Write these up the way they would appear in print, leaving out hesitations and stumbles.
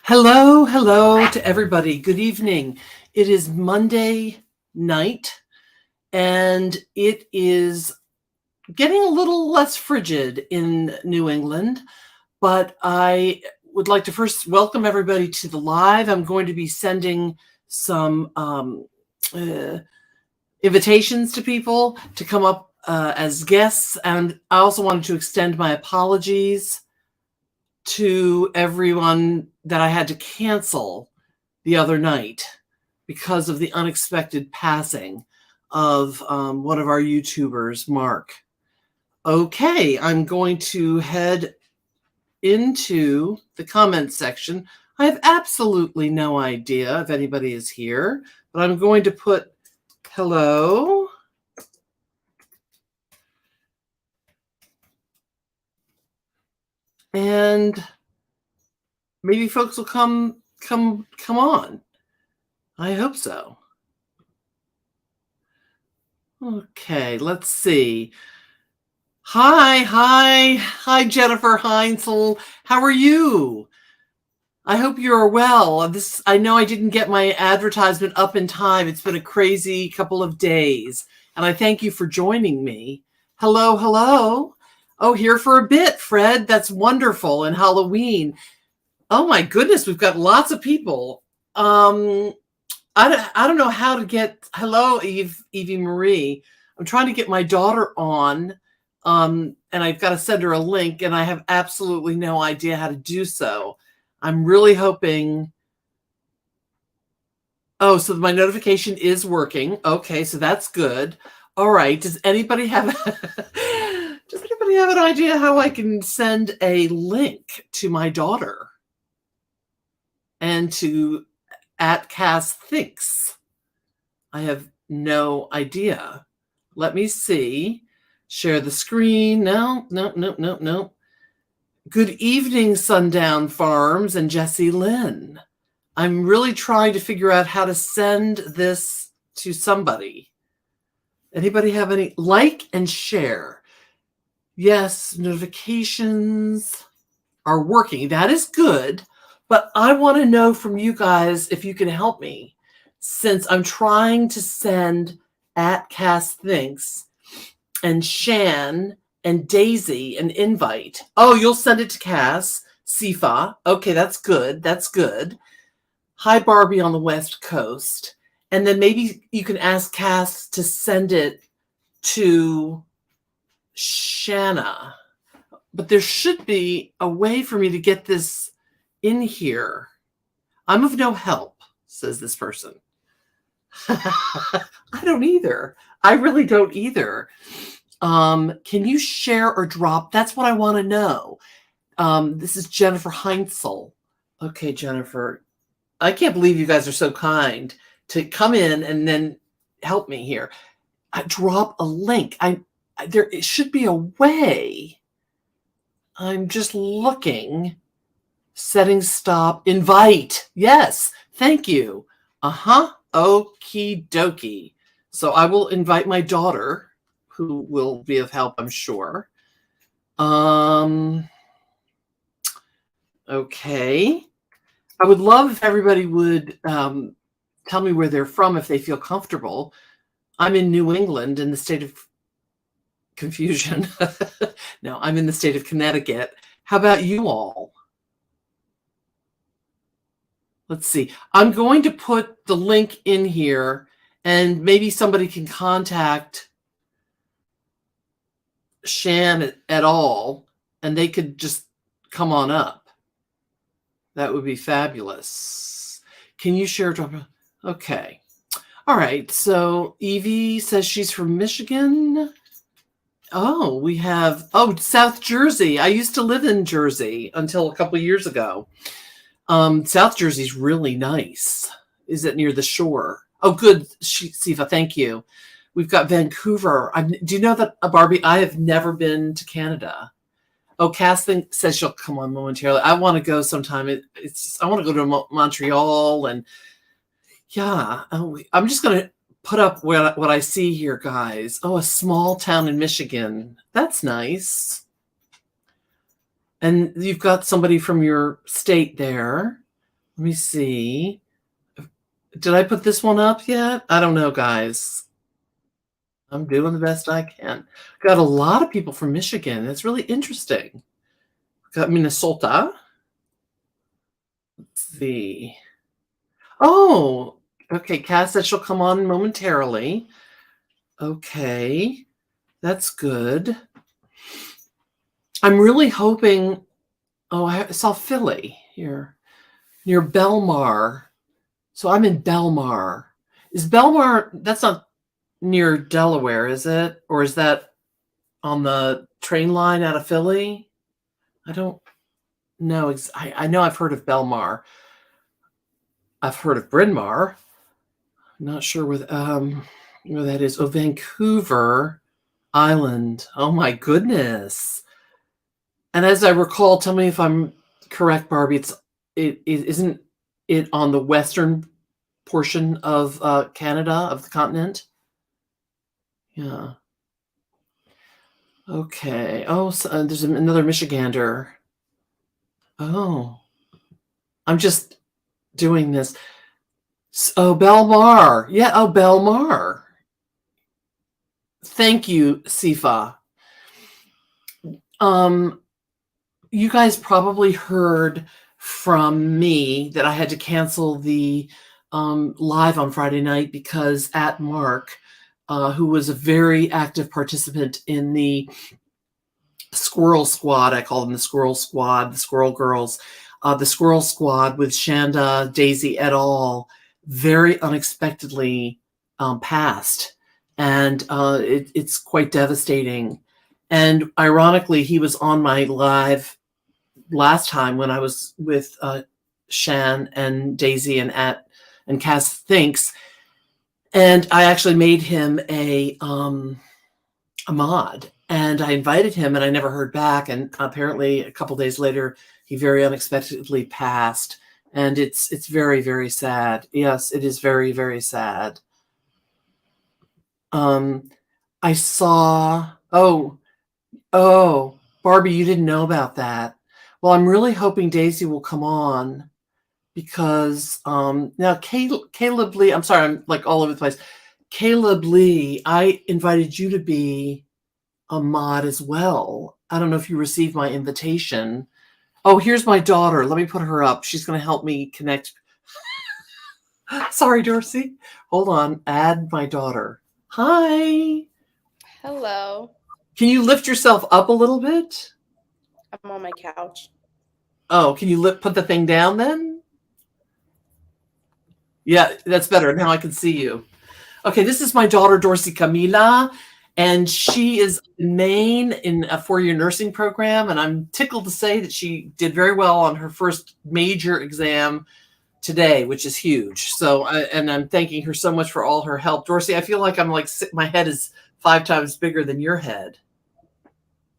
Hello, hello to everybody. Good evening. It is Monday night and it is getting a little less frigid in New England, but I would like to first welcome everybody to the live. I'm going to be sending some invitations to people to come up as guests, and I also wanted to extend my apologies to everyone that I had to cancel the other night because of the unexpected passing of one of our YouTubers, Marc. Okay, I'm going to head into the comments section. I have absolutely no idea if anybody is here, but I'm going to put hello. And maybe folks will come on. I hope so. Okay, let's see. Hi, Jennifer Heinzel. How are you? I hope you are well. I know I didn't get my advertisement up in time. It's been a crazy couple of days, and I thank you for joining me. Hello. Oh, here for a bit, Fred. That's wonderful. And Halloween. Oh my goodness, we've got lots of people. I don't know how to get. Hello, Evie Marie. I'm trying to get my daughter on, and I've got to send her a link, and I have absolutely no idea how to do so. I'm really hoping. Oh, so my notification is working. Okay, so that's good. All right. Does anybody have an idea how I can send a link to my daughter and to @Cass Thinks? I have no idea. Let me see. Share the screen. No. Good evening, Sundown Farms and Jessie Lynn. I'm really trying to figure out how to send this to somebody. Anybody have any? Like and share. Yes, notifications are working. That is good. But I want to know from you guys if you can help me, since I'm trying to send @Cass Thinks and Shan and Daisy an invite. Oh, you'll send it to Cass, Sifa. Okay, that's good. Hi, Barbie on the West Coast. And then maybe you can ask Cass to send it to Shanna. But there should be a way for me to get this in here. I'm of no help, says this person. I don't either. I really don't either. Can you share or drop? That's what I want to know. This is Jennifer Heinzel. Okay, Jennifer. I can't believe you guys are so kind to come in and then help me here. I drop a link. There should be a way. I'm just looking. Settings, stop, invite. Yes, thank you. Okie dokie. So I will invite my daughter, who will be of help, I'm sure. Okay. I would love if everybody would tell me where they're from if they feel comfortable. I'm in New England in the state of confusion. No, I'm in the state of Connecticut. How about you all? Let's see. I'm going to put the link in here, and maybe somebody can contact Shan at all, and they could just come on up. That would be fabulous. Can you share? Okay. All right. So Evie says she's from Michigan. Oh, we have, South Jersey. I used to live in Jersey until a couple of years ago. South Jersey's really nice. Is it near the shore? Oh, good, Sifa, thank you. We've got Vancouver. Do you know that, Barbie, I have never been to Canada. Oh, Cass says she'll come on momentarily. I want to go sometime. I want to go to Montreal, and yeah, I'm just going to put up what I see here, guys. Oh, a small town in Michigan. That's nice. And you've got somebody from your state there. Let me see. Did I put this one up yet? I don't know, guys. I'm doing the best I can. Got a lot of people from Michigan. That's really interesting. Got Minnesota. Let's see. Oh, okay. Cass said she'll come on momentarily. Okay, that's good. I'm really hoping. Oh, I saw Philly here near Belmar. So I'm in Belmar. Is Belmar? That's not near Delaware, is it? Or is that on the train line out of Philly? I don't know. I know I've heard of Belmar. I've heard of Bryn Mawr. I'm not sure where that is. Oh, Vancouver Island. Oh my goodness. And as I recall, tell me if I'm correct, Barbie. Isn't it on the western portion of Canada, of the continent? Yeah. Okay. Oh, so, there's another Michigander. Oh, I'm just doing this. Oh, Belmar. Yeah. Oh, Belmar. Thank you, Sifa. You guys probably heard from me that I had to cancel the live on Friday night because at Marc, who was a very active participant in the Squirrel Squad, I call them the Squirrel Squad, the Squirrel Girls, the Squirrel Squad with Shanda, Daisy et al., very unexpectedly passed. And it's quite devastating. And ironically, he was on my live last time when I was with Shan and Daisy and Cass Thinks. And I actually made him a mod. And I invited him and I never heard back. And apparently a couple days later, he very unexpectedly passed. And it's very, very sad. Yes, it is very, very sad. I saw, oh, Barbie, you didn't know about that. Well, I'm really hoping Daisy will come on because now Caleb Lee, I'm sorry, I'm like all over the place. Caleb Lee, I invited you to be a mod as well. I don't know if you received my invitation. Oh, here's my daughter. Let me put her up. She's going to help me connect. Sorry, Dorsey. Hold on. Add my daughter. Hi. Hello. Can you lift yourself up a little bit? I'm on my couch. Oh, can you put the thing down then? Yeah, that's better. Now I can see you. Okay, this is my daughter, Dorsey Camila, and she is in Maine in a 4-year nursing program, and I'm tickled to say that she did very well on her first major exam today, which is huge. So, and I'm thanking her so much for all her help. Dorsey, I feel like I'm like, my head is 5 times bigger than your head.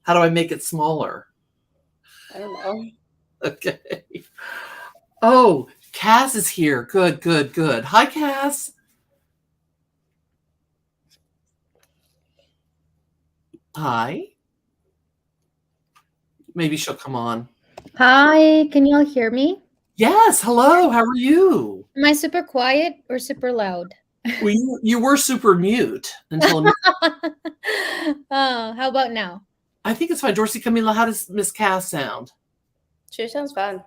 How do I make it smaller? I don't know. Okay. Oh, Cass is here. Good. Hi, Cass. Hi. Maybe she'll come on. Hi, can you all hear me? Yes. Hello. How are you? Am I super quiet or super loud? Well, you were super mute until. Oh, how about now? I think it's fine. Dorsey Camila, how does Miss Cass sound? She sounds fun.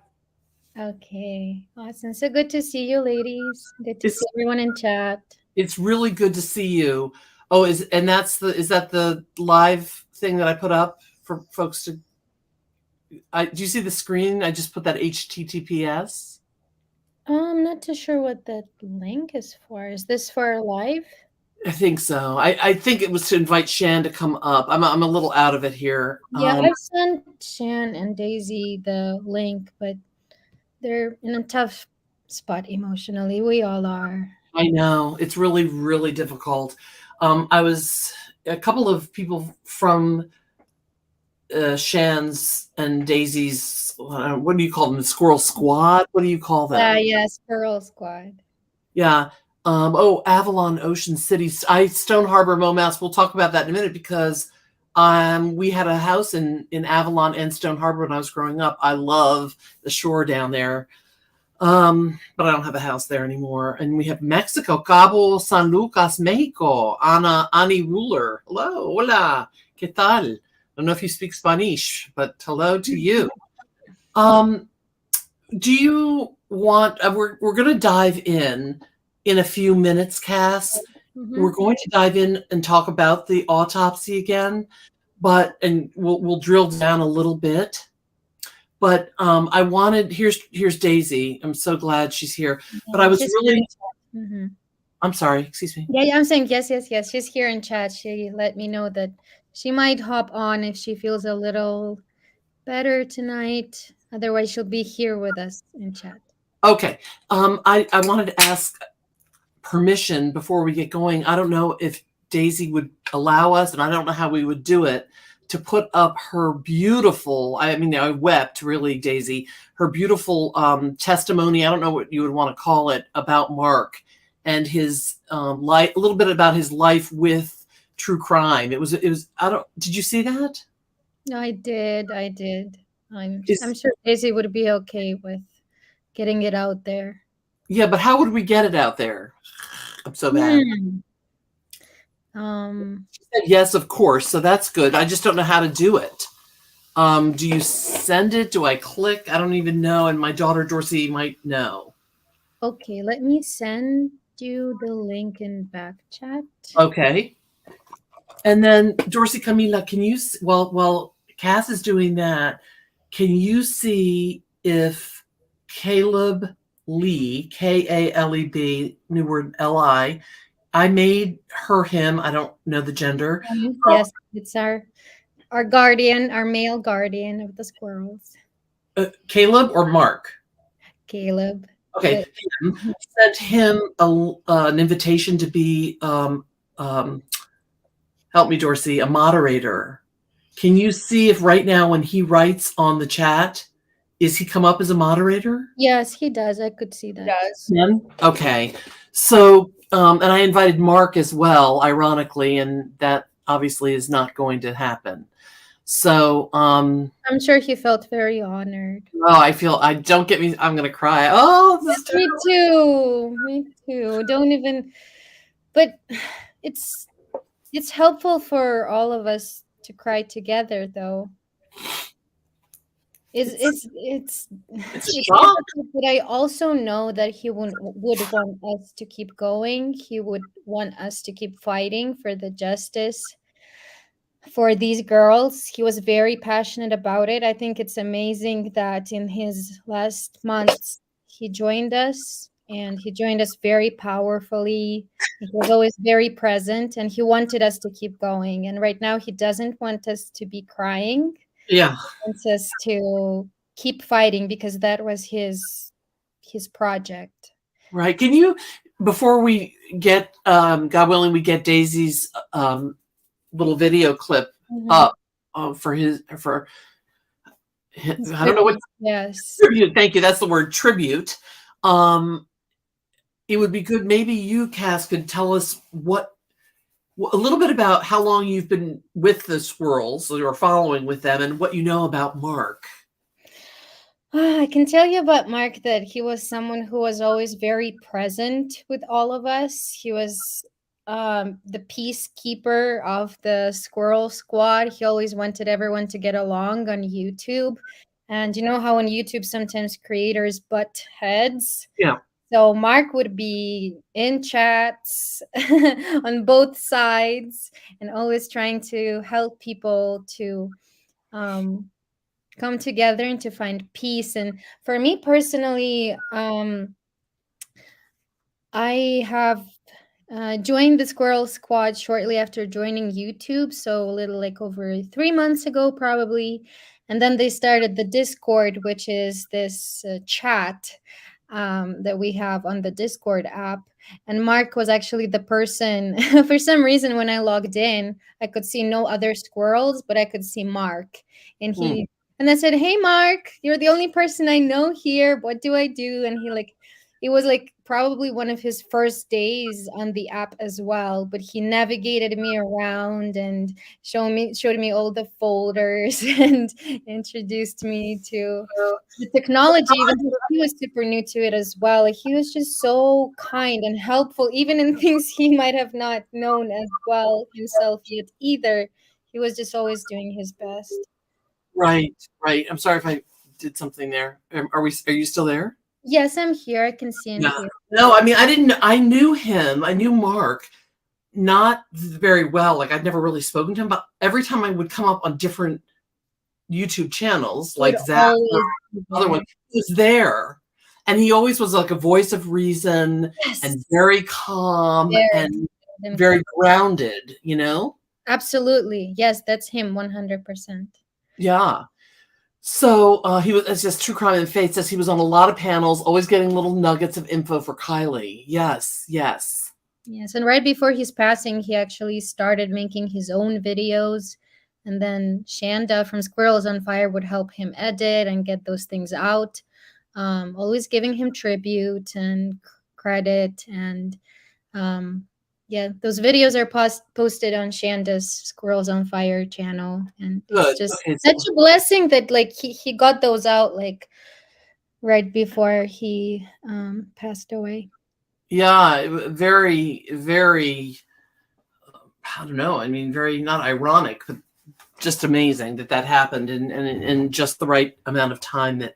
Okay, awesome. So good to see you, ladies. Good to see everyone in chat. It's really good to see you. Oh, is that the live thing that I put up for folks to? Do you see the screen? I just put that HTTPS. I'm not too sure what that link is for. Is this for live? I think so. I think it was to invite Shan to come up. I'm a little out of it here. Yeah, I've sent Shan and Daisy the link, but they're in a tough spot emotionally. We all are. I know. It's really, really difficult. I was a couple of people from Shan's and Daisy's, what do you call them? The Squirrel Squad? What do you call them? Yeah, Squirrel Squad. Yeah. Avalon, Ocean City, Stone Harbor, Momass. We'll talk about that in a minute because we had a house in Avalon and Stone Harbor when I was growing up. I love the shore down there. But I don't have a house there anymore. And we have Mexico, Cabo San Lucas, Mexico. Ani Ruler. Hello, hola, ¿qué tal? I don't know if you speak Spanish, but hello to you. Do you want? We're going to dive in a few minutes, Cass. We're going to dive in and talk about the autopsy again, and we'll drill down a little bit. But I wanted here's Daisy. I'm so glad she's here. But I was really. I'm sorry. Excuse me. Yeah, I'm saying yes. She's here in chat. She let me know that she might hop on if she feels a little better tonight. Otherwise, she'll be here with us in chat. Okay. I wanted to ask permission before we get going. I don't know if Daisy would allow us, and I don't know how we would do it, to put up her beautiful, I mean, I wept really, Daisy, her beautiful testimony. I don't know what you would want to call it, about Marc and his life, a little bit about his life with true crime. It was, did you see that? No, I did. I'm sure Daisy would be okay with getting it out there. Yeah, but how would we get it out there? I'm so bad. She said yes, of course, so that's good. I just don't know how to do it. Do you send it? Do I click? I don't even know, and my daughter Dorsey might know. Okay, let me send you the link in back chat. Okay. And then Dorsey Camila, can you, while Cass is doing that, can you see if Caleb Lee, Kaleb, new word Li, I made her, him, I don't know the gender. Yes, it's our guardian, our male guardian of the squirrels. Caleb or Marc? Caleb. Okay. Sent him an invitation to be, help me, Dorsey, a moderator. Can you see if right now when he writes on the chat, is he come up as a moderator? Yes, he does. I could see that. He does. Okay. So, and I invited Marc as well, ironically, and that obviously is not going to happen. So, I'm sure he felt very honored. Oh, don't get me, I'm going to cry. Oh, this is terrible. Me too. Don't even, but it's helpful for all of us to cry together, though. It's difficult, but I also know that he would want us to keep going. He would want us to keep fighting for the justice for these girls. He was very passionate about it. I think it's amazing that in his last months he joined us, and he joined us very powerfully. He was always very present, and he wanted us to keep going. And right now he doesn't want us to be crying. Yeah. He wants us to keep fighting, because that was his project. Right. Can you, before we get, God willing, we get Daisy's little video clip up for his, I don't know what. Yes. Tribute. Thank you. That's the word, tribute. It would be good. Maybe you, Cass, could tell us a little bit about how long you've been with the squirrels or following with them, and what you know about Marc. I can tell you about Marc that he was someone who was always very present with all of us. He was the peacekeeper of the squirrel squad. He always wanted everyone to get along on YouTube. And you know how on YouTube sometimes creators butt heads? Yeah. So Marc would be in chats on both sides and always trying to help people to come together and to find peace. And for me personally, I have joined the Squirrel Squad shortly after joining YouTube, so a little like over 3 months ago probably. And then they started the Discord, which is this chat that we have on the Discord app. And Marc was actually the person, for some reason, when I logged in, I could see no other squirrels, but I could see Marc. And and I said, "Hey, Marc, you're the only person I know here. What do I do?" And he it was like probably one of his first days on the app as well, but he navigated me around and showed me all the folders and introduced me to the technology, even though he was super new to it as well. Like, he was just so kind and helpful, even in things he might have not known as well himself yet either. He was just always doing his best. Right. I'm sorry if I did something there. Are you still there? Yes, I'm here. I can see and Yeah. hear. No, I mean, I knew him. I knew Marc not very well. Like, I'd never really spoken to him, but every time I would come up on different YouTube channels, like Would Zach always or be other there. ones, he was there. And he always was like a voice of reason Yes. and very calm and very grounded, you know? Absolutely. Yes, that's him 100%. Yeah. So it's just True Crime and Faith says he was on a lot of panels, always getting little nuggets of info for Kylie. Yes. Yes, and right before his passing, he actually started making his own videos, and then Shanda from Squirrels on Fire would help him edit and get those things out, always giving him tribute and credit. And yeah, those videos are posted on Shanda's Squirrels on Fire channel, and Good. it's just Okay, such a blessing that like he got those out like right before he passed away. Yeah, very, very, I don't know. I mean, very not ironic, but just amazing that happened in just the right amount of time that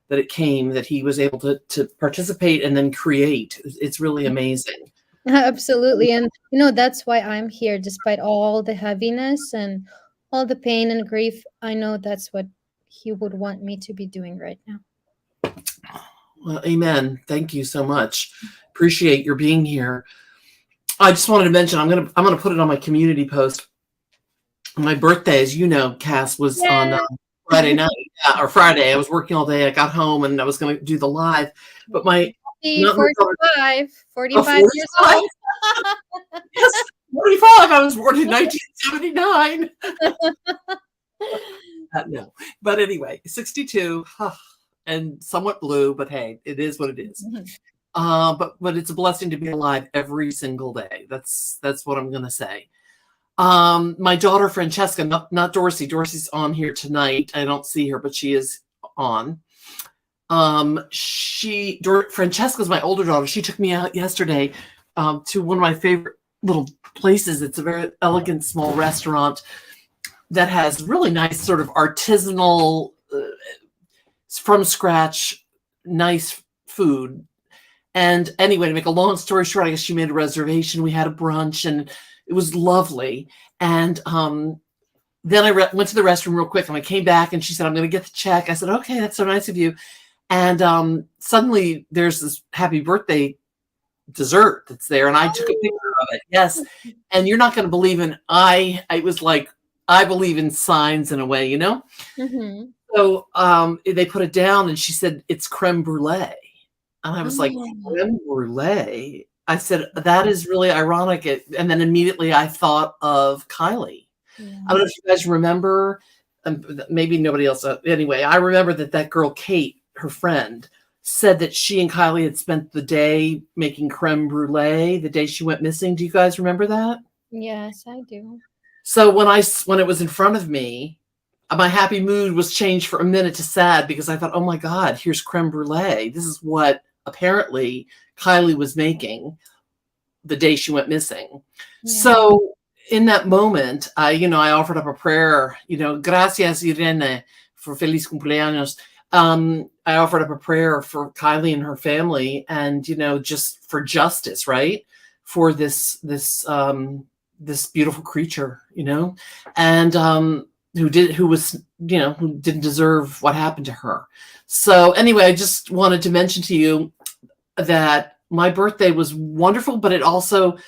it came, that he was able to participate and then create. It's really amazing. Absolutely. And that's why I'm here, despite all the heaviness and all the pain and grief. I know that's what he would want me to be doing right now. Well, amen. Thank you so much. Appreciate your being here. I just wanted to mention, I'm gonna put it on my community post. My birthday, as you know, Cass, was on Friday night or Friday. I was working all day. I got home and I was going to do the live, but my 45 years old. Yes, 45. I was born in 1979. No, but anyway, 62 and somewhat blue, but hey, it is what it is. But it's a blessing to be alive every single day. That's what I'm going to say. My daughter Francesca, not Dorsey. Dorsey's on here tonight. I don't see her, but she is on. Francesca's my older daughter. She took me out yesterday to one of my favorite little places. It's a very elegant small restaurant that has really nice sort of artisanal, from scratch, nice food. And anyway, to make a long story short, I guess she made a reservation. We had a brunch and it was lovely. And then I went to the restroom real quick and I came back and she said, I'm going to get the check. I said, okay, that's so nice of you. And suddenly there's this happy birthday dessert that's there. And I took a picture of it. Yes. And you're not going to believe I was like, I believe in signs in a way, you know? Mm-hmm. So they put it down and she said, it's creme brulee. And I was like, creme brulee? I said, that is really ironic. And then immediately I thought of Kylie. Yeah. I don't know if you guys remember, maybe nobody else. Anyway, I remember that girl, Kate, her friend, said that she and Kylie had spent the day making creme brulee the day she went missing. Do you guys remember that? Yes, I do. So when it was in front of me, my happy mood was changed for a minute to sad because I thought, oh my God, here's creme brulee. This is what apparently Kylie was making the day she went missing. Yeah. So in that moment, I offered up a prayer, gracias Irene for feliz cumpleaños. I offered up a prayer for Kylie and her family and, just for justice, right? For this beautiful creature, and who didn't deserve what happened to her. So anyway, I just wanted to mention to you that my birthday was wonderful, but it also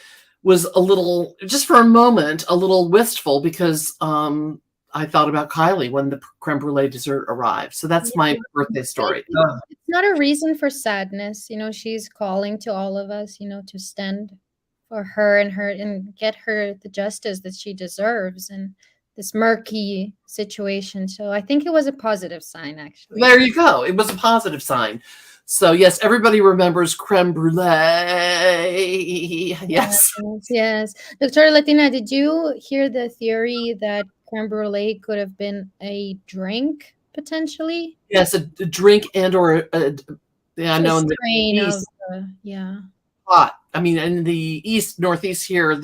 was a little, just for a moment, a little wistful because I thought about Kylie when the creme brulee dessert arrived. So that's my birthday story. It's not a reason for sadness. She's calling to all of us, to stand for her and get her the justice that she deserves in this murky situation. So I think it was a positive sign, actually. There you go. It was a positive sign. So yes, everybody remembers creme brulee. Yes. Yes. Dr. Latina, did you hear the theory that creme brulee could have been a drink potentially? Yes, a drink and or yeah, I know in the Strain of East, yeah. hot. I mean, in the East, Northeast here,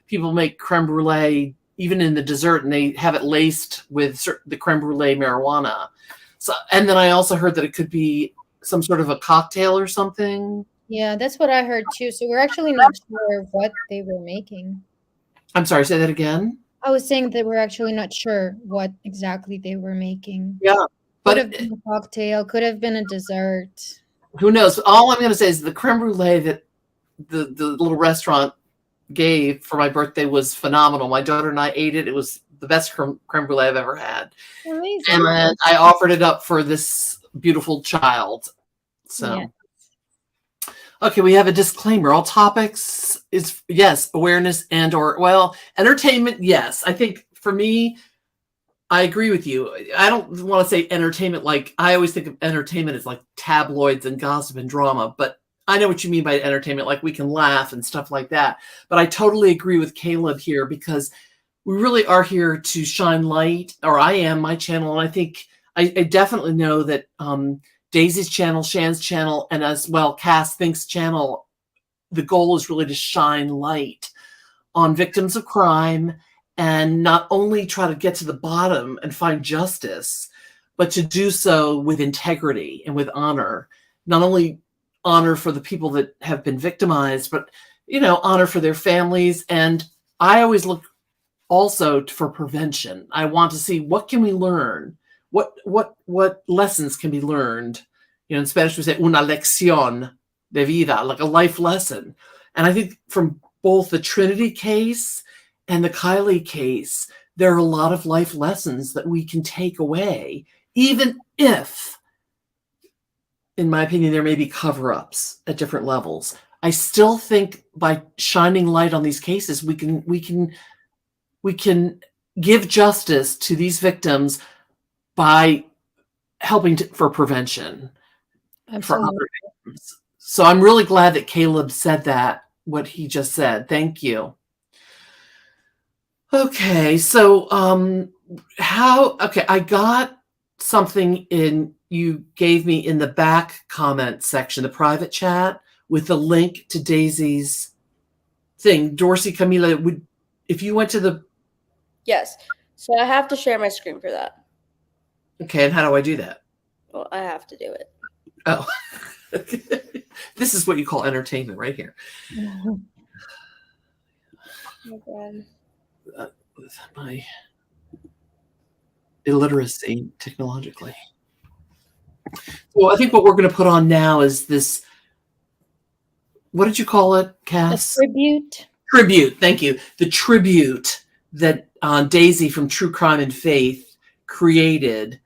people make creme brulee even in the dessert, and they have it laced with the creme brulee marijuana. So, and then I also heard that it could be some sort of a cocktail or something. Yeah, that's what I heard too. So we're actually not sure what they were making. I'm sorry, say that again. I was saying that we're actually not sure what exactly they were making. Yeah, Could but have been a cocktail, could have been a dessert. who knows? All I'm going to say is the creme brulee that the little restaurant gave for my birthday was phenomenal. My daughter and I ate it. It was the best creme brulee I've ever had. Amazing. And I offered it up for this beautiful child. So, Yeah. Okay, we have a disclaimer. All topics is, yes, awareness and or, well, entertainment, yes. I think for me, I agree with you. I don't want to say entertainment like, I always think of entertainment as like tabloids and gossip and drama, but I know what you mean by entertainment, like we can laugh and stuff like that. But I totally agree with Caleb here because we really are here to shine light, or I am, my channel. And I think I definitely know that Daisy's channel, Shan's channel, and as well, Cass Think's channel, the goal is really to shine light on victims of crime and not only try to get to the bottom and find justice, but to do so with integrity and with honor. Not only honor for the people that have been victimized, but, honor for their families. And I always look also for prevention. I want to see what can we learn? What lessons can be learned? In Spanish we say una lección de vida, like a life lesson. And I think from both the Trinity case and the Kylie case, there are a lot of life lessons that we can take away, even if, in my opinion, there may be cover-ups at different levels. I still think by shining light on these cases, we can give justice to these victims by helping for prevention. Absolutely. For other victims. So I'm really glad that Caleb said that, what he just said. Thank you. Okay, so I got something you gave me in the back comment section, the private chat, with the link to Daisy's thing. Dorsey, Camila, if you went to the... Yes. So I have to share my screen for that. Okay, and how do I do that? Well, I have to do it. Oh, this is what you call entertainment right here. Okay. With my illiteracy technologically. Well, I think what we're going to put on now is this. What did you call it, Cass? A tribute. Tribute. Thank you. The tribute that Daisy from True Crime and Faith created.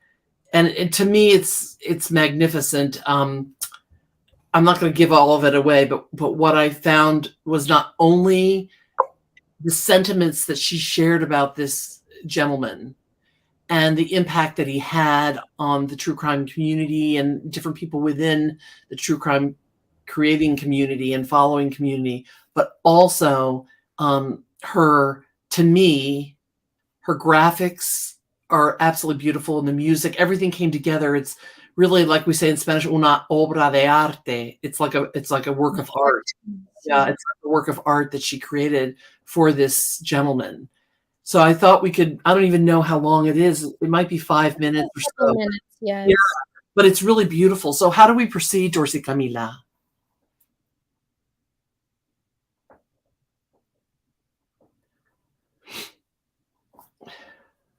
And to me, it's magnificent. I'm not going to give all of it away, but what I found was not only the sentiments that she shared about this gentleman and the impact that he had on the true crime community and different people within the true crime creating community and following community, but also her graphics are absolutely beautiful, and the music, everything came together. It's really, like we say in Spanish, una obra de arte. It's like a work of art. Yeah, it's like a work of art that she created for this gentleman. So I thought we could, I don't even know how long it is. It might be 5 minutes or so. Minutes, yes. Yeah, but it's really beautiful. So how do we proceed, Dorsey Camila?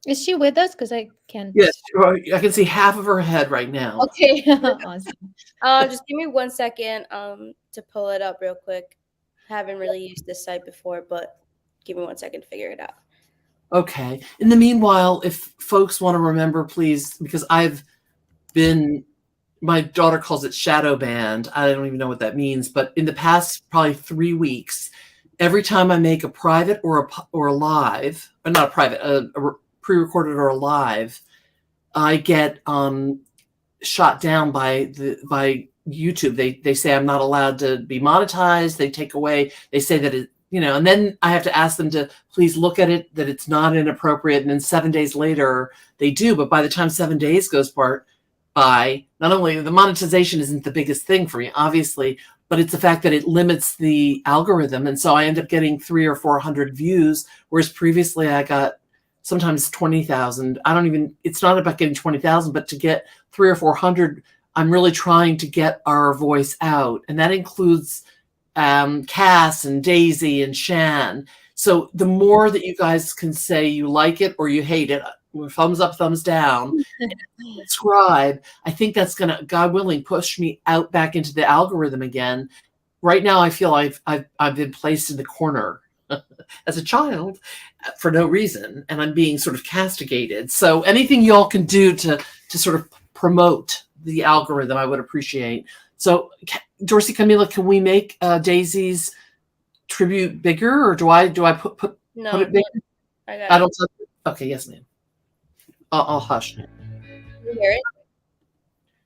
Is she with us? Because I can't. Yes, I can see half of her head right now. Okay. Awesome. Just give me 1 second to pull it up real quick. Haven't really used this site before, but give me 1 second to figure it out. Okay. In the meanwhile, if folks want to remember, please, because my daughter calls it shadow banned. I don't even know what that means, but in the past probably 3 weeks, every time I make a private or a live, or not a private, a pre-recorded or a live, I get shot down by YouTube. They say I'm not allowed to be monetized. They take away. They say that it, and then I have to ask them to please look at it, that it's not inappropriate. And then 7 days later they do. But by the time 7 days goes by, not only the monetization isn't the biggest thing for me, obviously, but it's the fact that it limits the algorithm. And so I end up getting 300 or 400 views, whereas previously I got sometimes 20,000. It's not about getting 20,000, but to get 300 or 400, I'm really trying to get our voice out. And that includes Cass and Daisy and Shan. So the more that you guys can say you like it or you hate it, thumbs up, thumbs down, subscribe, I think that's going to, God willing, push me out back into the algorithm again. Right now, I feel I've been placed in the corner as a child for no reason, and I'm being sort of castigated. So anything y'all can do to sort of promote the algorithm, I would appreciate. So Dorsey, Camila, can we make Daisy's tribute bigger, or do I put it bigger? I don't. Okay, yes, ma'am. I'll hush. You hear it?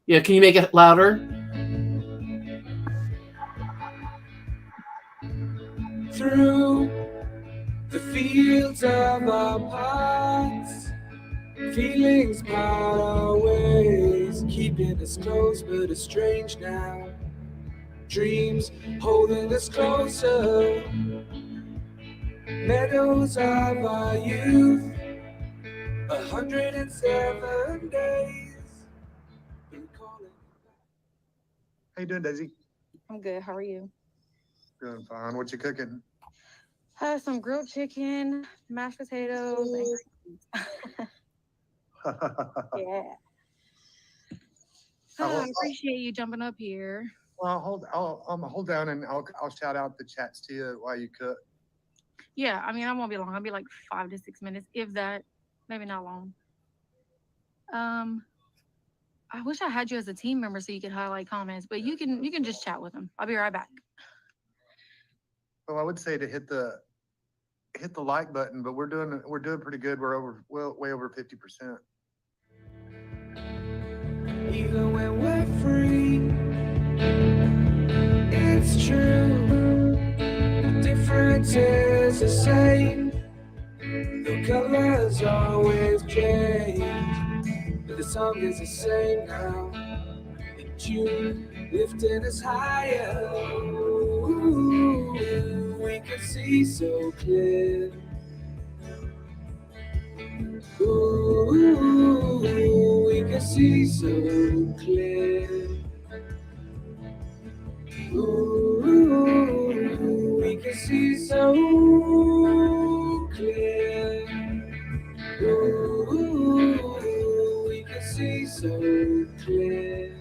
Yeah, can you make it louder? Through the fields of our paths, feelings our ways, keeping us close but estranged now. Dreams holding us closer, meadows of our youth, 107 days. How you doing, Daisy? I'm good. How are you? Doing fine. What you cooking? Some grilled chicken, mashed potatoes, and yeah. I appreciate you jumping up here. Well, hold down and I'll shout out the chats to you while you cook. Yeah, I mean, I won't be long. I'll be like 5 to 6 minutes, if that. Maybe not long. I wish I had you as a team member so you could highlight comments, but you can just chat with them. I'll be right back. Well, I would say to hit the like button, but we're doing pretty good. We're way over 50%. Even when we're free, it's true. The difference is the same. The colors always change, but the song is the same now. In June, lifting us higher. Ooh, we can see so clear. Ooh, we can see so clear. Ooh, we can see so clear. Ooh, we can see so clear.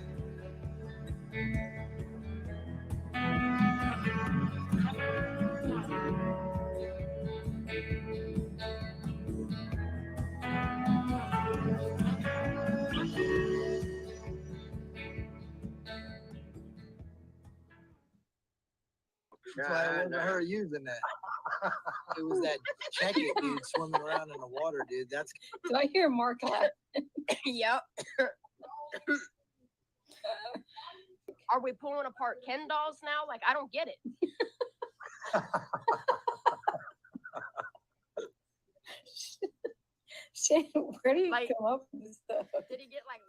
I wasn't her using that. It was that check-it dude swimming around in the water, dude. That's. Do I hear Marc laugh? Yep. Are we pulling apart Ken dolls now? Like, I don't get it. Shane, where do you Like, come up with this stuff? Did he get like?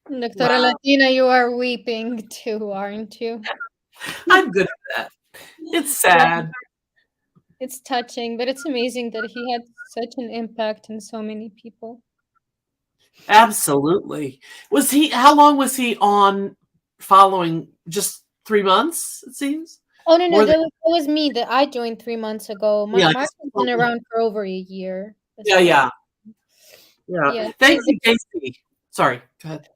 Doctora Wow. Latina, you are weeping too, aren't you? I'm good at that. It's sad. It's touching, but it's amazing that he had such an impact on so many people. Absolutely. How long was he on following? Just 3 months, it seems? Oh no, More than, that was me that I joined 3 months ago. yeah, Mark has been around for over a year. as yeah, well. yeah. Yeah. Yeah. Thank you, Casey. Sorry, go ahead.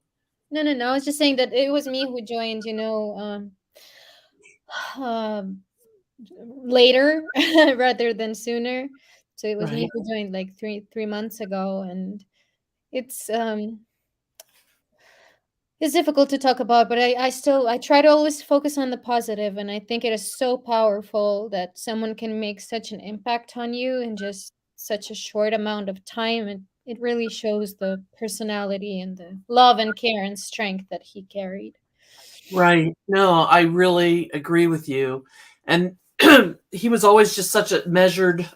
No. I was just saying that it was me who joined, um, later rather than sooner. So it was me Right. who joined like three months ago, and it's it's difficult to talk about, but I try to always focus on the positive, and I think it is so powerful that someone can make such an impact on you in just such a short amount of time. And it really shows the personality and the love and care and strength that he carried. Right. No, I really agree with you. And he was always just such a measured,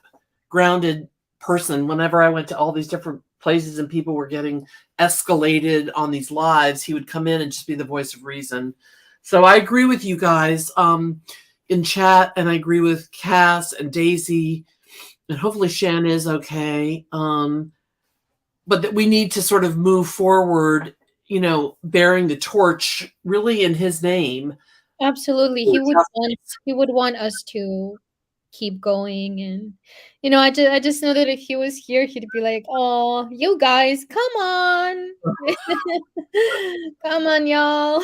grounded person. Whenever I went to all these different places and people were getting escalated on these lives, he would come in and just be the voice of reason. So I agree with you guys in chat, and I agree with Cass and Daisy, and hopefully Shan is okay. But that we need to sort of move forward, bearing the torch really in his name. Absolutely. He would want us to keep going, and I just know that if he was here, he'd be like, "Oh, you guys, come on." Come on, y'all.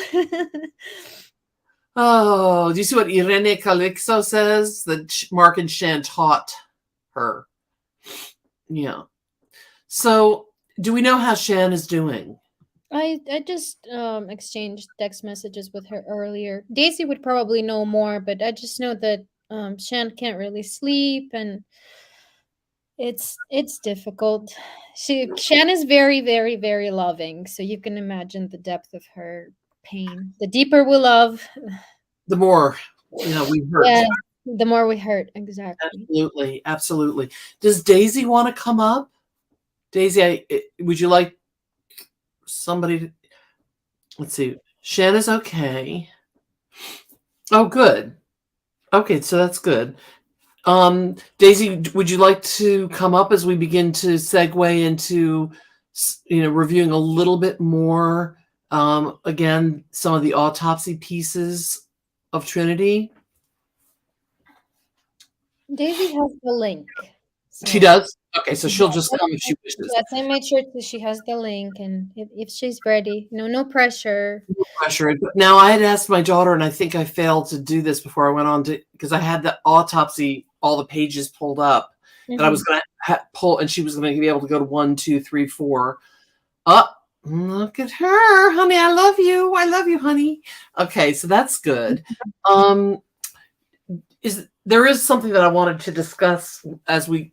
Oh, do you see what Irene Calixto says? That Marc and Shan taught her. Yeah. So do we know how Shan is doing? I just exchanged text messages with her earlier. Daisy would probably know more, but I just know that Shan can't really sleep, and it's difficult. Shan is very, very, very loving, so you can imagine the depth of her pain. The deeper we love, The more, we hurt. yeah, the more we hurt. Exactly. Absolutely. Absolutely. Does Daisy want to come up? Daisy, would you like somebody to, let's see. Shan is okay. Oh, good. Okay, so that's good. Daisy, would you like to come up as we begin to segue into, reviewing a little bit more, again, some of the autopsy pieces of Trinity? Daisy has the link. She So does? Okay, so she'll just come if she wishes. yes, I made sure that she has the link, and if she's ready, no pressure. No pressure. Now, I had asked my daughter, and I think I failed to do this before I went on to, because I had the autopsy, all the pages pulled up that I was going to pull, and she was going to be able to go to 1, 2, 3, 4. Look at her, honey. I love you. I love you, honey. Okay, so that's good. There is something that I wanted to discuss as we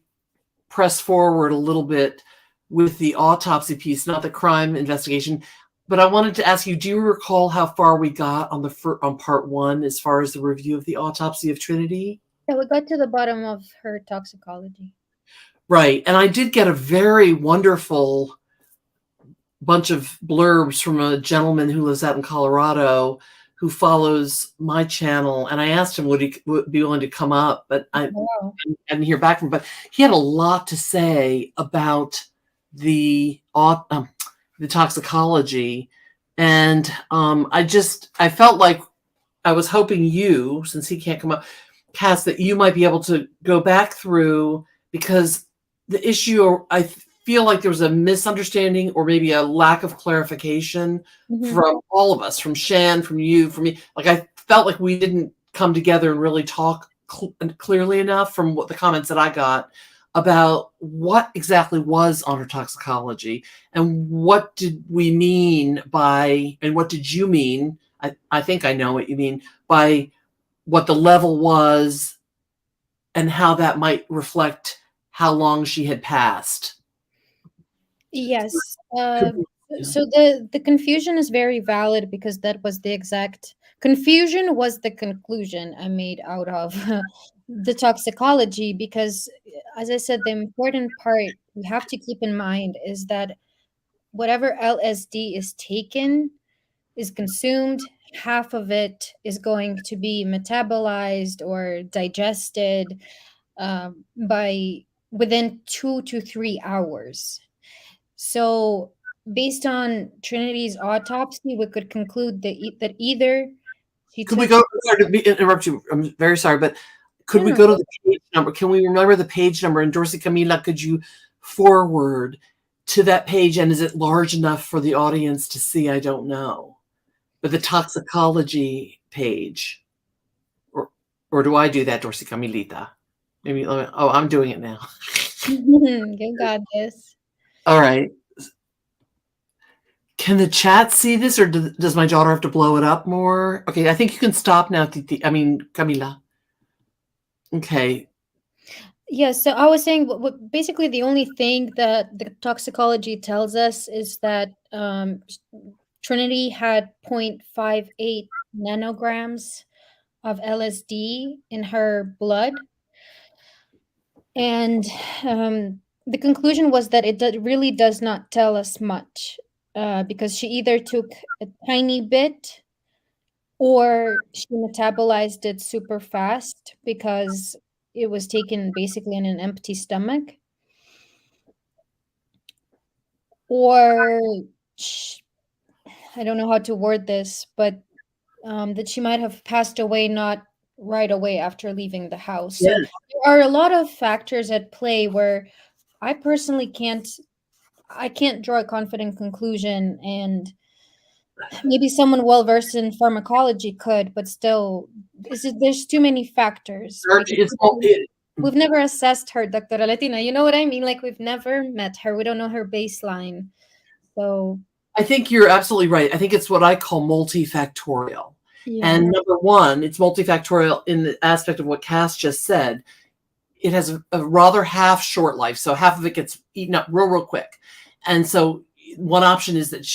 press forward a little bit with the autopsy piece, not the crime investigation, but I wanted to ask you, do you recall how far we got on part 1 as far as the review of the autopsy of Trinity? Yeah, we got to the bottom of her toxicology. Right. And I did get a very wonderful bunch of blurbs from a gentleman who lives out in Colorado who follows my channel. And I asked him, would he be willing to come up? But I didn't hear back from him. But he had a lot to say about the toxicology. And I felt like I was hoping you, since he can't come up, Cass, that you might be able to go back through, because the issue, I feel like there was a misunderstanding or maybe a lack of clarification from all of us, from Shan, from you, from me. Like, I felt like we didn't come together and really talk clearly enough from what the comments that I got about what exactly was on her toxicology and what did we mean by, and what did you mean? I think I know what you mean by what the level was and how that might reflect how long she had passed. Yes. So the confusion is very valid, because that was the exact confusion was the conclusion I made out of the toxicology, because as I said, the important part we have to keep in mind is that whatever LSD is taken is consumed, half of it is going to be metabolized or digested by within 2 to 3 hours. So, based on Trinity's autopsy, we could conclude that either she Could we took. go? Sorry to interrupt you. I'm very sorry, but could No, we no. go to the page number? Can we remember the page number? And Dorsey Camila, could you forward to that page? And is it large enough for the audience to see? I don't know. But the toxicology page, or do I do that, Dorsey Camilita? Maybe. Oh, I'm doing it now. You got this. All right. Can the chat see this, or does my daughter have to blow it up more? Okay, I think you can stop now, Titi. I mean, Camila. Okay. Yeah, so I was saying, basically the only thing that the toxicology tells us is that Trinity had 0.58 nanograms of LSD in her blood. And the conclusion was that it really does not tell us much because she either took a tiny bit or she metabolized it super fast because it was taken basically in an empty stomach. Or I don't know how to word this, but that she might have passed away not right away after leaving the house. So there are a lot of factors at play where I personally can't draw a confident conclusion, and maybe someone well versed in pharmacology could, but still, there's too many factors. We've never assessed her, Dr. Latina. You know what I mean? Like, we've never met her. We don't know her baseline. So I think you're absolutely right. I think it's what I call multifactorial. Yeah. And number one, it's multifactorial in the aspect of what Cass just said. It has a rather half short life. So half of it gets eaten up real quick. And so one option is that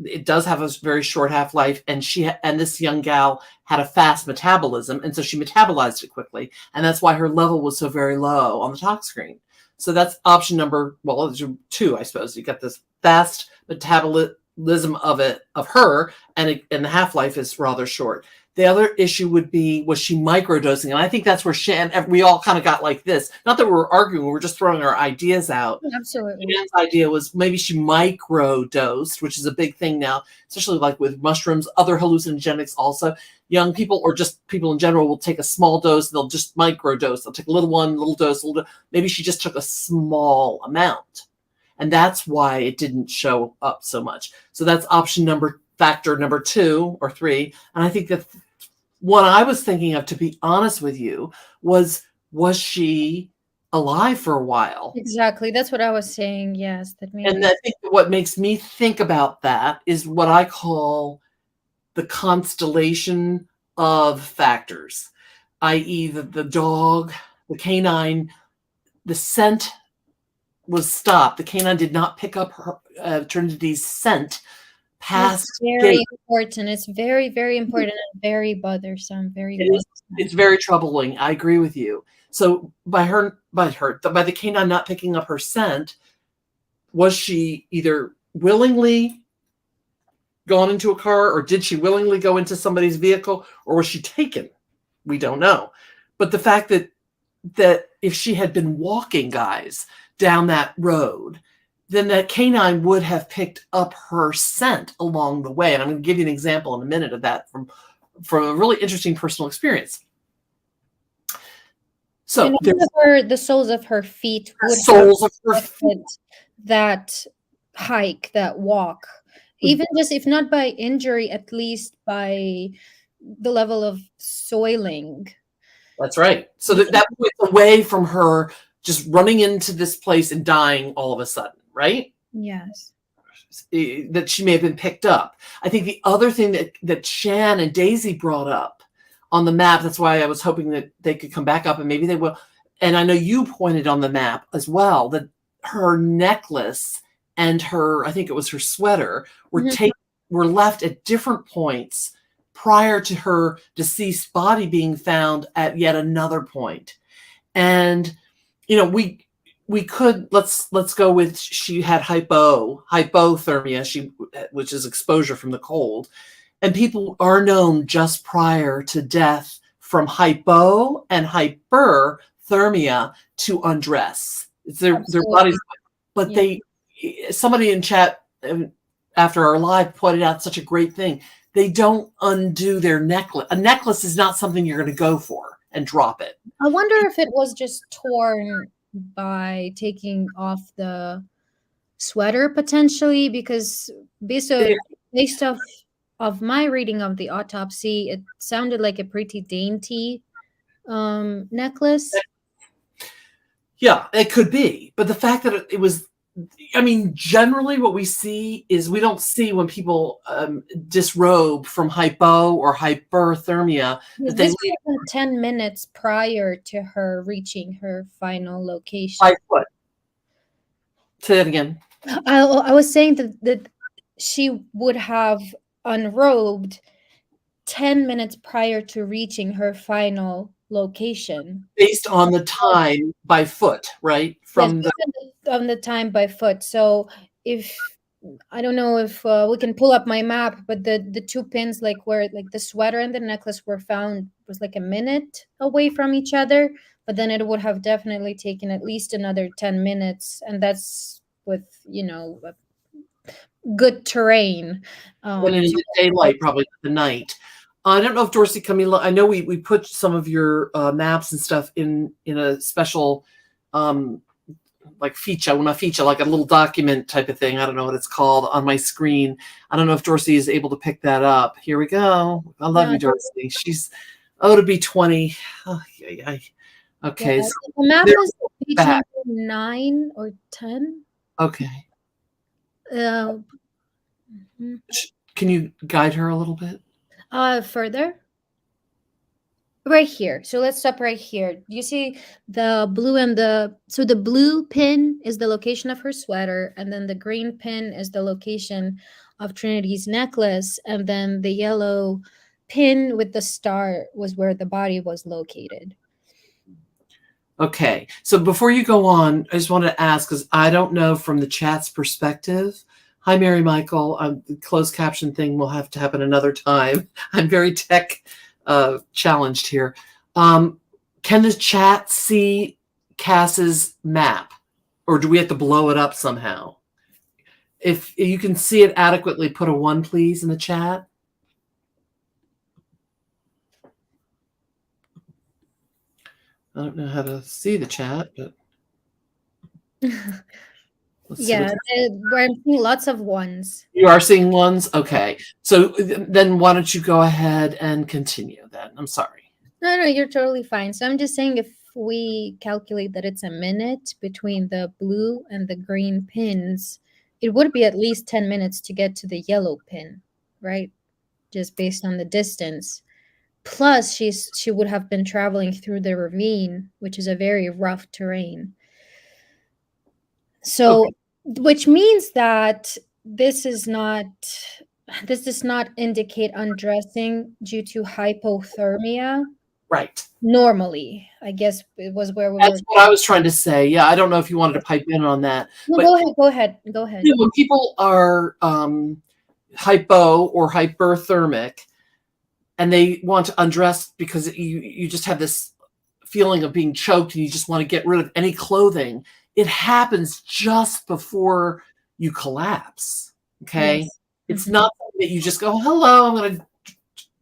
it does have a very short half-life, and this young gal had a fast metabolism, and so she metabolized it quickly, and that's why her level was so very low on the tox screen. So that's option number, well, there's 2, I suppose. You got this fast metabolism of her, and the half-life is rather short. The other issue would be, was she microdosing? And I think that's where we all kind of got like this. Not that we were arguing, we were just throwing our ideas out. Absolutely. Shan's idea was maybe she microdosed, which is a big thing now, especially like with mushrooms, other hallucinogenics also. Young people, or just people in general, will take a small dose, and they'll just microdose. They'll take a little dose. Maybe she just took a small amount. And that's why it didn't show up so much. So that's factor number 2 or 3. And I think that what I was thinking of, to be honest with you, was she alive for a while? Exactly. That's what I was saying. Yes. And I think what makes me think about that is what I call the constellation of factors, i.e. the dog, the canine, the scent was stopped. The canine did not pick up Trinity's scent past. It's very important. It's very, very important and very bothersome. It's very troubling. I agree with you. So by the canine not picking up her scent, was she either willingly gone into a car, or did she willingly go into somebody's vehicle, or was she taken? We don't know. But the fact that if she had been walking, guys, down that road, then that canine would have picked up her scent along the way. And I'm going to give you an example in a minute of that from a really interesting personal experience. So the soles of her feet would have that hike, that walk, even just if not by injury, at least by the level of soiling. That's right. So that was away from her just running into this place and dying all of a sudden, right? Yes. That she may have been picked up. I think the other thing that Shan and Daisy brought up on the map, that's why I was hoping that they could come back up, and maybe they will. And I know you pointed on the map as well that her necklace and I think it was her sweater, were left at different points prior to her deceased body being found at yet another point. And we we could let's go with she had hypothermia, which is exposure from the cold, and people are known just prior to death from hypo and hyperthermia to undress. It's their bodies, but somebody in chat after our live pointed out such a great thing. They don't undo their necklace. A necklace is not something you're going to go for and drop it. I wonder if it was just torn by taking off the sweater potentially, because based of my reading of the autopsy, it sounded like a pretty dainty necklace. Yeah, it could be. But the fact that it was, I mean, generally what we see is we don't see when people disrobe from hypo or hyperthermia. This was 10 minutes prior to her reaching her final location. By foot. Say that again. I was saying that she would have unrobed 10 minutes prior to reaching her final location. Based on the time by foot, right? From on the time by foot. So if I don't know if we can pull up my map, but the two pins, like where like the sweater and the necklace were found, was like a minute away from each other. But then it would have definitely taken at least another 10 minutes, and that's with good terrain. When it is the daylight, probably the night. I don't know if Dorsey Camila, I know we put some of your maps and stuff in a special like feature, like a little document type of thing. I don't know what it's called on my screen. I don't know if Dorsey is able to pick that up. Here we go. I love you, Dorsey. She's to be 20. Oh, yeah. Okay. Yeah, so the map is page number 9 or 10. Okay. Mhm. Can you guide her a little bit? Further. Right here. So let's stop right here. You see the blue and the blue pin is the location of her sweater, and then the green pin is the location of Trinity's necklace, and then the yellow pin with the star was where the body was located. Okay. So before you go on, I just wanted to ask, because I don't know from the chat's perspective. Hi, Mary Michael. The closed caption thing will have to happen another time. I'm very tech challenged here. Can the chat see Cass's map, or do we have to blow it up somehow? If you can see it adequately, put a 1, please, in the chat. I don't know how to see the chat, but yeah, we're seeing lots of ones. You are seeing ones? Okay. So then why don't you go ahead and continue then? I'm sorry. No, you're totally fine. So I'm just saying, if we calculate that it's a minute between the blue and the green pins, it would be at least 10 minutes to get to the yellow pin, right? Just based on the distance. Plus, she would have been traveling through the ravine, which is a very rough terrain. So, which means that this does not indicate undressing due to hypothermia. Right. Normally, I guess it was where we That's what I was trying to say. Yeah, I don't know if you wanted to pipe in on that. No, but go ahead. You know, when people are hypo or hyperthermic, and they want to undress because you just have this feeling of being choked and you just want to get rid of any clothing, it happens just before you collapse. Okay. Yes. It's not something that you just go, hello, I'm going to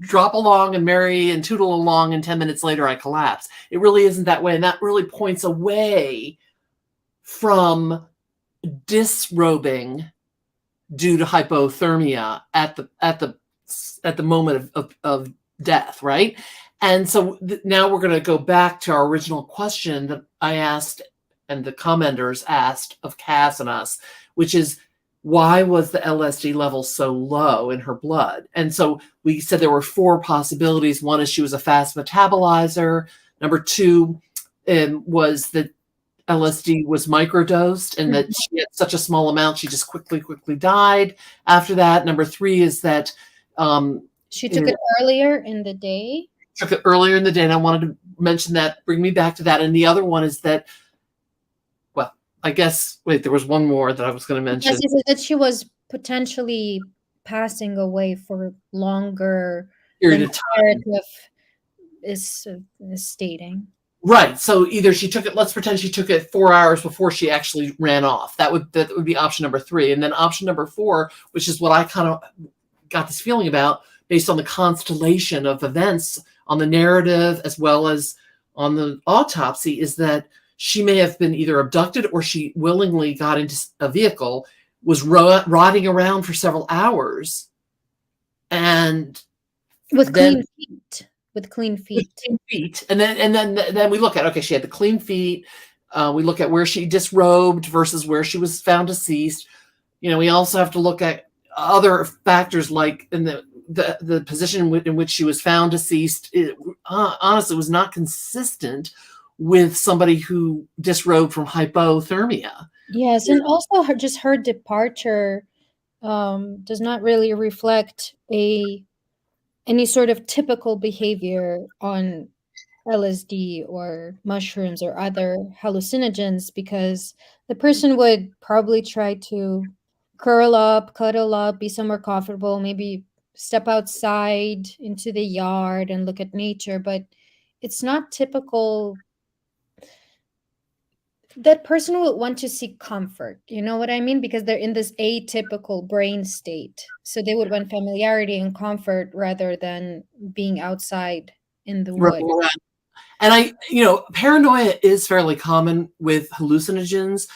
drop along and marry and tootle along, and 10 minutes later I collapse. It really isn't that way. And that really points away from disrobing due to hypothermia at the moment of death, right? And so now we're going to go back to our original question that I asked and the commenters asked of Cass and us, which is, why was the LSD level so low in her blood? And so we said there were 4 possibilities. One is she was a fast metabolizer. Number 2 was that LSD was microdosed and that she had such a small amount, she just quickly died after that. Number 3 is that she took it earlier in the day. Took it earlier in the day, and I wanted to mention that, bring me back to that. And the other one is that, well, I guess, wait, there was one more that I was going to mention. Yes, he said that she was potentially passing away for longer Period than of the time. narrative is stating. Right. So either she took it, let's pretend she took it 4 hours before she actually ran off. That would be option number 3. And then option number 4, which is what I kind of got this feeling about based on the constellation of events on the narrative as well as on the autopsy, is that she may have been either abducted or she willingly got into a vehicle, was rotting around for several hours, and With then clean feet. With clean feet. clean feet. And then we look at, okay, she had the clean feet. We look at where she disrobed versus where she was found deceased. You know, we also have to look at other factors like in the position in which she was found deceased. It honestly was not consistent with somebody who disrobed from hypothermia. Yes, and also her departure does not really reflect any sort of typical behavior on LSD or mushrooms or other hallucinogens, because the person would probably try to curl up, cuddle up, be somewhere comfortable, maybe step outside into the yard and look at nature, but it's not typical. That person would want to seek comfort, you know what I mean? Because they're in this atypical brain state. So they would want familiarity and comfort rather than being outside in the woods. Right. And paranoia is fairly common with hallucinogens.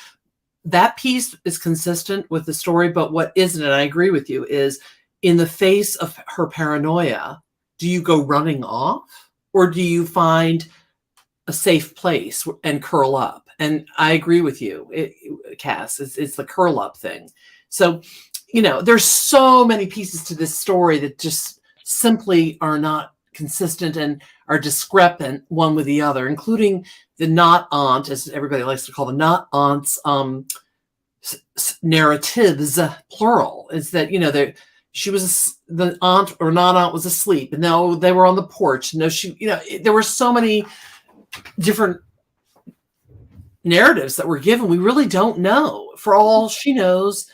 That piece is consistent with the story, but what isn't, and I agree with you, is in the face of her paranoia, do you go running off or do you find a safe place and curl up? And I agree with you, Cass. It's the curl up thing. So, there's so many pieces to this story that just simply are not consistent and are discrepant one with the other, including the not aunt, as everybody likes to call the not aunt's narratives, plural. Is that she was the aunt or not aunt was asleep, and no, they were on the porch. No, there were so many different narratives that were given. We really don't know. For all she knows,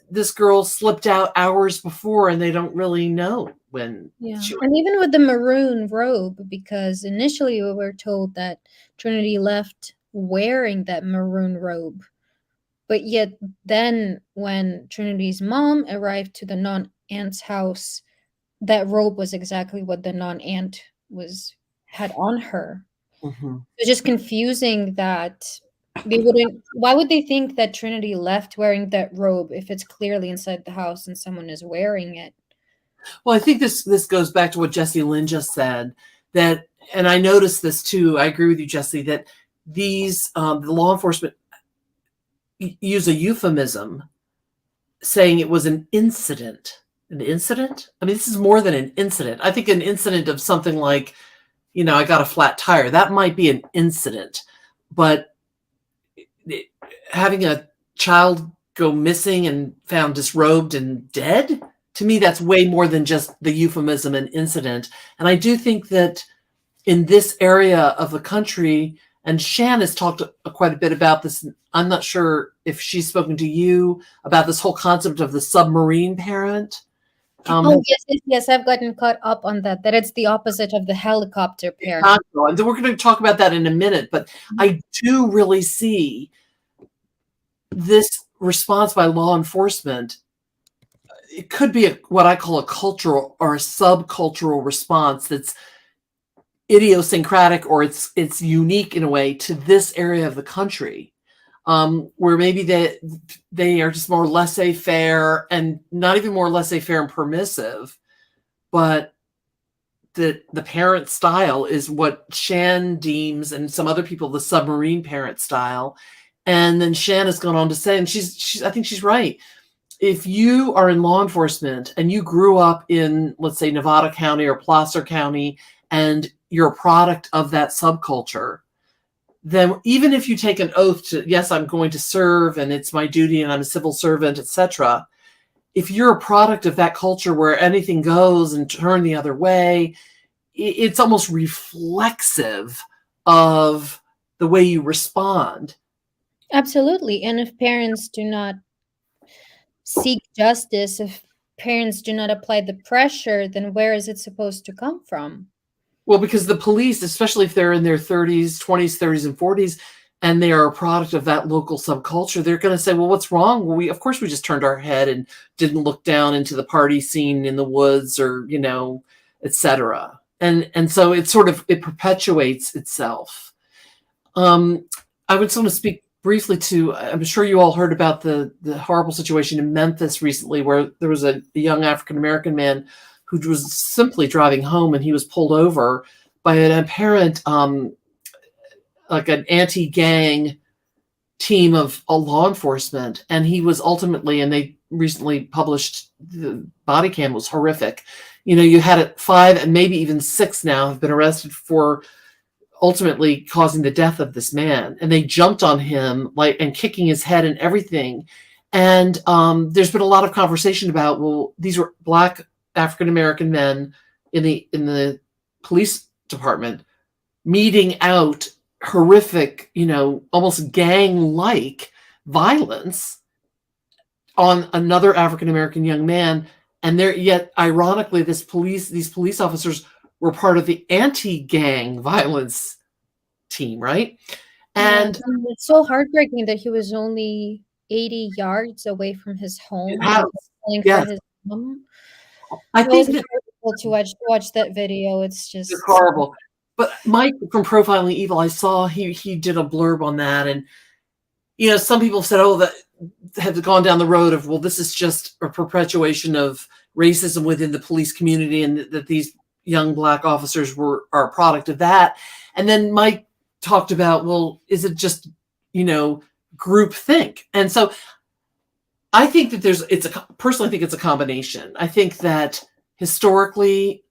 this girl slipped out hours before, and they don't really know when. Yeah, and even with the maroon robe, because initially we were told that Trinity left wearing that maroon robe, but yet then when Trinity's mom arrived to the non-aunt's house, that robe was exactly what the non-aunt had on her. Mm-hmm. It's just confusing that they wouldn't. Why would they think that Trinity left wearing that robe if it's clearly inside the house and someone is wearing it? Well, I think this goes back to what Jesse Lynn just said, that, and I noticed this too. I agree with you, Jesse, that these the law enforcement use a euphemism, saying it was an incident. An incident? I mean, this is more than an incident. I think an incident of something like, I got a flat tire. That might be an incident, but having a child go missing and found disrobed and dead, to me, that's way more than just the euphemism and incident. And I do think that in this area of the country, and Shan has talked quite a bit about this. I'm not sure if she's spoken to you about this whole concept of the submarine parent. Yes, I've gotten caught up on that. That it's the opposite of the helicopter parent. And we're going to talk about that in a minute, but I do really see this response by law enforcement. It could be what I call a cultural or a subcultural response that's idiosyncratic, or it's unique in a way to this area of the country, where maybe they are just more laissez-faire, and not even more laissez-faire and permissive, but the parent style is what Shan deems, and some other people, the submarine parent style. And then Shan has gone on to say, and I think she's right. If you are in law enforcement and you grew up in, let's say, Nevada County or Placer County, and you're a product of that subculture, then even if you take an oath to, yes, I'm going to serve and it's my duty and I'm a civil servant, etc., if you're a product of that culture where anything goes and turn the other way, it's almost reflexive of the way you respond. Absolutely. And if parents do not seek justice, if parents do not apply the pressure, then where is it supposed to come from? Well, because the police, especially if they're in their 30s, 20s, 30s, and 40s, and they are a product of that local subculture, they're going to say, well, what's wrong? Well, of course, we just turned our head and didn't look down into the party scene in the woods or, et cetera. And so it perpetuates itself. I would want to speak briefly to, I'm sure you all heard about the horrible situation in Memphis recently, where there was a young African-American man who was simply driving home, and he was pulled over by an apparent, like an anti-gang team of law enforcement. And he was ultimately, and they recently published, the body cam was horrific. You had 5 and maybe even 6 now have been arrested for ultimately causing the death of this man. And they jumped on him and kicking his head and everything. And there's been a lot of conversation about, well, these were Black African-American men in the police department meting out horrific, almost gang-like violence on another African-American young man. And yet, ironically, these police officers were part of the anti-gang violence team, right? And it's so heartbreaking that he was only 80 yards away from his home. Yes. For his mom. I think that to watch that video. It's just horrible. But Mike from Profiling Evil, I saw he did a blurb on that, and some people said, oh, that have gone down the road of, well, this is just a perpetuation of racism within the police community, and that these young Black officers are a product of that. And then Mike talked about, well, is it just group think? And so I think that personally, I think it's a combination. I think that historically,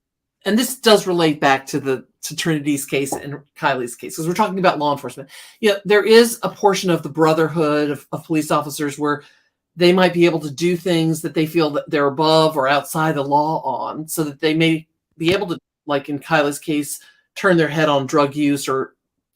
and this does relate back to Trinity's case and Kylie's case, because we're talking about law enforcement. There is a portion of the brotherhood of police officers where they might be able to do things that they feel that they're above or outside the law on, so that they may be able to, like in Kylie's case, turn their head on drug use or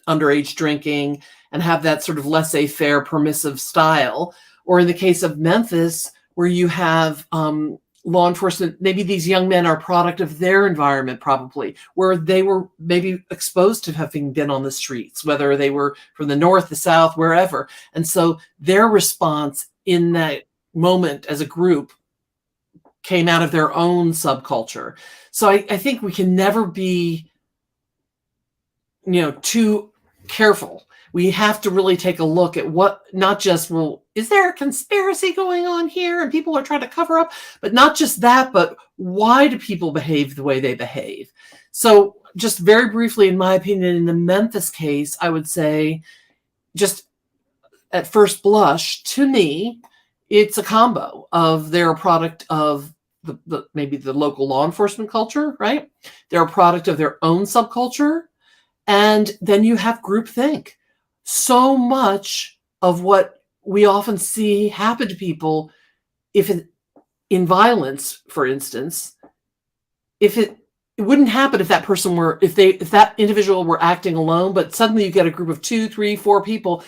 underage drinking and have that sort of laissez-faire, permissive style. Or in the case of Memphis, where you have law enforcement, maybe these young men are a product of their environment, probably, where they were maybe exposed to having been on the streets, whether they were from the north, the south, wherever. And so their response in that moment as a group came out of their own subculture. So I think we can never be, too careful. We have to really take a look at not just, well, is there a conspiracy going on here and people are trying to cover up, but not just that, but why do people behave the way they behave? So just very briefly, in my opinion, in the Memphis case, I would say, just at first blush, to me, it's a combo of they're a product of maybe the local law enforcement culture, right? They're a product of their own subculture. And then you have groupthink. So much of what we often see happen to people, in violence, for instance, it wouldn't happen if that person if that individual were acting alone, but suddenly you get a group of 2, 3, 4 people.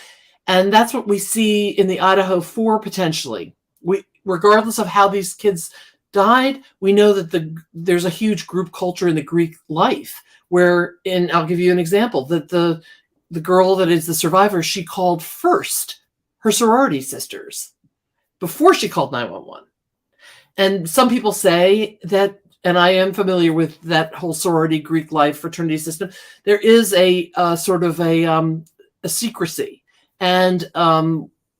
And that's what we see in the Idaho 4 potentially. Regardless of how these kids died, we know that there's a huge group culture in the Greek life, and I'll give you an example, that the girl that is the survivor, she called first her sorority sisters before she called 911. And some people say that, and I am familiar with that whole sorority Greek life fraternity system, there is a sort of a secrecy. And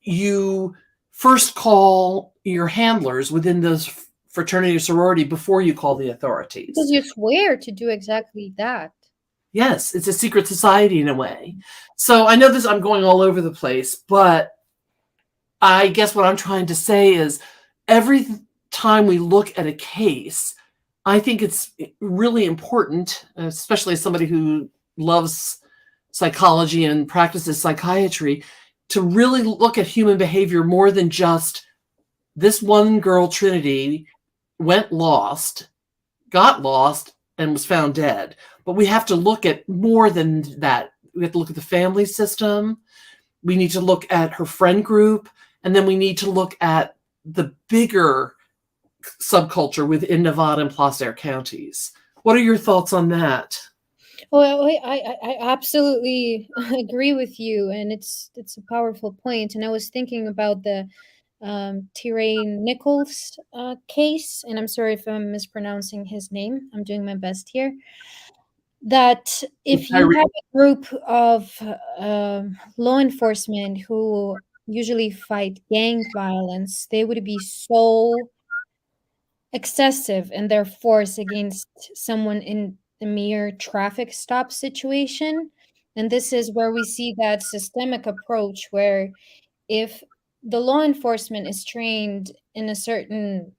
you first call your handlers within those fraternity or sorority before you call the authorities. Because you swear to do exactly that. Yes, it's a secret society in a way. So I know I'm going all over the place, but I guess what I'm trying to say is every time we look at a case, I think it's really important, especially as somebody who loves psychology and practices psychiatry, to really look at human behavior more than just this one girl, Trinity, got lost, and was found dead. But we have to look at more than that. We have to look at the family system. we need to look at her friend group, and then we need to look at the bigger subculture within Nevada and Placer counties. What are your thoughts on that? Well, I absolutely agree with you, and it's a powerful point. And I was thinking about the Tyraine Nichols case, and I'm sorry if I'm mispronouncing his name. I'm doing my best here. That if you have a group of law enforcement who usually fight gang violence, they would be so excessive in their force against someone in a mere traffic stop situation. And this is where we see that systemic approach where if the law enforcement is trained in a certain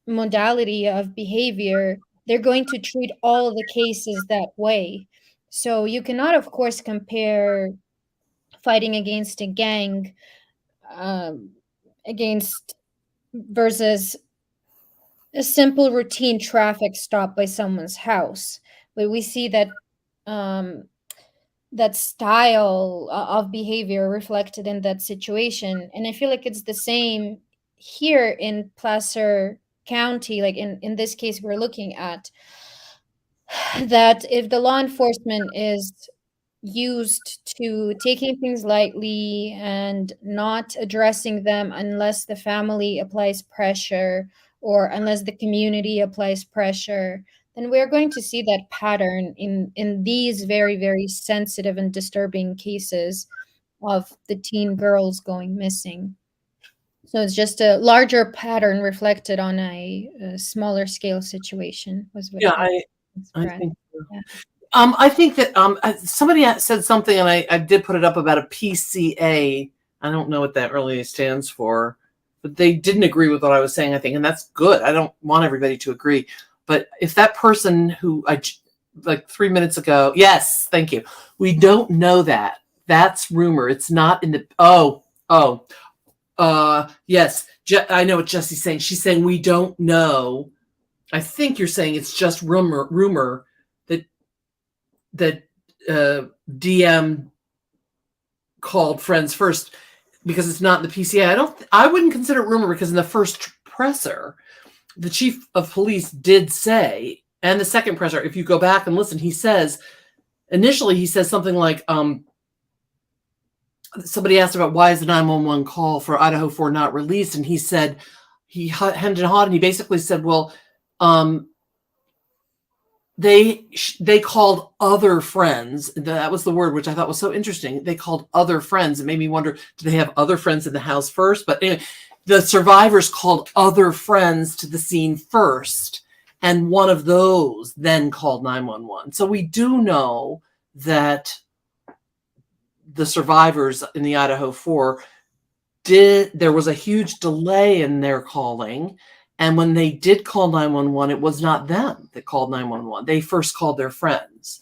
modality of behavior, they're going to treat all the cases that way. So you cannot, of course, compare fighting against a gang against versus a simple routine traffic stop by someone's house. But we see that that style of behavior reflected in that situation. And I feel like it's the same here in Placer County, like in this case we're looking at, that if the law enforcement is used to taking things lightly and not addressing them unless the family applies pressure or unless the community applies pressure, then we're going to see that pattern in these very, very sensitive and disturbing cases of the teen girls going missing. So it's just a larger pattern reflected on a smaller scale situation was what I think so. Yeah. I think that somebody said something, and I did put it up about a PCA. I don't know what that really stands for, but they didn't agree with what I was saying, I think, and that's good. I don't want everybody to agree. But if that person who like 3 minutes ago, yes, thank you. We don't know that. That's rumor. It's not in the, yes. I know what Jesse's saying. She's saying we don't know. I think you're saying it's just rumor that DM called friends first because it's not in the PCA. I wouldn't consider it rumor because in the first presser, the chief of police did say, and the second presser, if you go back and listen, initially he says something like, somebody asked about why is the 911 call for Idaho 4 not released? And he said, he hemmed and hawed, and he basically said, well, they called other friends. That was the word, which I thought was so interesting. They called other friends. It made me wonder, do they have other friends in the house first? But anyway, the survivors called other friends to the scene first, and one of those then called 911. So we do know that the survivors in the Idaho 4 there was a huge delay in their calling. And when they did call 911, it was not them that called 911. They first called their friends.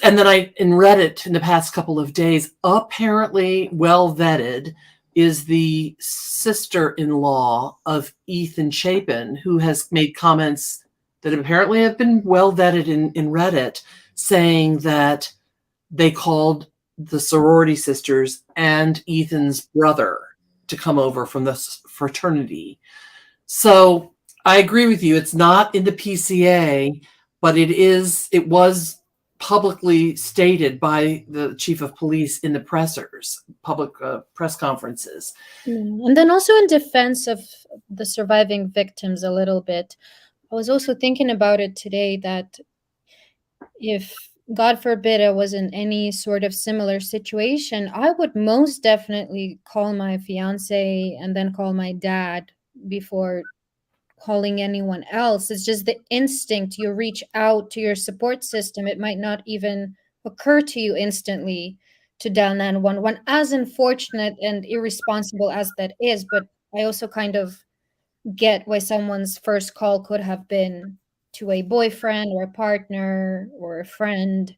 And then in Reddit in the past couple of days, apparently well vetted, is the sister-in-law of Ethan Chapin, who has made comments that apparently have been well vetted in Reddit, saying that they called the sorority sisters and Ethan's brother to come over from the fraternity. So I agree with you. It's not in the PCA, but it was publicly stated by the chief of police in the public press conferences. And then also in defense of the surviving victims a little bit, I was also thinking about it today that if, God forbid, I was in any sort of similar situation, I would most definitely call my fiance and then call my dad before calling anyone else. It's just the instinct. You reach out to your support system. It might not even occur to you instantly to dial 911, as unfortunate and irresponsible as that is. But I also kind of get why someone's first call could have been to a boyfriend or a partner or a friend.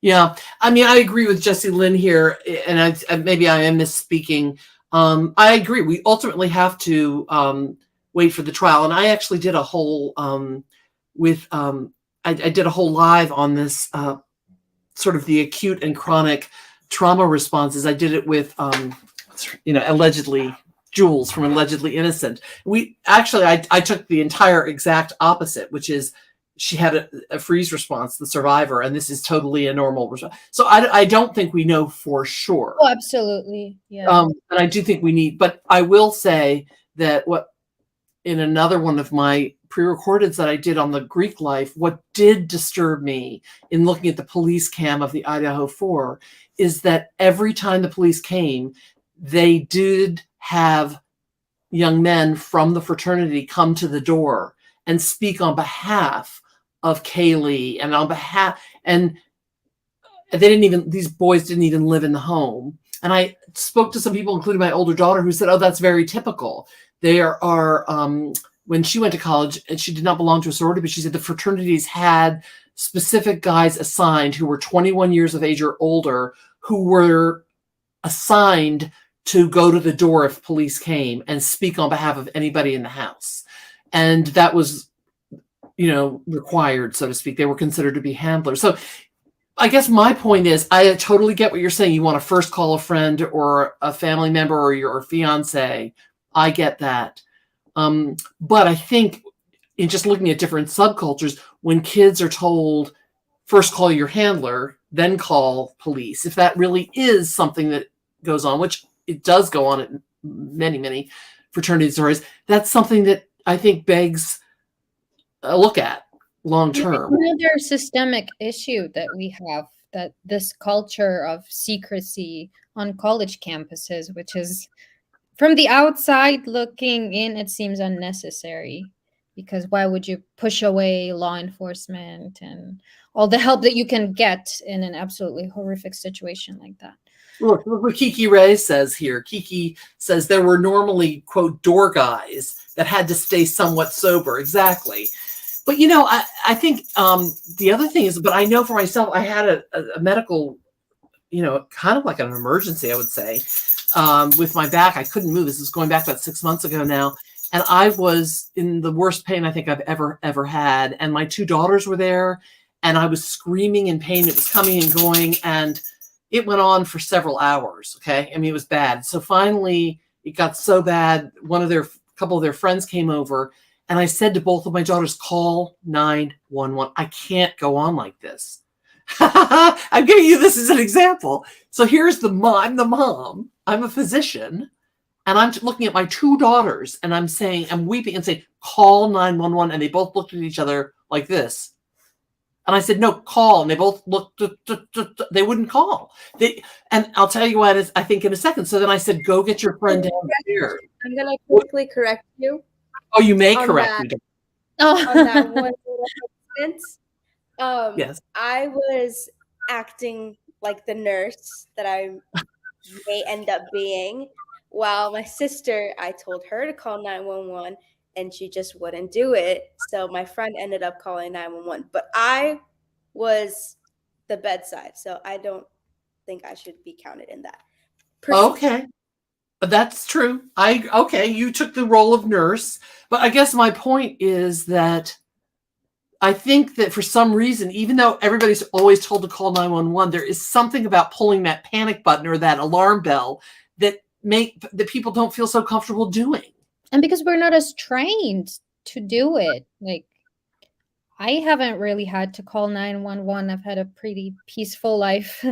Yeah, I mean, I agree with Jessie Lynn here, and maybe I am misspeaking. I agree. We ultimately have to wait for the trial, and I actually did a whole I did a whole live on this sort of the acute and chronic trauma responses. I did it with, allegedly Jules from Allegedly Innocent. I took the entire exact opposite, which is she had a freeze response, the survivor, and this is totally a normal response. So I don't think we know for sure. Oh, absolutely. Yeah. And I do think we need, but I will say that in another one of my pre-recordeds that I did on the Greek life, what did disturb me in looking at the police cam of the Idaho 4 is that every time the police came, they did have young men from the fraternity come to the door and speak on behalf of Kaylee and on behalf, and these boys didn't even live in the home. And I spoke to some people, including my older daughter, who said, oh, that's very typical. There are, when she went to college, and she did not belong to a sorority, but she said the fraternities had specific guys assigned who were 21 years of age or older, who were assigned to go to the door if police came and speak on behalf of anybody in the house. And that was, required, so to speak. They were considered to be handlers. So I guess my point is, I totally get what you're saying. You want to first call a friend or a family member or your fiance. I get that. But I think in just looking at different subcultures, when kids are told first call your handler, then call police, if that really is something that goes on, which it does go on at many, many fraternity stories, that's something that I think begs a look at long term. Another systemic issue that we have, that this culture of secrecy on college campuses, which is, from the outside looking in, it seems unnecessary, because why would you push away law enforcement and all the help that you can get in an absolutely horrific situation like that? Look what Kiki Ray says here. Kiki says there were normally, quote, door guys that had to stay somewhat sober. Exactly. But, I think the other thing is, but I know for myself, I had a medical, kind of like an emergency, I would say, with my back. I couldn't move. This is going back about 6 months ago now. And I was in the worst pain I think I've ever had. And my two daughters were there, and I was screaming in pain. It was coming and going, and it went on for several hours. Okay. I mean, it was bad. So finally it got so bad. Couple of their friends came over, and I said to both of my daughters, call 911. I can't go on like this. I'm giving you this as an example. So here's I'm the mom. I'm a physician, and I'm looking at my two daughters, and I'm weeping and saying, call 911. And they both looked at each other like this. And I said, no, call. And they both looked, they wouldn't call. And I'll tell you what, I think in a second. So then I said, go get your friend downstairs. I'm going to quickly correct you. Oh, you may correct me. On that one instance. Yes. I was acting like the nurse that I may end up being, while my sister, I told her to call 911, and she just wouldn't do it. So my friend ended up calling 911, but I was the bedside, so I don't think I should be counted in that. Okay. That's true. You took the role of nurse, but I guess my point is that I think that for some reason, even though everybody's always told to call 911, there is something about pulling that panic button or that alarm bell that people don't feel so comfortable doing. And because we're not as trained to do it. Like, I haven't really had to call 911. I've had a pretty peaceful life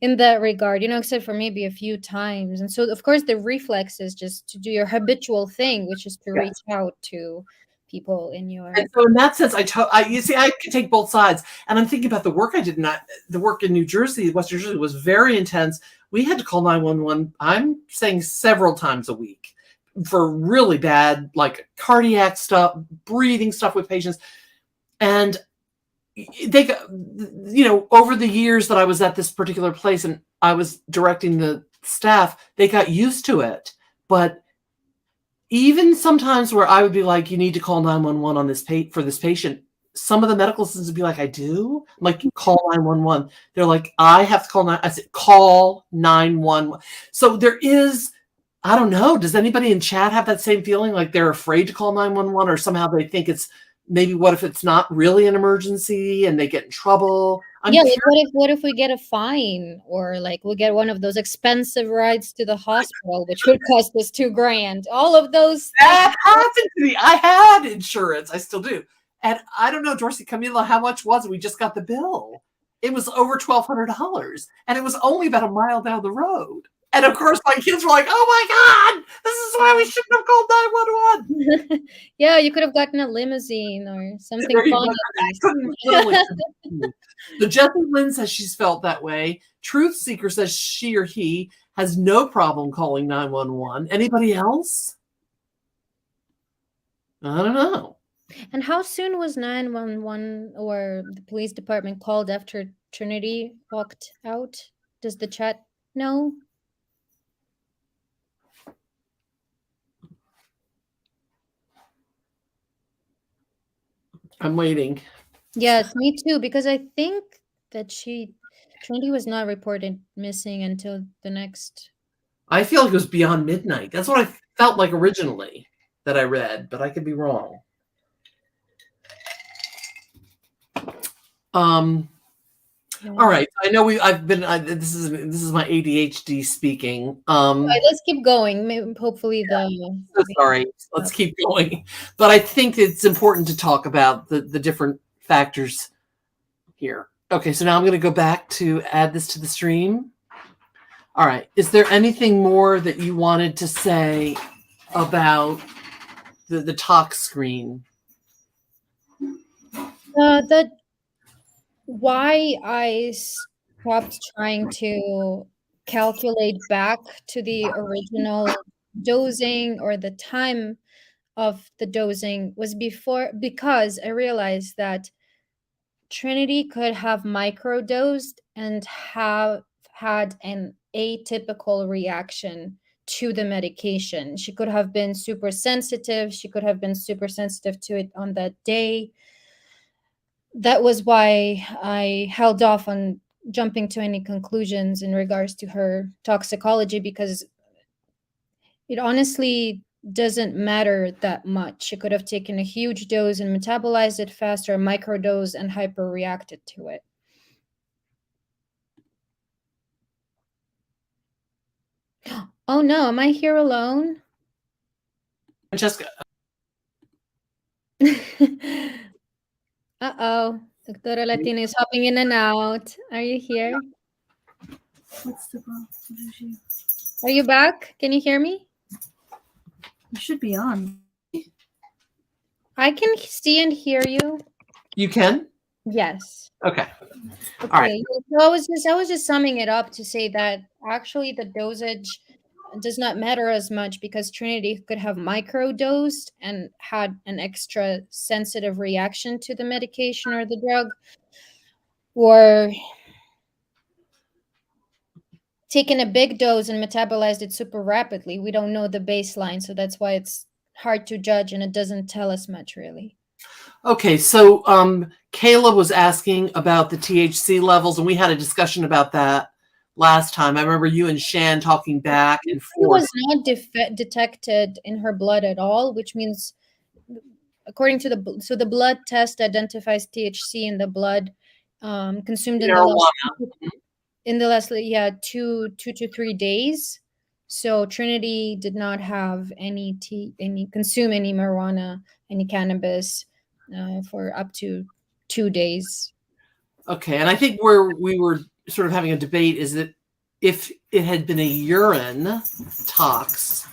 in that regard, except for maybe a few times. And so, of course, the reflex is just to do your habitual thing, which is to reach out to people in your... And so in that sense, you see, I can take both sides. And I'm thinking about the work I did. The work in New Jersey, Western Jersey, was very intense. We had to call 911, I'm saying several times a week, for really bad, like cardiac stuff, breathing stuff with patients. And they got, over the years that I was at this particular place and I was directing the staff, they got used to it. But even sometimes where I would be like, you need to call 911 on this for this patient, some of the medical assistants would be like, I do? I'm like, call 911. They're like, I have to call 911. I said, call 911. So there is, I don't know, does anybody in chat have that same feeling, like they're afraid to call 911, or somehow they think it's, maybe what if it's not really an emergency and they get in trouble? Yeah, like what if we get a fine, or like we get one of those expensive rides to the hospital, which would cost us $2,000. All of those That happened to me. I had insurance. I still do. And I don't know, Dorsey, Camila, how much was it? We just got the bill. It was over $1,200, and it was only about a mile down the road. And of course, my kids were like, "Oh my God, this is why we shouldn't have called 911." Yeah, you could have gotten a limousine or something Very fun. So Jessie Lynn says she's felt that way. Truth Seeker says she or he has no problem calling 911. Anybody else? I don't know. And how soon was 911 or the police department called after Trinity walked out? Does the chat know? I'm waiting. Yes, me too, because I think that Trinity was not reported missing until the next. I feel like it was beyond midnight. That's what I felt like originally that I read, but I could be wrong. All right. I know this is my ADHD speaking. All right, let's keep going. Maybe, hopefully So sorry. Let's keep going. But I think it's important to talk about the different factors here. Okay, so now I'm going to go back to add this to the stream. All right. Is there anything more that you wanted to say about the talk screen? Why I stopped trying to calculate back to the original dosing or the time of the dosing was because I realized that Trinity could have microdosed and have had an atypical reaction to the medication. She could have been super sensitive. She could have been super sensitive to it on that day. That was why I held off on jumping to any conclusions in regards to her toxicology, because it honestly doesn't matter that much. She could have taken a huge dose and metabolized it faster, microdose and hyperreacted to it. Oh no, am I here alone? Francesca. Uh-oh. Doctora Latina is hopping in and out. Are you here? What's the problem? Are you back? Can you hear me? You should be on. I can see and hear you. You can? Yes. Okay. Okay. All right. So I was just summing it up to say that actually the dosage does not matter as much, because Trinity could have microdosed and had an extra sensitive reaction to the medication or the drug, or taken a big dose and metabolized it super rapidly. We don't know the baseline, so that's why it's hard to judge, and it doesn't tell us much really. Okay, so Kayla was asking about the THC levels, and we had a discussion about that last time. I remember you and Shan talking back and forth. It was not detected in her blood at all, which means, according to the blood test identifies THC in the blood consumed in the last 2 to 3 days. So Trinity did not have consume any marijuana, any cannabis for up to 2 days. Okay, and I think where we were sort of having a debate is that if it had been a urine tox,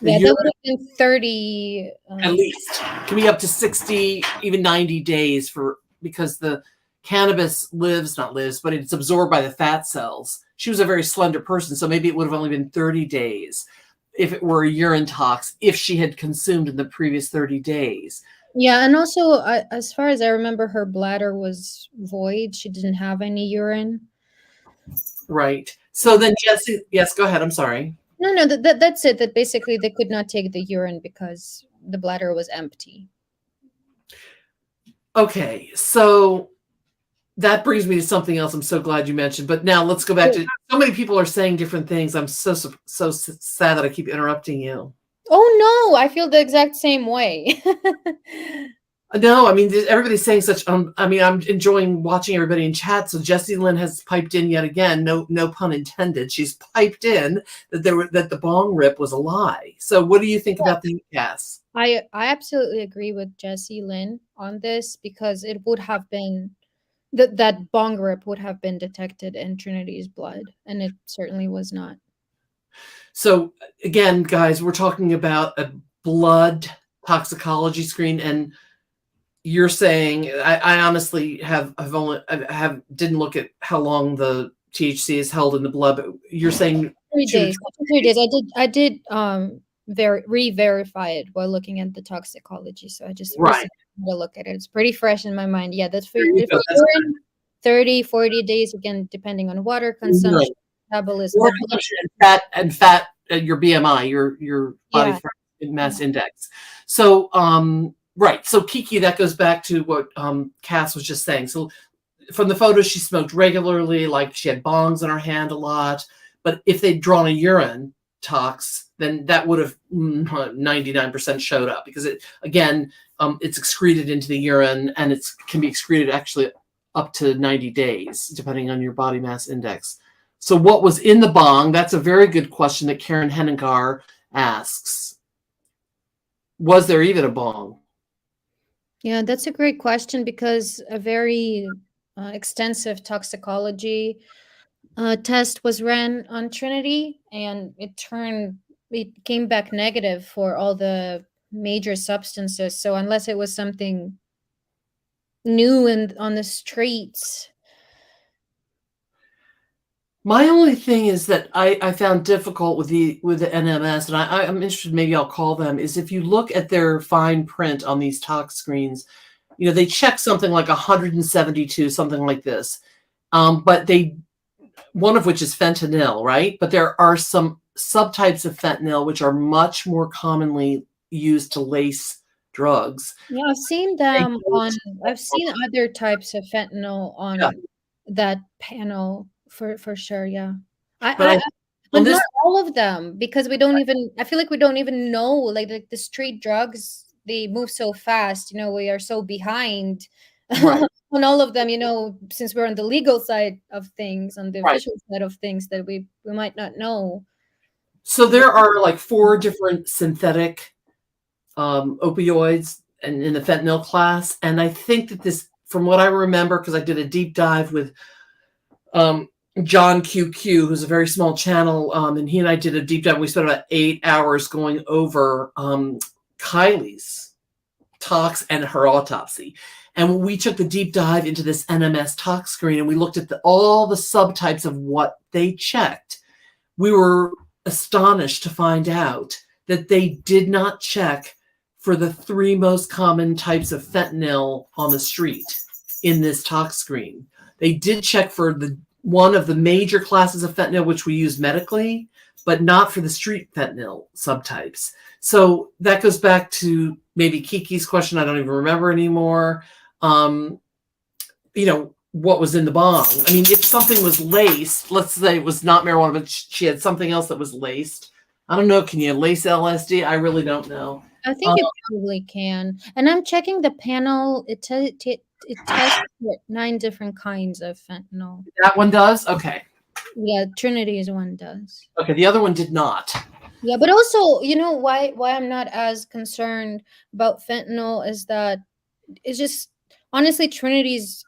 that would have been 30 at least. Can be up to 60, even 90 days because the cannabis but it's absorbed by the fat cells. She was a very slender person, so maybe it would have only been 30 days if it were a urine tox, if she had consumed in the previous 30 days. Yeah, and also, as far as I remember, her bladder was void. She didn't have any urine. Right. So then, Jessie, yes, go ahead. I'm sorry. No, that's it. That basically they could not take the urine because the bladder was empty. Okay, so that brings me to something else I'm so glad you mentioned. But now let's go back to, so many people are saying different things. I'm so sad that I keep interrupting you. Oh no, I feel the exact same way. No, I mean, everybody's saying such. I mean, I'm enjoying watching everybody in chat. So Jessie Lynn has piped in yet again. No, no pun intended. She's piped in that the bong rip was a lie. So, what do you think about the Cass? I absolutely agree with Jessie Lynn on this, because it would have been that bong rip would have been detected in Trinity's blood, and it certainly was not. So again, guys, we're talking about a blood toxicology screen, and you're saying I honestly didn't look at how long the THC is held in the blood, but you're saying 3 days. 3 days. I did re-verify it while looking at the toxicology. So I just Right. recently had a look at it. It's pretty fresh in my mind. Yeah, that's for There you go. That's urine, 30, 40 days, again, depending on water consumption, metabolism. Water consumption and fat, your BMI, your body mass index. So right. So Kiki, that goes back to what Cass was just saying. So from the photos, she smoked regularly, like she had bongs in her hand a lot. But if they'd drawn a urine tox, then that would have 99% showed up, because it, again, it's excreted into the urine, and it can be excreted actually up to 90 days, depending on your body mass index. So what was in the bong? That's a very good question that Karen Hennigar asks. Was there even a bong? Yeah, that's a great question, because a very extensive toxicology test was ran on Trinity, and it came back negative for all the major substances. So unless it was something new and on the streets. My only thing is that I found difficult with the NMS, and I'm interested, maybe I'll call them, is if you look at their fine print on these tox screens, you know, they check something like 172, something like this. But one of which is fentanyl, right? But there are some subtypes of fentanyl which are much more commonly used to lace drugs. Yeah, I've seen them I've seen other types of fentanyl on that panel for sure. Yeah. But not all of them, because we don't even, I feel like we don't even know, like the street drugs, they move so fast, you know, we are so behind on all of them, you know, since we're on the legal side of things, on the official side of things, that we might not know. So there are like 4 different synthetic opioids in the fentanyl class. And I think that this, from what I remember, because I did a deep dive with John QQ, who's a very small channel, and he and I did a deep dive. We spent about 8 hours going over Kylie's tox and her autopsy. And we took the deep dive into this NMS tox screen, and we looked at all the subtypes of what they checked. We were astonished to find out that they did not check for the 3 most common types of fentanyl on the street in this tox screen. They did check for one of the major classes of fentanyl, which we use medically, but not for the street fentanyl subtypes. So that goes back to maybe Kiki's question. I don't even remember anymore. You know, what was in the bong? I mean, if something was laced, let's say it was not marijuana, but she had something else that was laced. I don't know. Can you lace LSD? I really don't know. I think you probably can. And I'm checking the panel. It tests 9 different kinds of fentanyl. That one does? Okay. Yeah, Trinity's one does. Okay, the other one did not. Yeah, but also, you know, why I'm not as concerned about fentanyl is that it's just, honestly, Trinity's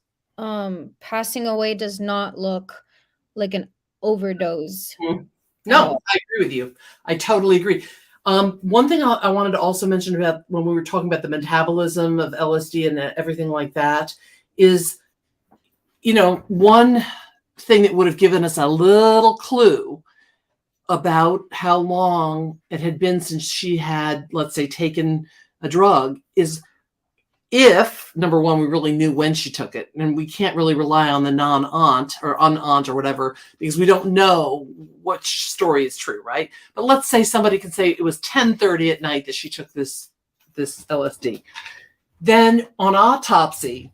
passing away does not look like an overdose. No, I agree with you. I totally agree. One thing I wanted to also mention about when we were talking about the metabolism of LSD and everything like that is, you know, one thing that would have given us a little clue about how long it had been since she had, let's say, taken a drug is if, number one, we really knew when she took it. And we can't really rely on the non-aunt or un-aunt or whatever, because we don't know which story is true, right? But let's say somebody can say it was 10:30 at night that she took this LSD. Then on autopsy,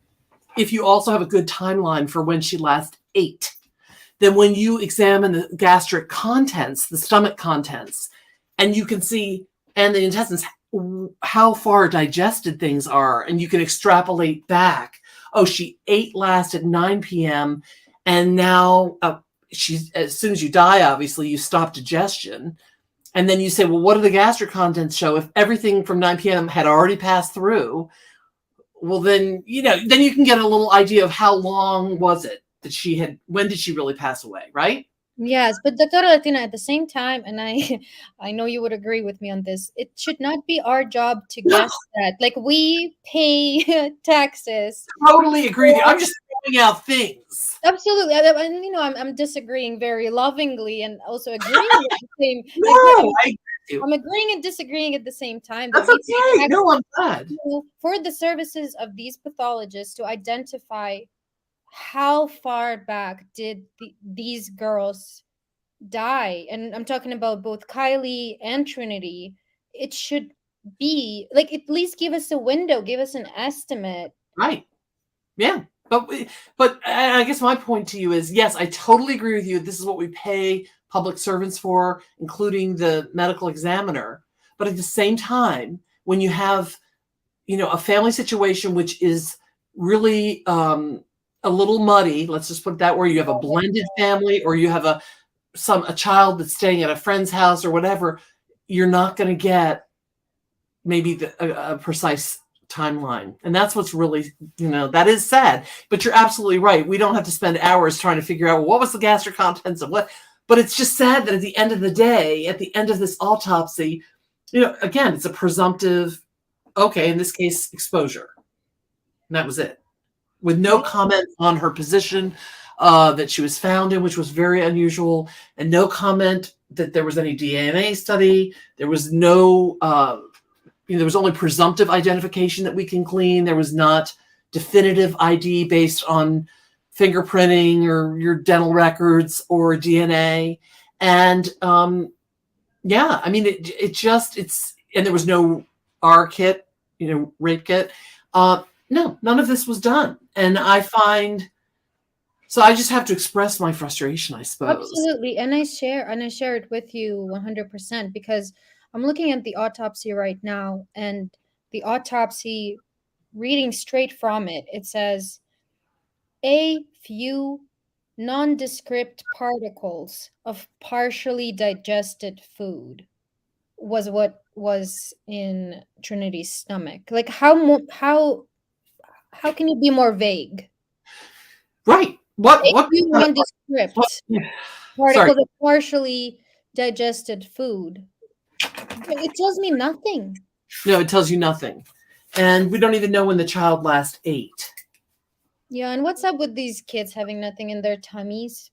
if you also have a good timeline for when she last ate, then when you examine the gastric contents, the stomach contents, and you can see, and the intestines, how far digested things are, and you can extrapolate back. Oh, she ate last at 9 p.m. and now she's, as soon as you die, obviously you stop digestion. And then you say, well, what do the gastric contents show? If everything from 9 p.m. had already passed through, well, then, then you can get a little idea of how long was it that when did she really pass away, right? Yes, but Dr. Latina, at the same time, and I know you would agree with me on this, it should not be our job to guess that. Like, we pay taxes. Totally agree with you. I'm just throwing out things. Absolutely. And I'm disagreeing very lovingly and also agreeing at the same No, I'm agreeing and disagreeing at the same time. That's okay. No, I'm glad. For the services of these pathologists to identify how far back did these girls die, and I'm talking about both Kylie and Trinity, it should be like, at least give us a window, give us an estimate. Right. Yeah. But I guess my point to you is, yes, I totally agree with you. This is what we pay public servants for, including the medical examiner. But at the same time, when you have, a family situation which is really a little muddy, let's just put it that way, you have a blended family, or you have a child that's staying at a friend's house or whatever, you're not going to get maybe a precise timeline. And that's what's really, that is sad. But you're absolutely right. We don't have to spend hours trying to figure out, well, what was the gastric contents of what. But it's just sad that at the end of the day, at the end of this autopsy, again, it's a presumptive, okay, in this case, exposure. And that was it. With no comment on her position that she was found in, which was very unusual, and no comment that there was any DNA study. There was no, there was only presumptive identification that we can glean. There was not definitive ID based on fingerprinting or your dental records or DNA. And yeah, I mean, and there was no R kit, rape kit. No, none of this was done. And so I just have to express my frustration, I suppose. Absolutely. And I share it with you 100%, because I'm looking at the autopsy right now, and the autopsy, reading straight from it, it says, a few nondescript particles of partially digested food was what was in Trinity's stomach. Like, how can you be more vague? Right. What nondescript particles of partially digested food? It tells me nothing. No, it tells you nothing. And we don't even know when the child last ate. Yeah, and what's up with these kids having nothing in their tummies?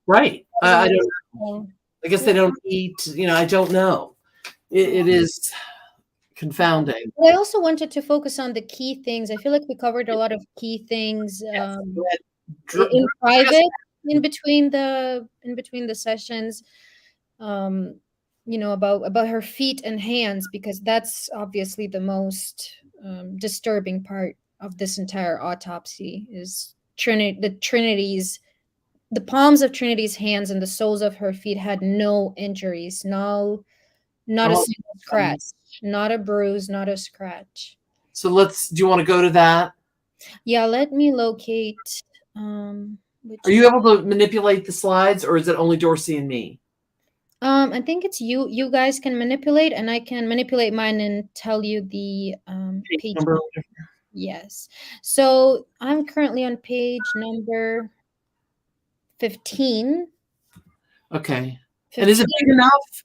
Right. I don't know. I guess they don't eat, I don't know. It is confounding. But I also wanted to focus on the key things. I feel like we covered a lot of key things in private, in between the sessions. About her feet and hands, because that's obviously the most disturbing part of this entire autopsy, is the palms of Trinity's hands and the soles of her feet had no injuries, not a single scratch, not a bruise, not a scratch. So do you want to go to that? Yeah, let me locate. Are you able to manipulate the slides, or is it only Dorsey and me? I think it's you. You guys can manipulate, and I can manipulate mine and tell you the page number. Yes. So I'm currently on page number 15. Okay. 15. And is it big enough?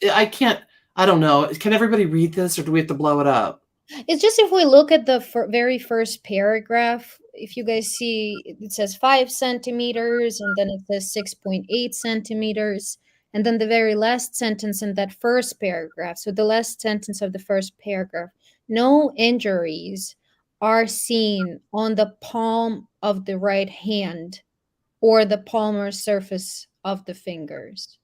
I don't know. Can everybody read this, or do we have to blow it up? It's just, if we look at the very first paragraph, if you guys see, it says 5 centimeters, and then it says 6.8 centimeters. And then the very last sentence in that first paragraph, so the last sentence of the first paragraph, no injuries are seen on the palm of the right hand or the palmar surface of the fingers.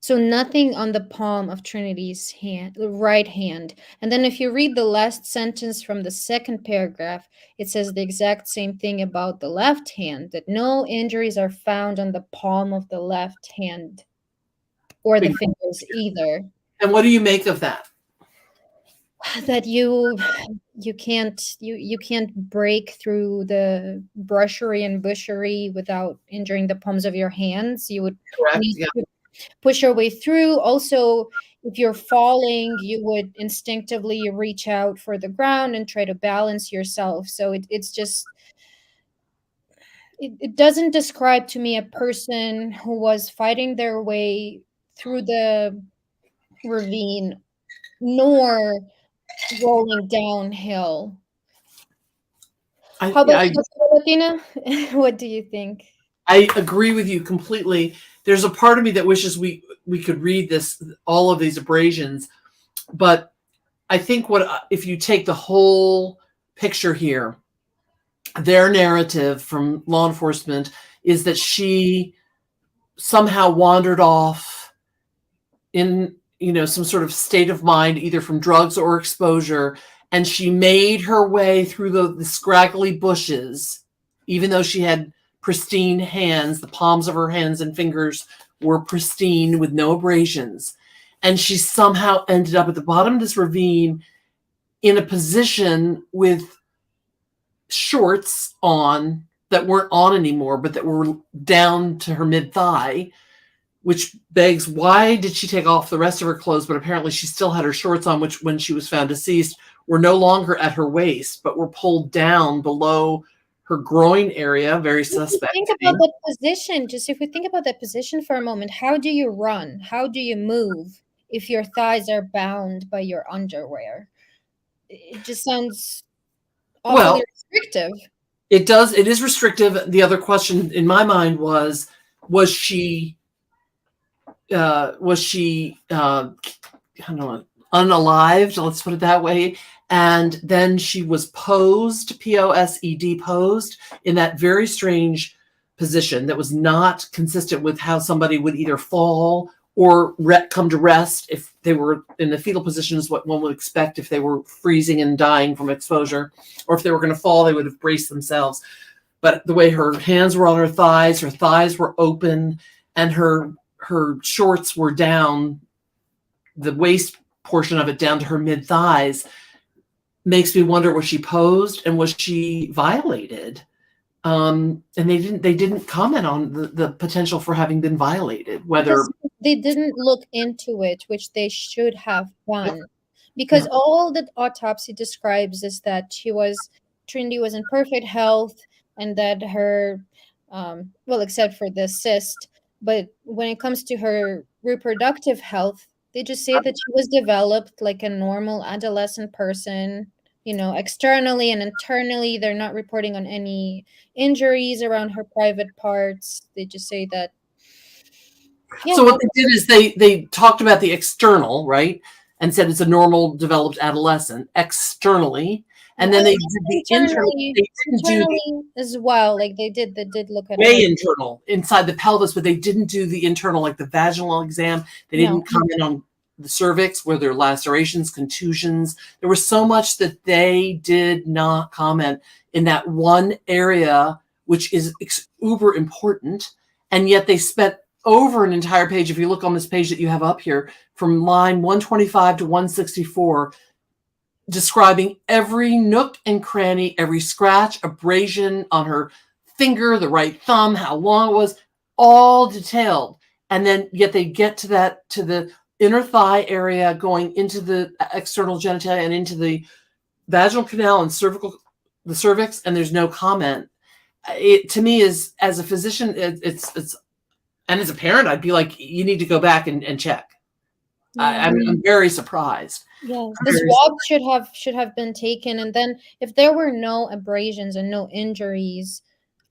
So nothing on the palm of Trinity's right hand. And then if you read the last sentence from the second paragraph, it says the exact same thing about the left hand, that no injuries are found on the palm of the left hand or the fingers either. And what do you make of that? that you can't break through the brushery and bushery without injuring the palms of your hands. You would Correct. need Yeah. to push your way through. Also, if you're falling, you would instinctively reach out for the ground and try to balance yourself. So it's just it doesn't describe to me a person who was fighting their way through the ravine nor rolling downhill. How about I you, Latina? What do you think? I agree with you completely. There's a part of me that wishes we could read this, all of these abrasions, but I think what if you take the whole picture here, their narrative from law enforcement is that she somehow wandered off in some sort of state of mind, either from drugs or exposure, and she made her way through the scraggly bushes, even though she had pristine hands. The palms of her hands and fingers were pristine with no abrasions, and she somehow ended up at the bottom of this ravine in a position with shorts on that weren't on anymore, but that were down to her mid-thigh, which begs, why did she take off the rest of her clothes? But apparently she still had her shorts on, which when she was found deceased were no longer at her waist, but were pulled down below her groin area. Very suspect. Think about that position. Just if we think about that position for a moment, how do you run? How do you move if your thighs are bound by your underwear? It just sounds awfully restrictive. It does. It is restrictive. The other question in my mind was she I don't know, unalived, let's put it that way. And then she was posed, P-O-S-E-D, posed in that very strange position that was not consistent with how somebody would either fall or come to rest if they were in the fetal position, is what one would expect if they were freezing and dying from exposure, or if they were going to fall, they would have braced themselves. But the way her hands were on her thighs were open, and her shorts were down, the waist portion of it down to her mid thighs, makes me wonder, was she posed and was she violated? And they didn't comment on the potential for having been violated, whether because they didn't look into it, which they should have done. Because all that autopsy describes is that Trinity was in perfect health, and that her, well, except for the cyst, but when it comes to her reproductive health, they just say that she was developed like a normal adolescent person. Externally and internally, they're not reporting on any injuries around her private parts. They just say that. Yeah, so what they did is they talked about the external, right, and said it's a normal developed adolescent externally, and then they did the internal. They didn't do as well. Like they did look at way internal inside the pelvis, but they didn't do the internal, like the vaginal exam. They didn't comment on the cervix, where there are lacerations, contusions. There was so much that they did not comment in that one area, which is uber important. And yet they spent over an entire page, if you look on this page that you have up here, from line 125 to 164, describing every nook and cranny, every scratch, abrasion on her finger, the right thumb, how long it was, all detailed. And then yet they get to the inner thigh area, going into the external genitalia and into the vaginal canal and the cervix, and there's no comment. It, to me, is, as a physician, it's and as a parent, I'd be like, you need to go back and check. I'm very surprised. Yeah, the swab should have been taken, and then if there were no abrasions and no injuries,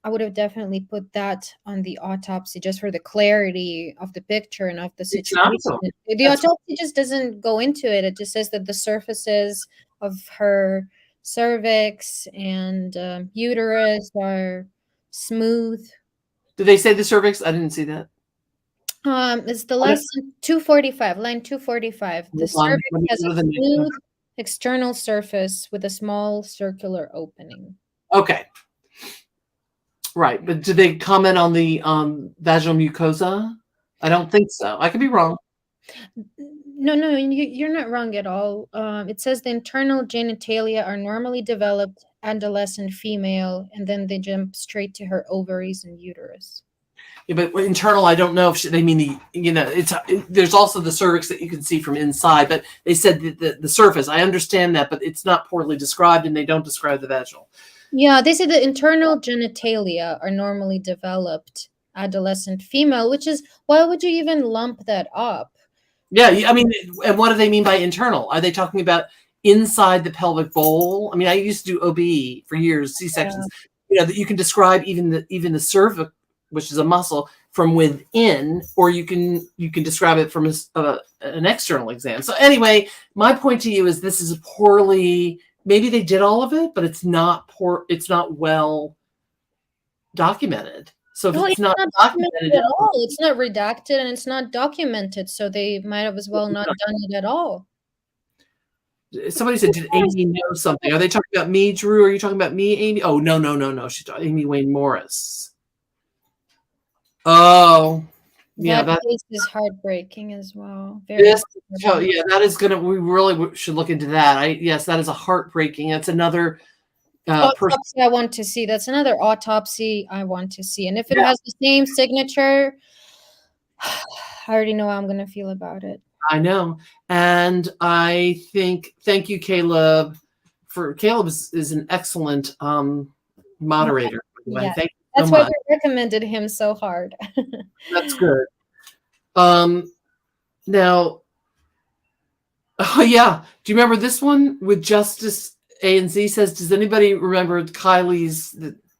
I would have definitely put that on the autopsy just for the clarity of the picture and of the situation. The autopsy just doesn't go into it. It just says that the surfaces of her cervix and uterus are smooth. Did they say the cervix? I didn't see that. It's the lesson 245, line 245. The cervix has a smooth external surface with a small circular opening. Okay. Right, but did they comment on the vaginal mucosa? I don't think so. I could be wrong. No, you're not wrong at all. It says the internal genitalia are normally developed adolescent female, and then they jump straight to her ovaries and uterus. Yeah, but internal, I don't know if they mean there's also the cervix that you can see from inside, but they said the surface. I understand that, but it's not poorly described, and they don't describe the vaginal. Yeah, they say the internal genitalia are normally developed adolescent female, which is, why would you even lump that up? Yeah, I mean, and what do they mean by internal? Are they talking about inside the pelvic bowl? I mean, I used to do OB for years, C-sections. Yeah. That you can describe even the cervix, which is a muscle, from within, or you can describe it from an external exam. So anyway, my point to you is this is poorly. Maybe they did all of it, but it's not well documented. So if it's not documented at all, it's not redacted and it's not documented. So they might have as well not done it at all. Somebody said, did Amy know something? Are they talking about me, Drew? Are you talking about me, Amy? Oh, no. She's talking Amy Wayne Morris. Oh, yeah. That case is heartbreaking as well. Yeah, that is we really should look into that. Yes, that is a heartbreaking. That's another autopsy I want to see. That's another autopsy I want to see. And if it has the same signature, I already know how I'm going to feel about it. I know. And I think, thank you, Caleb. Caleb is an excellent moderator. Yeah. Thank you That's why we recommended him so hard. That's good. Now, oh yeah. Do you remember this one with Justice A&Z says, does anybody remember Kylie's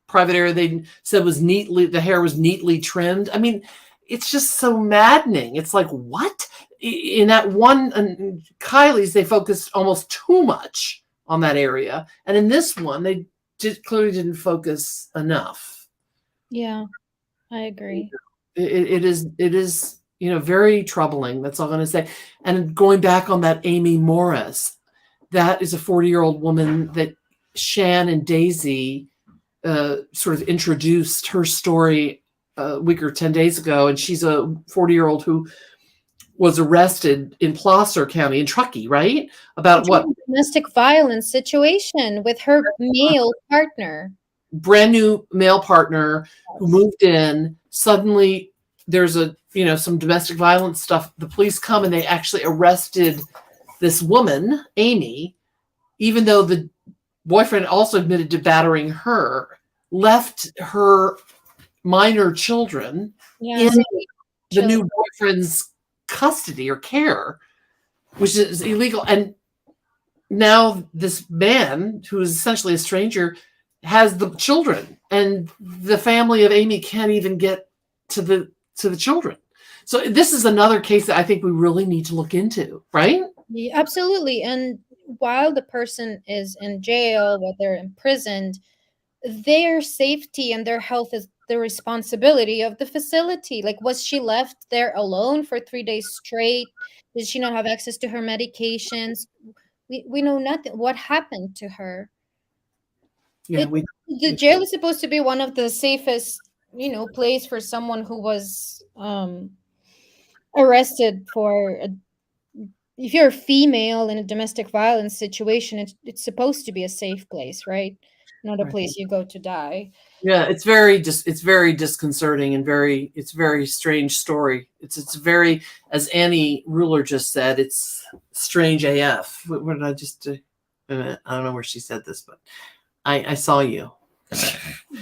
private area? They said the hair was neatly trimmed. I mean, it's just so maddening. It's like, what? In that one, Kylie's, they focused almost too much on that area. And in this one, they clearly didn't focus enough. Yeah, I agree. It is, very troubling. That's all I'm going to say. And going back on that Amy Morris, that is a 40-year-old woman that Shan and Daisy sort of introduced her story a week or 10 days ago. And she's a 40-year-old who was arrested in Placer County in Truckee, right? About what? Domestic violence situation with her male partner. Brand new male partner who moved in. Suddenly there's some domestic violence stuff. The police come and they actually arrested this woman, Amy, even though the boyfriend also admitted to battering her, left her minor children in the new boyfriend's custody or care, which is illegal. And now this man, who is essentially a stranger, has the children, and the family of Amy can't even get to the children. So this is another case that I think we really need to look into, right? Yeah, absolutely. And while the person is in jail, while they're imprisoned, their safety and their health is the responsibility of the facility. Like, was she left there alone for 3 days straight? Did she not have access to her medications? We know nothing. What happened to her? Yeah, the jail is supposed to be one of the safest, place for someone who was arrested for if you're a female in a domestic violence situation, it's supposed to be a safe place, right? Not a place you go to die. Yeah, it's very disconcerting and it's very strange story. It's very, as Annie Ruler just said, it's strange AF. What did I just do? I don't know where she said this, but I saw you.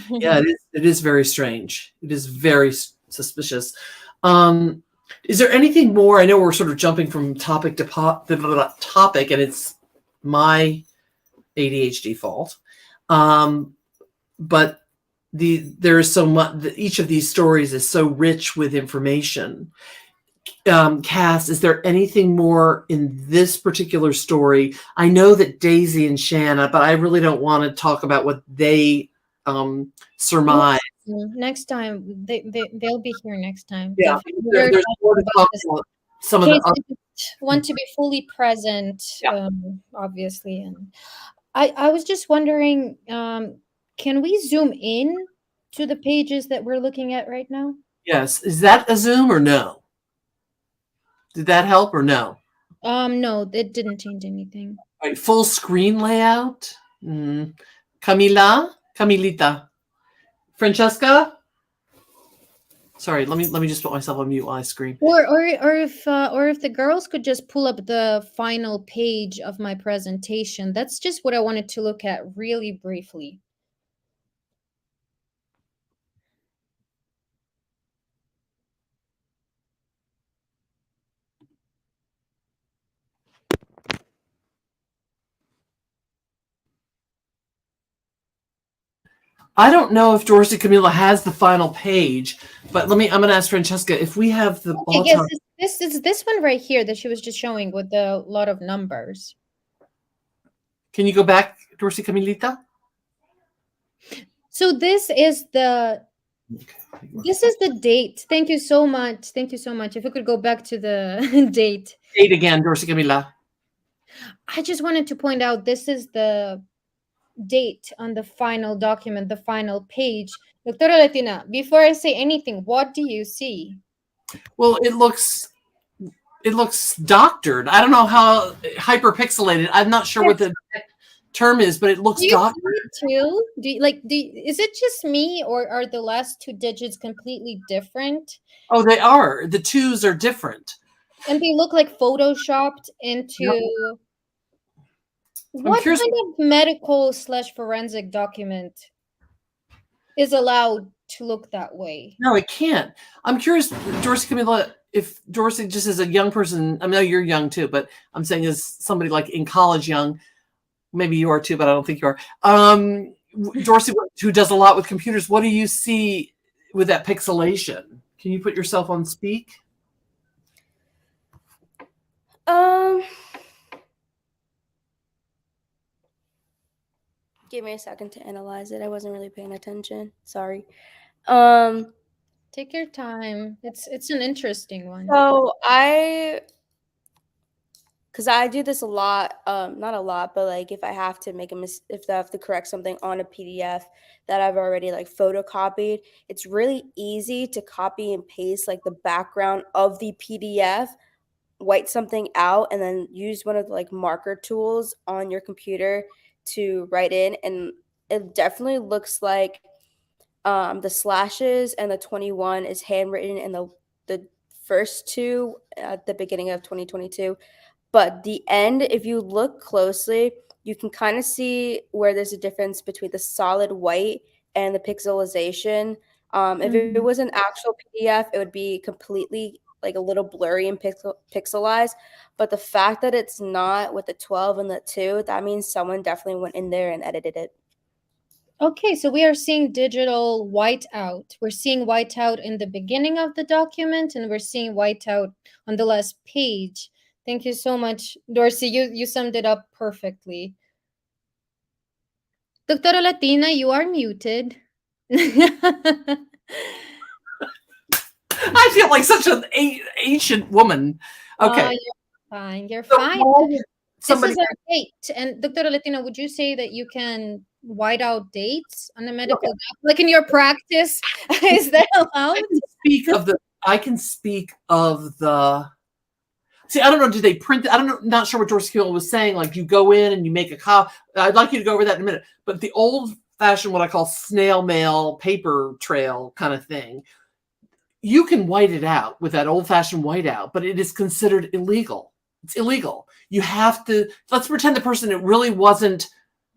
Yeah, it is very strange. It is very suspicious. Is there anything more? I know we're sort of jumping from topic to topic, and it's my ADHD fault. But there is so much. Each of these stories is so rich with information. Cass, is there anything more in this particular story? I know that Daisy and Shanna, but I really don't want to talk about what they surmise. Next time, they'll be here next time. Yeah, there's more to talk about. Some of the want to be fully present, obviously. And I was just wondering, can we zoom in to the pages that we're looking at right now? Yes. Is that a Zoom or no? Did that help or no? No, it didn't change anything. All right, full screen layout. Camilita, Francesca. Sorry, let me just put myself on mute while I scream. Or if the girls could just pull up the final page of my presentation. That's just what I wanted to look at really briefly. I don't know if Dorsey Camilla has the final page, but I'm going to ask Francesca if we have the. I guess this is this one right here that she was just showing with a lot of numbers. Can you go back, Dorsey Camilita? So this is the date. Thank you so much. Thank you so much. If we could go back to the date. Date again, Dorsey Camilla. I just wanted to point out this is the date on the final document, the final page. Doctora Latina, before I say anything, what do you see? Well, it looks doctored. I don't know how hyperpixelated. I'm not sure what the term is, but it looks doctored. Too? Is it just me, or are the last two digits completely different? Oh, they are. The twos are different. And they look like photoshopped into. Yep. What kind of medical / forensic document is allowed to look that way? No, it can't. I'm curious, Dorsey Camilla, if Dorsey just as a young person, I know you're young too, but I'm saying as somebody like in college young, maybe you are too, but I don't think you are. Dorsey, who does a lot with computers, what do you see with that pixelation? Can you put yourself on speak? Give me a second to analyze it. I wasn't really paying attention. Sorry. Take your time. It's an interesting one. So because I do this a lot, not a lot, but like if I have to if I have to correct something on a PDF that I've already like photocopied, it's really easy to copy and paste like the background of the PDF, white something out, and then use one of the like marker tools on your computer to write in, and it definitely looks like the slashes and the 21 is handwritten in the first two at the beginning of 2022. But the end, if you look closely, you can kind of see where there's a difference between the solid white and the pixelization. If it was an actual PDF, it would be completely like a little blurry and pixelized. But the fact that it's not with the 12 and the 2, that means someone definitely went in there and edited it. Okay, so we are seeing digital whiteout. We're seeing whiteout in the beginning of the document, and we're seeing whiteout on the last page. Thank you so much, Dorsey. You summed it up perfectly. Doctora Latina, you are muted. I feel like such an ancient woman. Okay. You're fine. You're fine. This is our date. And Doctora Latina, would you say that you can white out dates on a medical like in your practice? Is that allowed? I can speak of the. See, I don't know. Do they print it? I don't know. Not sure what Dorsey Camilla was saying. Like you go in and you make a copy. I'd like you to go over that in a minute. But the old-fashioned, what I call snail mail, paper trail kind of thing, you can white it out with that old-fashioned whiteout, but it is considered illegal. It's illegal. You have to. Let's pretend the person it really wasn't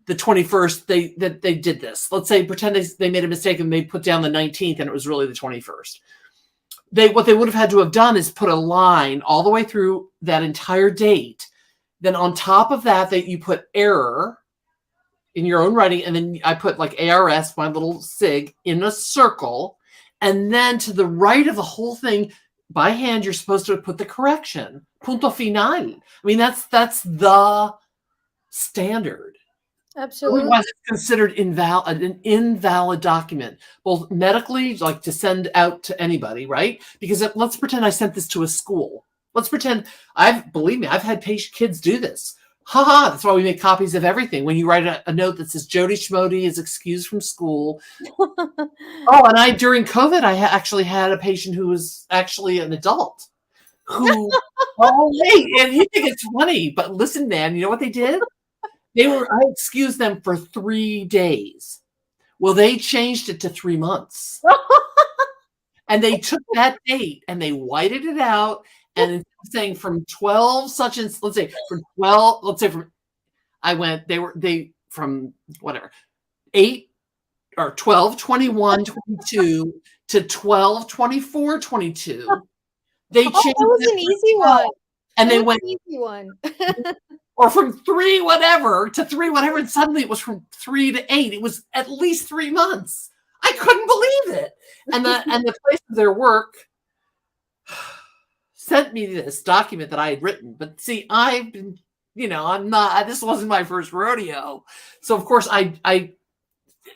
the 21st. They did this. Let's say pretend they made a mistake and they put down the 19th and it was really the 21st. What they would have had to have done is put a line all the way through that entire date. Then on top of that, you put error in your own writing. And then I put like ARS, my little SIG, in a circle. And then to the right of the whole thing, by hand, you're supposed to put the correction. Punto final. I mean, that's the standard. Absolutely. Otherwise, it's considered an invalid document, both medically, like to send out to anybody, right? Because let's pretend I sent this to a school. Let's pretend believe me, I've had kids do this. Haha, that's why we make copies of everything. When you write a note that says Jody Schmody is excused from school. And during COVID, I actually had a patient who was actually an adult who, oh, wait, and you think it's funny, but listen, man, you know what they did? I excused them for 3 days. Well, they changed it to 3 months. And they took that date and they whited it out. And instead of saying from 12 such and let's say from 12, let's say from from whatever, 8 or 12, 21, 22 to 12, 24, 22. They changed that was an easy one. And that they was went an easy one. or from 3 whatever to 3 whatever, and suddenly it was from 3 to 8. It was at least 3 months. I couldn't believe it. And the place of their work sent me this document that I had written. But see, I've been, this wasn't my first rodeo. So of course I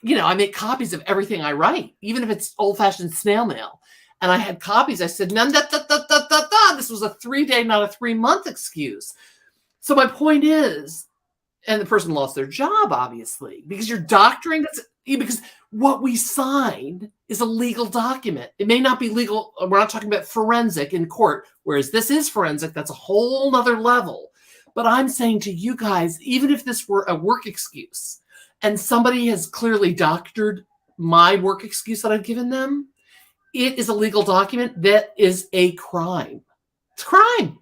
make copies of everything I write, even if it's old-fashioned snail mail. And I had copies. I said, this was a 3-day, not a 3-month excuse. So my point is, and the person lost their job, obviously, because you're doctoring, because what we signed is a legal document. It may not be legal. We're not talking about forensic in court, whereas this is forensic. That's a whole nother level. But I'm saying to you guys, even if this were a work excuse and somebody has clearly doctored my work excuse that I've given them, it is a legal document. That is a crime. It's a crime.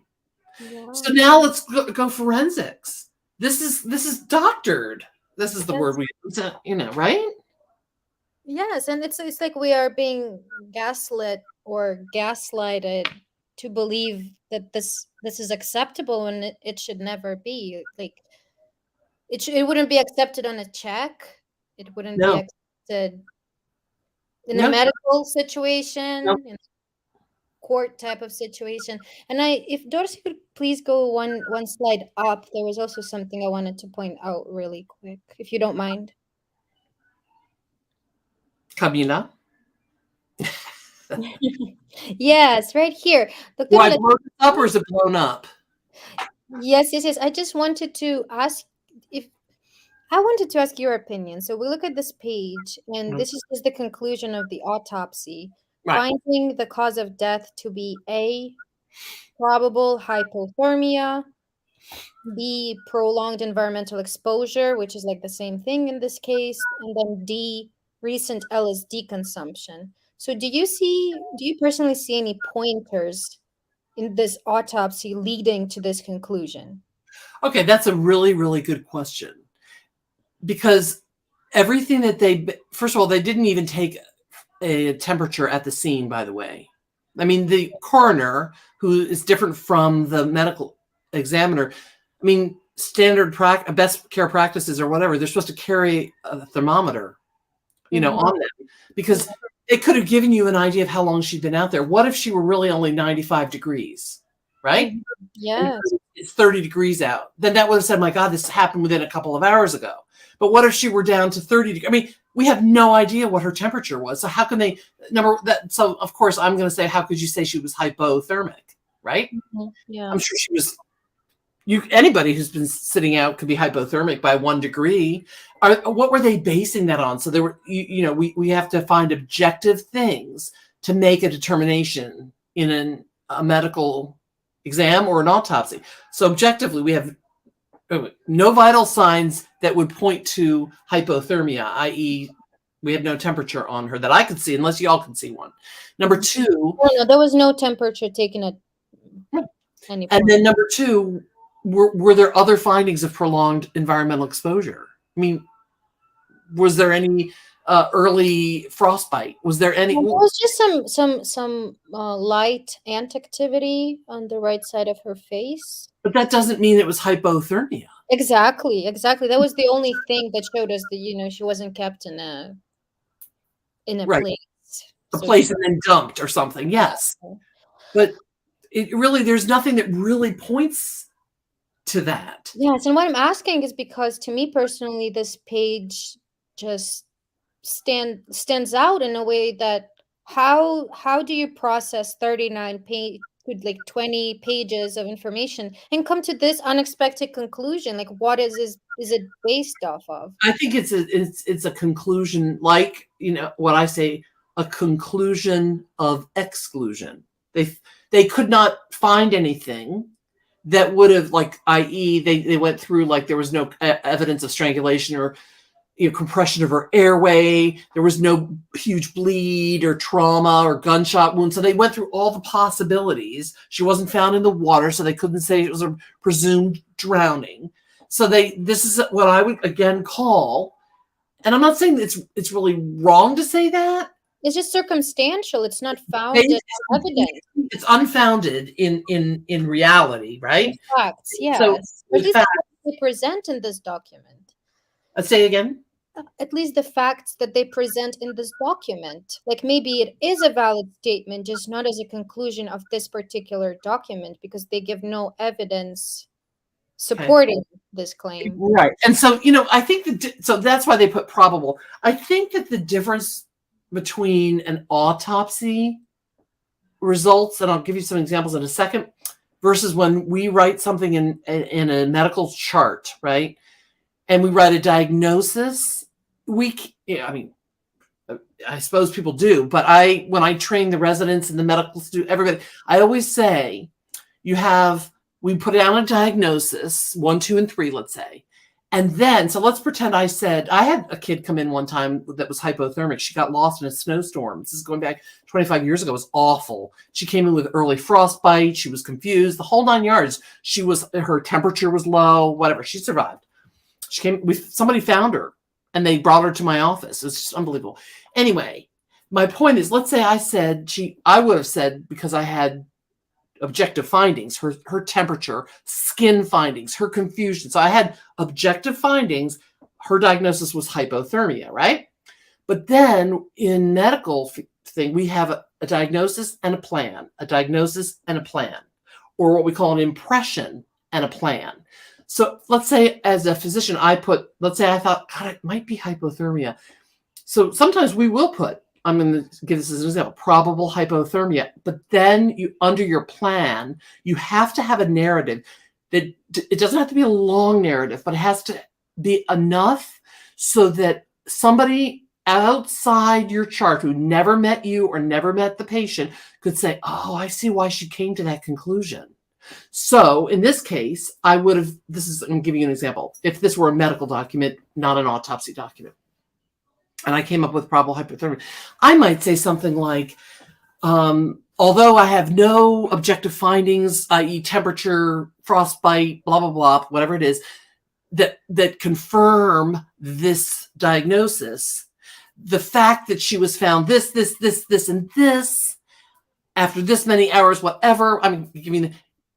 Yeah. So now let's go forensics. This is doctored. This is the word we use, right? Yes, and it's like we are being gaslit or gaslighted to believe that this is acceptable when it should never be. Like it wouldn't be accepted on a check. It wouldn't be accepted in a medical situation, in a court type of situation. And if Doris could please go one slide up, there was also something I wanted to point out really quick, if you don't mind. Camila? Yes, right here. Do I blow this up or is it blown up? Yes. I just wanted to ask your opinion. So we look at this page, and this is just the conclusion of the autopsy. Right. Finding the cause of death to be A, probable hypothermia, B, prolonged environmental exposure, which is like the same thing in this case, and then D, recent LSD consumption. So do you personally see any pointers in this autopsy leading to this conclusion? Okay, that's a really, really good question. Because everything that first of all, they didn't even take a temperature at the scene, by the way. I mean, the coroner, who is different from the medical examiner, I mean, standard best care practices or whatever, they're supposed to carry a thermometer, on them, because it could have given you an idea of how long she'd been out there. What if she were really only 95 degrees, right? Yeah. It's 30 degrees out. Then that would have said, my God, this happened within a couple of hours ago. But what if she were down to 30 degrees? I mean, we have no idea what her temperature was. So how can they so of course I'm going to say, how could you say she was hypothermic, right? Mm-hmm. Yeah. I'm sure she was. Anybody who's been sitting out could be hypothermic by 1 degree. What were they basing that on? So there were, we have to find objective things to make a determination in a medical exam or an autopsy. So objectively, we have no vital signs that would point to hypothermia, i.e., we have no temperature on her that I could see, unless y'all can see one. Number two, no, there was no temperature taken at any point. And then number two, were there other findings of prolonged environmental exposure? I mean, was there any early frostbite? Was there any? Well, there was just some light ant activity on the right side of her face. But that doesn't mean it was hypothermia. Exactly. That was the only thing that showed us that she wasn't kept in a place. A place and then dumped or something. Yes, but there's nothing that really points to that. Yes, and what I'm asking is because to me personally, this page just stands out in a way that how do you process 39 pages, like 20 pages of information and come to this unexpected conclusion? Like, what is it based off of? I think it's a conclusion, like what I say, a conclusion of exclusion. They they could not find anything that would have, like, i.e., they went through, like, there was no evidence of strangulation or compression of her airway. There was no huge bleed or trauma or gunshot wound. So they went through all the possibilities. She wasn't found in the water, so they couldn't say it was a presumed drowning. So this is what I would again call, and I'm not saying it's really wrong to say that. It's just circumstantial. It's not founded in evidence. It's unfounded in reality, right? Facts, yes. So at least they present in this document. Say again. At least the facts that they present in this document. Like maybe it is a valid statement, just not as a conclusion of this particular document, because they give no evidence supporting this claim. Right. And so, I think so that's why they put probable. I think that the difference between an autopsy results, and I'll give you some examples in a second, versus when we write something in a medical chart, right? And we write a diagnosis, I suppose people do, but when I train the residents and the medical student, everybody, I always say we put down a diagnosis, 1, 2, and 3, let's say. And then, so let's pretend I had a kid come in one time that was hypothermic. She got lost in a snowstorm. This is going back 25 years ago. It was awful. She came in with early frostbite. She was confused, the whole 9 yards. Her temperature was low, whatever. She survived. Somebody found her and they brought her to my office. It's just unbelievable. Anyway, my point is, let's say I would have said, because I had objective findings, her temperature, skin findings, her confusion. So I had objective findings. Her diagnosis was hypothermia, right? But then in medical thing, we have a diagnosis and a plan, or what we call an impression and a plan. So let's say as a physician, I thought, God, it might be hypothermia. So sometimes we will put, I'm going to give this as an example, probable hypothermia. But then under your plan, you have to have a narrative that it doesn't have to be a long narrative, but it has to be enough so that somebody outside your chart who never met you or never met the patient could say, oh, I see why she came to that conclusion. So in this case, I'm giving you an example. If this were a medical document, not an autopsy document, and I came up with probable hypothermia, I might say something like, although I have no objective findings, i.e. temperature, frostbite, blah, blah, blah, whatever it is, that confirm this diagnosis, the fact that she was found this, and this, after this many hours, whatever,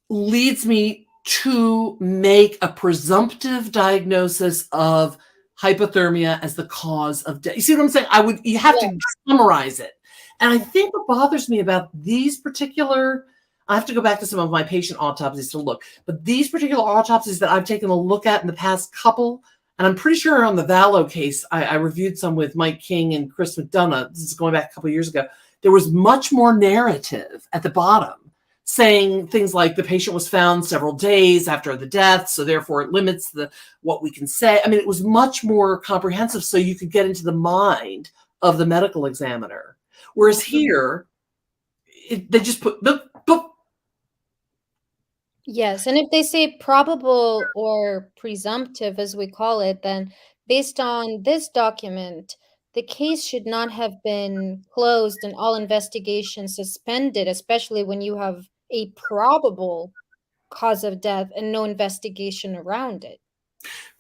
leads me to make a presumptive diagnosis of hypothermia as the cause of death. You see what I'm saying? You have to summarize it. And I think what bothers me about these particular, I have to go back to some of my patient autopsies to look, but these particular autopsies that I've taken a look at in the past couple, and I'm pretty sure on the Vallow case, I reviewed some with Mike King and Chris McDonough. This is going back a couple of years ago. There was much more narrative at the bottom, saying things like the patient was found several days after the death, so therefore it limits what we can say. It was much more comprehensive, so you could get into the mind of the medical examiner. Whereas here, they just put boop. Yes, and if they say probable or presumptive, as we call it, then based on this document, the case should not have been closed and all investigations suspended, especially when you have a probable cause of death and no investigation around it.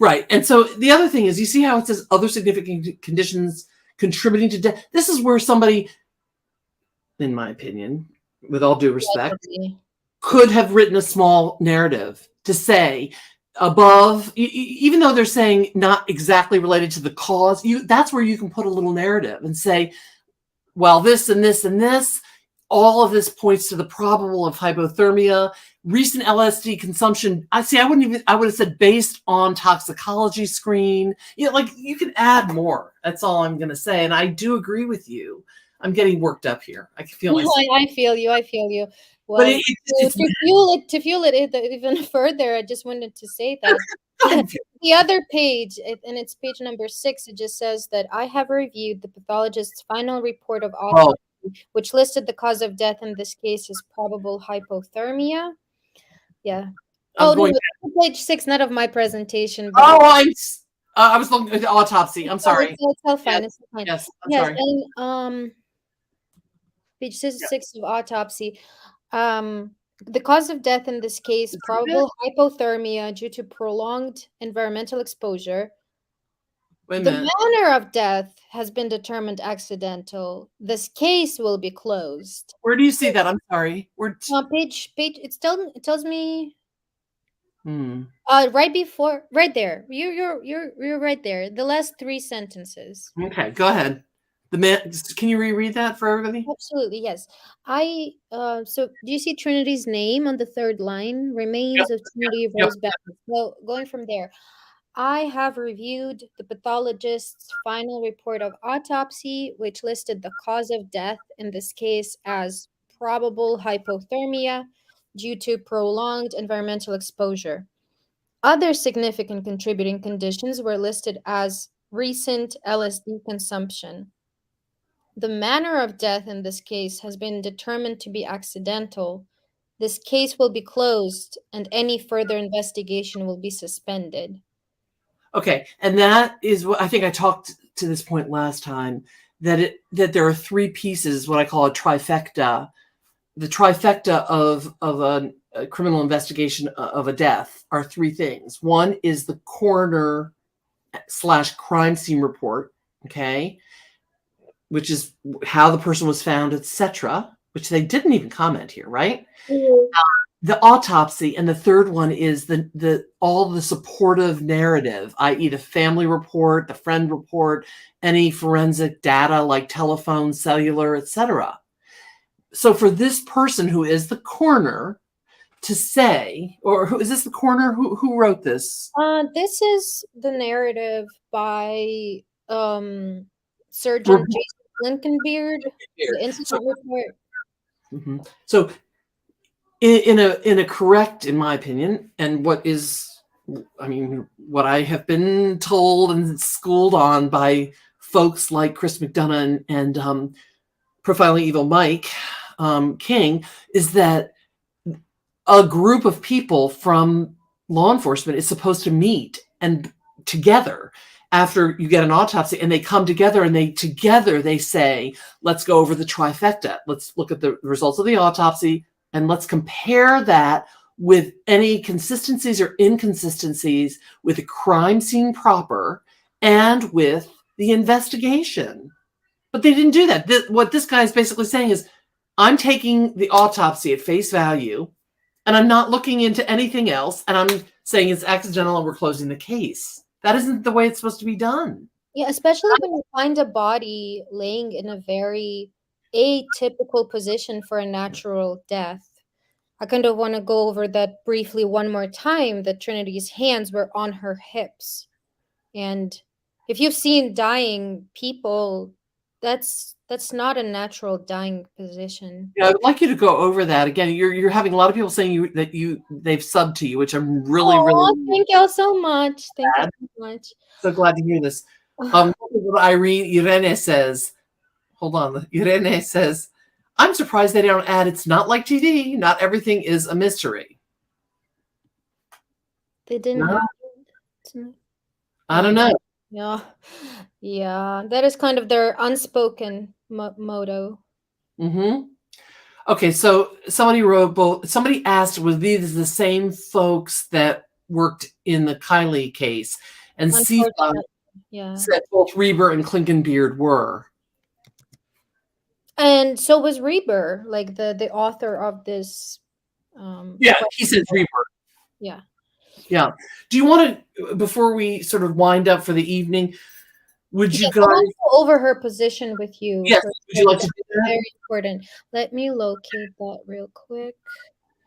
Right. And so the other thing is, you see how it says other significant conditions contributing to death? This is where somebody, in my opinion, with all due respect, could have written a small narrative to say above, even though they're saying not exactly related to the cause, that's where you can put a little narrative and say, well, this and this and this, all of this points to the probable of hypothermia, recent LSD consumption. I would have said based on toxicology screen. You can add more. That's all I'm going to say. And I do agree with you. I'm getting worked up here. I can feel myself. I feel you. Well, to fuel it even further, I just wanted to say that the other page, and it's page number 6, it just says that I have reviewed the pathologist's final report of autopsy which listed the cause of death in this case as probable hypothermia. Yeah. I'm Oh, going. no, page 6, not of my presentation. But Oh, I was looking at the autopsy. I'm sorry. It's all fine. Yes. It's fine. Yes, I'm Yes, sorry. and page 6 of autopsy. The cause of death in this case, probable hypothermia due to prolonged environmental exposure. Wait a The minute. manner of death has been determined accidental. This case will be closed. Where do you see that? I'm sorry. Page. It tells me Hmm. right before, right there. You're right there. The last 3 sentences. Okay, go ahead. Can you reread that for everybody? Absolutely, yes. So do you see Trinity's name on the 3rd line? Remains of Trinity Yep. Rose Backus. Well, going from there, I have reviewed the pathologist's final report of autopsy, which listed the cause of death in this case as probable hypothermia due to prolonged environmental exposure. Other significant contributing conditions were listed as recent LSD consumption. The manner of death in this case has been determined to be accidental. This case will be closed and any further investigation will be suspended. Okay, and that is what I think I talked to this point last time, that there are 3 pieces, what I call a trifecta. The trifecta of a criminal investigation of a death are 3 things. One is the coroner / crime scene report, okay, which is how the person was found, etc., which they didn't even comment here, right? The autopsy, and the third one is all the supportive narrative, i.e. the family report, the friend report, any forensic data like telephone, cellular, etc. So for this person who is the coroner to say, or who is this the coroner who wrote this? This is the narrative by Surgeon Jason Blinkenbeard, the incident report. Mm-hmm. So in a correct, in my opinion, and what I have been told and schooled on by folks like Chris McDonough and Profiling Evil Mike King, is that a group of people from law enforcement is supposed to meet and together after you get an autopsy, and they come together and they say, let's go over the trifecta. Let's look at the results of the autopsy and let's compare that with any consistencies or inconsistencies with the crime scene proper and with the investigation. But they didn't do that. What this guy is basically saying is, I'm taking the autopsy at face value and I'm not looking into anything else, and I'm saying it's accidental and we're closing the case. That isn't the way it's supposed to be done. Yeah, especially when you find a body laying in a very atypical position for a natural death. I kind of want to go over that briefly one more time, that Trinity's hands were on her hips. And if you've seen dying people, that's not a natural dying position. Yeah, I'd like you to go over that again. You're having a lot of people saying they've subbed to you, which I'm really Thank y'all so much. Thank you so much. So glad to hear this. Irene says, hold on. Irene says, I'm surprised they don't add, it's not like TV. Not everything is a mystery. They didn't. No. I don't know. Yeah. That is kind of their unspoken motto. Mm-hmm. Okay, so somebody asked, were these the same folks that worked in the Kylie case? And Sifa said both Reber and Klinkenbeard were. And so was Reber, like the author of this. He says Reber. Yeah. Yeah. Do you want to, before we sort of wind up for the evening, would you guys I want to go over her position with you? Yes. Would you like to do that? Very important. Let me locate that real quick.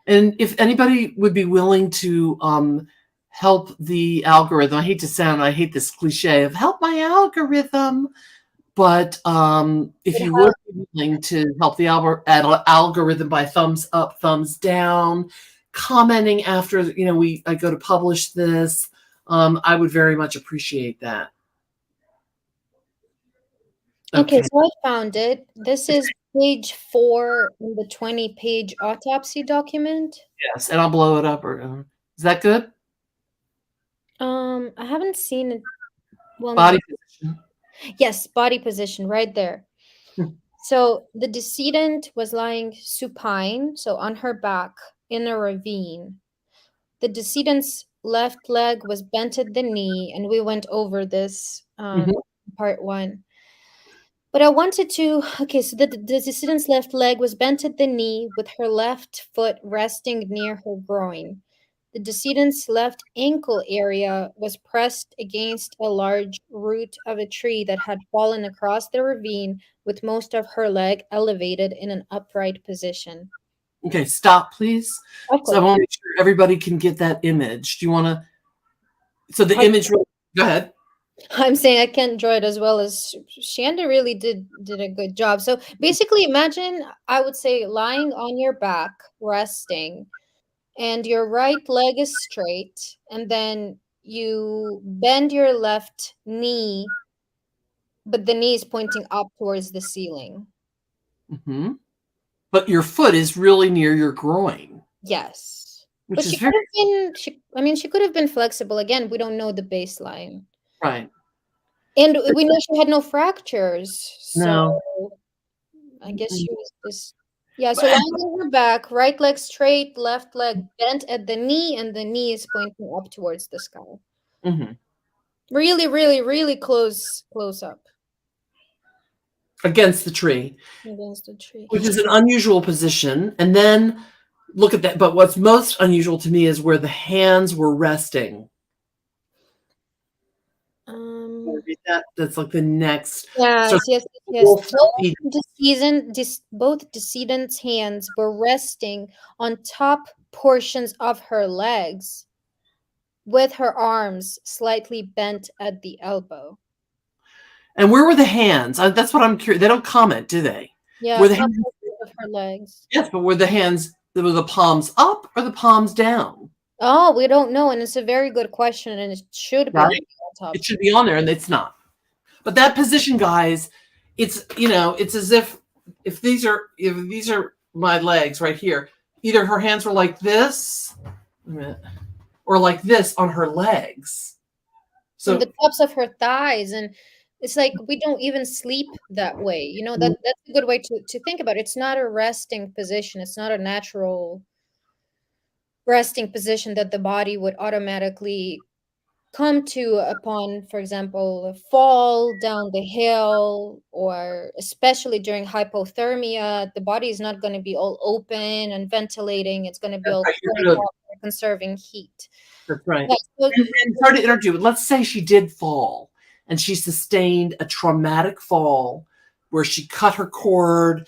And if anybody would be willing to help the algorithm, I hate this cliche of help my algorithm, but if you would be willing to help the algorithm by thumbs up, thumbs down, commenting after I go to publish this, I would very much appreciate that. Okay, so I found it. This is page 4 in the 20-page autopsy document. Yes, and I'll blow it up. Or is that good? I haven't seen it. Well, Body no. position. Yes, body position right there. Hmm. So the decedent was lying supine, so on her back in a ravine. The decedent's left leg was bent at the knee, and we went over this part 1. But I wanted to, okay, so the decedent's left leg was bent at the knee with her left foot resting near her groin. The decedent's left ankle area was pressed against a large root of a tree that had fallen across the ravine, with most of her leg elevated in an upright position. Okay, stop, please. Of So I course. want to make sure everybody can get that image. Do you want to? So the image. Go ahead. I'm saying I can't draw it as well as Shanda really did a good job. So basically, imagine, I would say, lying on your back, resting, and your right leg is straight, and then you bend your left knee, but the knee is pointing up towards the ceiling. Mm-hmm. But your foot is really near your groin. Yes. Which But is she very could have been, she could have been flexible. Again, we don't know the baseline. right. And we know she had no fractures. So No. I guess she was just, yeah, so lying on her back, right leg straight, left leg bent at the knee, and the knee is pointing up towards the sky. Mm-hmm. Really, really, really close up. Against the tree. Against the tree. Which is an unusual position. And then look at that. But what's most unusual to me is where the hands were resting. Read that. That's like the next. Yes, so yes. Both decedent's hands were resting on top portions of her legs, with her arms slightly bent at the elbow. And where were the hands? That's what I'm curious. They don't comment, do they? Yeah, were the top hands, of her legs. yes, but were the hands, were the palms up or the palms down? Oh, we don't know, and it's a very good question, and it should be right? on the top. It should be on there, and it's not. But that position, guys, it's it's as if these are my legs right here. Either her hands were like this, or like this on her legs. So on the tops of her thighs, and it's like we don't even sleep that way. That's a good way to think about it. It's not a resting position. It's not a natural resting position that the body would automatically come to upon, for example, a fall down the hill, or especially during hypothermia. The body is not going to be all open and ventilating. It's going to be all conserving heat. That's right. And sorry to interrupt you, but let's say she did fall and she sustained a traumatic fall where she cut her cord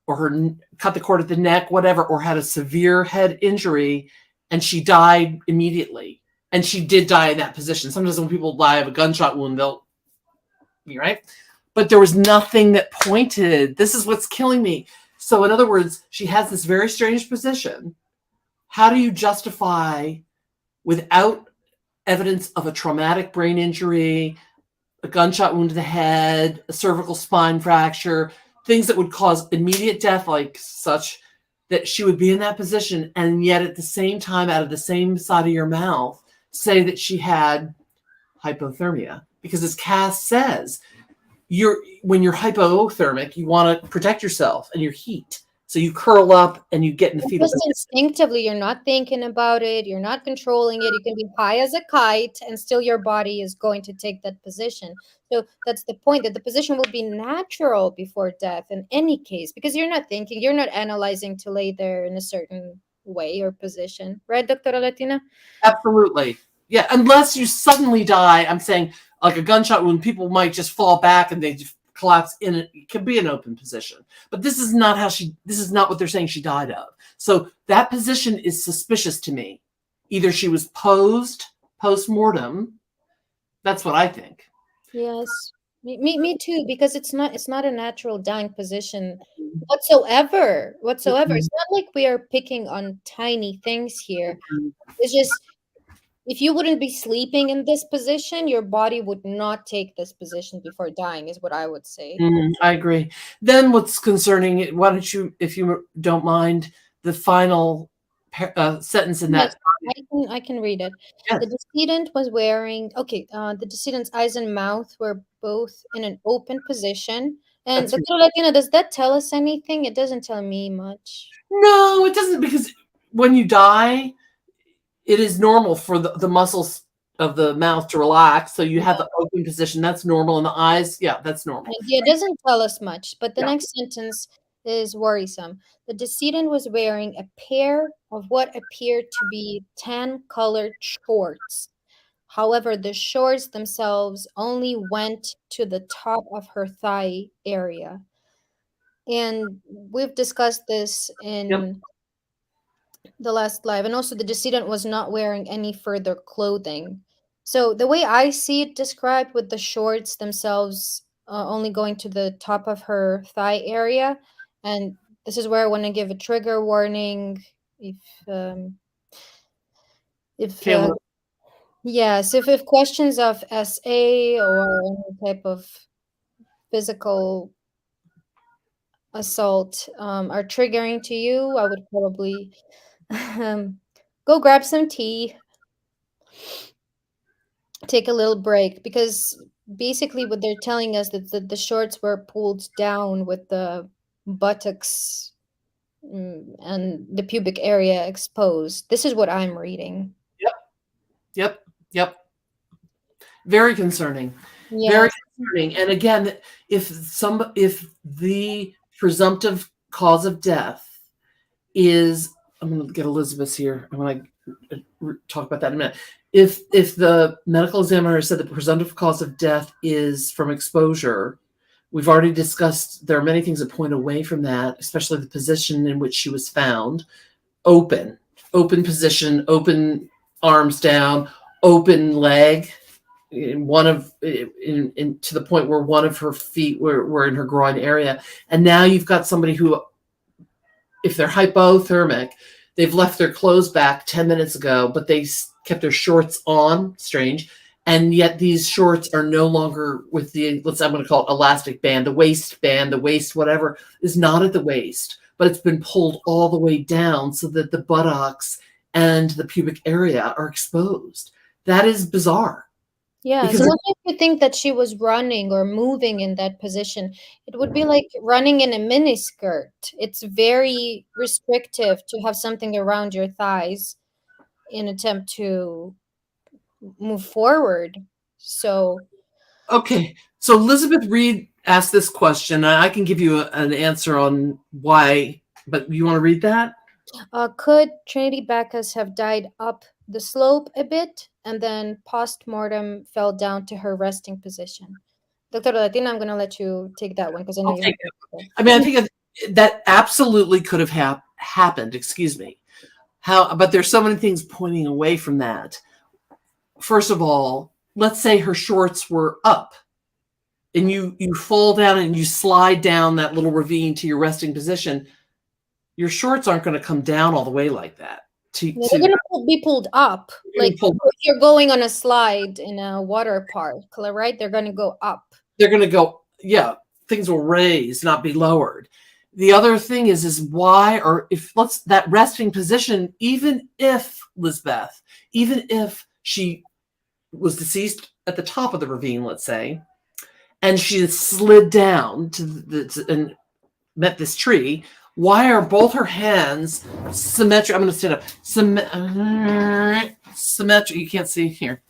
or cut the cord at the neck, whatever, or had a severe head injury and she died immediately. And she did die in that position. Sometimes when people die of a gunshot wound, they'll be right. But there was nothing that pointed. This is what's killing me. So in other words, she has this very strange position. How do you justify, without evidence of a traumatic brain injury, a gunshot wound to the head, a cervical spine fracture, things that would cause immediate death like such, that she would be in that position, and yet at the same time, out of the same side of your mouth, say that she had hypothermia? Because as Cass says, when you're hypothermic, you want to protect yourself and your heat. So you curl up and you get in the fetal position. Instinctively, you're not thinking about it. You're not controlling it. You can be high as a kite and still your body is going to take that position. So that's the point, that the position will be natural before death in any case, because you're not thinking, you're not analyzing to lay there in a certain way or position. Right, Dr. Latina? Absolutely. Yeah, unless you suddenly die, I'm saying like a gunshot wound, people might just fall back and they just collapse in it. It could be an open position. But this is not this is not what they're saying she died of. So that position is suspicious to me. Either she was posed post-mortem. That's what I think. Yes. Me too, because it's not a natural dying position whatsoever. It's not like we are picking on tiny things here. It's just, if you wouldn't be sleeping in this position, your body would not take this position before dying, is what I would say. I agree. Then what's concerning, why don't you, if you don't mind, the final sentence in Yes, that. I can read it. Yes. The decedent was wearing, the decedent's eyes and mouth were both in an open position. And That's Dr. Latina, does that tell us anything? It doesn't tell me much. No, it doesn't, because when you die, it is normal for the muscles of the mouth to relax. So you have the open position. That's normal. And the eyes, yeah, that's normal. Yeah, it doesn't tell us much, but the Yeah. next sentence is worrisome. The decedent was wearing a pair of what appeared to be tan-colored shorts. However, the shorts themselves only went to the top of her thigh area. And we've discussed this in the last live. And also, the decedent was not wearing any further clothing. So, the way I see it described with the shorts themselves only going to the top of her thigh area. And this is where I want to give a trigger warning. Um, if Caleb. Yes, if questions of SA or any type of physical assault are triggering to you, I would probably go grab some tea, take a little break, because basically what they're telling us that the shorts were pulled down with the buttocks and the pubic area exposed. This is what I'm reading. Yep. Very concerning. Yeah. Very concerning. And again, if the presumptive cause of death is, I'm going to get Elizabeth here. I want to talk about that in a minute. If the medical examiner said the presumptive cause of death is from exposure, we've already discussed there are many things that point away from that, especially the position in which she was found. Open position, open arms down, open leg, to the point where one of her feet were in her groin area. And now you've got somebody who, if they're hypothermic, they've left their clothes back 10 minutes ago, but they kept their shorts on, strange. And yet these shorts are no longer with I'm going to call it elastic band, the waist, whatever, is not at the waist, but it's been pulled all the way down so that the buttocks and the pubic area are exposed. That is bizarre. Yeah, Because so if you think that she was running or moving in that position, it would be like running in a miniskirt. It's very restrictive to have something around your thighs in attempt to move forward. So Okay, so Elizabeth Reed asked this question. I can give you an answer on why, but you want to read that? Could Trinity Backus have died up the slope a bit and then post-mortem fell down to her resting position? Dr. Latina, I'm going to let you take that one because I know you. I mean, I think that absolutely could have happened. Excuse me. But there's so many things pointing away from that. First of all, let's say her shorts were up, and you fall down and you slide down that little ravine to your resting position. Your shorts aren't going to come down all the way like that. They're going to be pulled up. Like if you're going on a slide in a water park, right? They're going to go up. They're going to go, yeah, things will raise, not be lowered. The other thing is why, or if that resting position, even if Lisbeth, even if she was deceased at the top of the ravine, let's say, and she slid down and met this tree, why are both her hands symmetric? I'm going to stand up. Symmetric. You can't see here.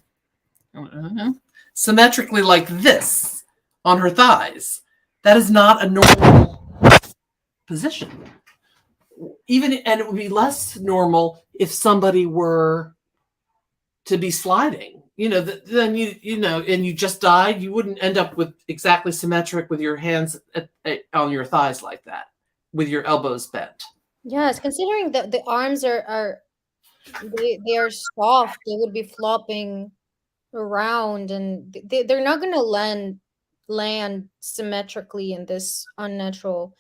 Symmetrically like this on her thighs. That is not a normal position. And it would be less normal if somebody were to be sliding. Then and you just died, you wouldn't end up with exactly symmetric with your hands on your thighs like that, with your elbows bent. Yes, considering that the arms are soft, they would be flopping around, and they're not going to land symmetrically in this unnatural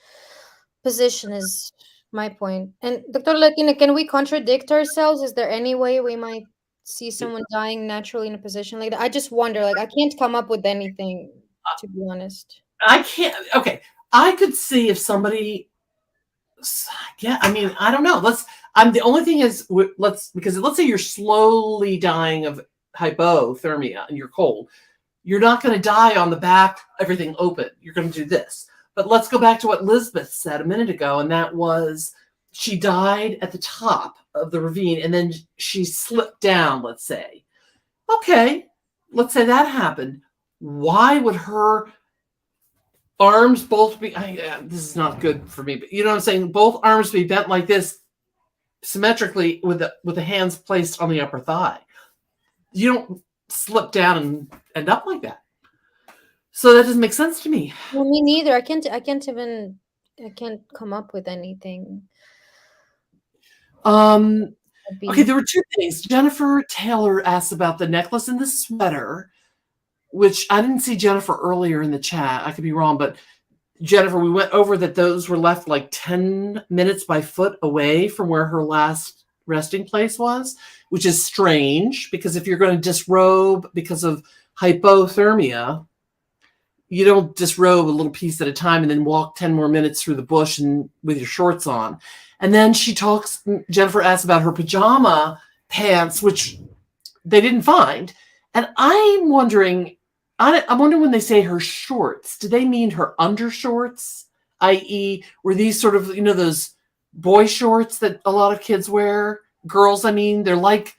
position, is my point. And Dr. Latina, can we contradict ourselves? Is there any way we might see someone dying naturally in a position like that. I just wonder, like, I can't come up with anything, to be honest. I can't. Okay, I could see if somebody. Yeah, I mean, I don't know. I'm the only thing is let's say you're slowly dying of hypothermia and you're cold. You're not going to die on the back, everything open. You're going to do this. But let's go back to what Lisbeth said a minute ago, and that was she died at the top of the ravine and then she slipped down, let's say. Okay, let's say that happened. Why would her arms both be, this is not good for me, but you know what I'm saying? Both arms be bent like this symmetrically with the hands placed on the upper thigh. You don't slip down and end up like that. So that doesn't make sense to me. Well, me neither. I can't come up with anything. Okay, there were two things. Jennifer Taylor asked about the necklace and the sweater, which I didn't see Jennifer earlier in the chat. I could be wrong, but Jennifer, we went over that those were left like 10 minutes by foot away from where her last resting place was, which is strange because if you're going to disrobe because of hypothermia, you don't disrobe a little piece at a time and then walk 10 more minutes through the bush and with your shorts on. And then Jennifer asked about her pajama pants, which they didn't find. And I'm wondering when they say her shorts, do they mean her undershorts? I.e., were these sort of, those boy shorts that a lot of kids wear? Girls, I mean, they're like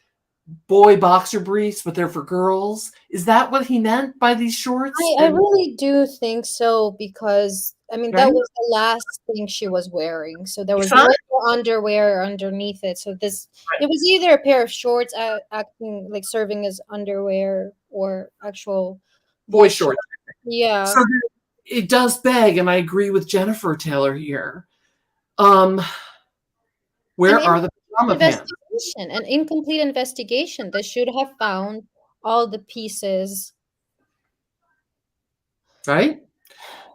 boy boxer briefs, but they're for girls. Is that what he meant by these shorts? I really do think so because, I mean, that was the last thing she was wearing. So there was no underwear underneath it. So it was either a pair of shorts acting like serving as underwear or actual boy shorts. Yeah. So it does beg, and I agree with Jennifer Taylor here. Where are the pajama pants? An incomplete investigation. They should have found all the pieces. Right?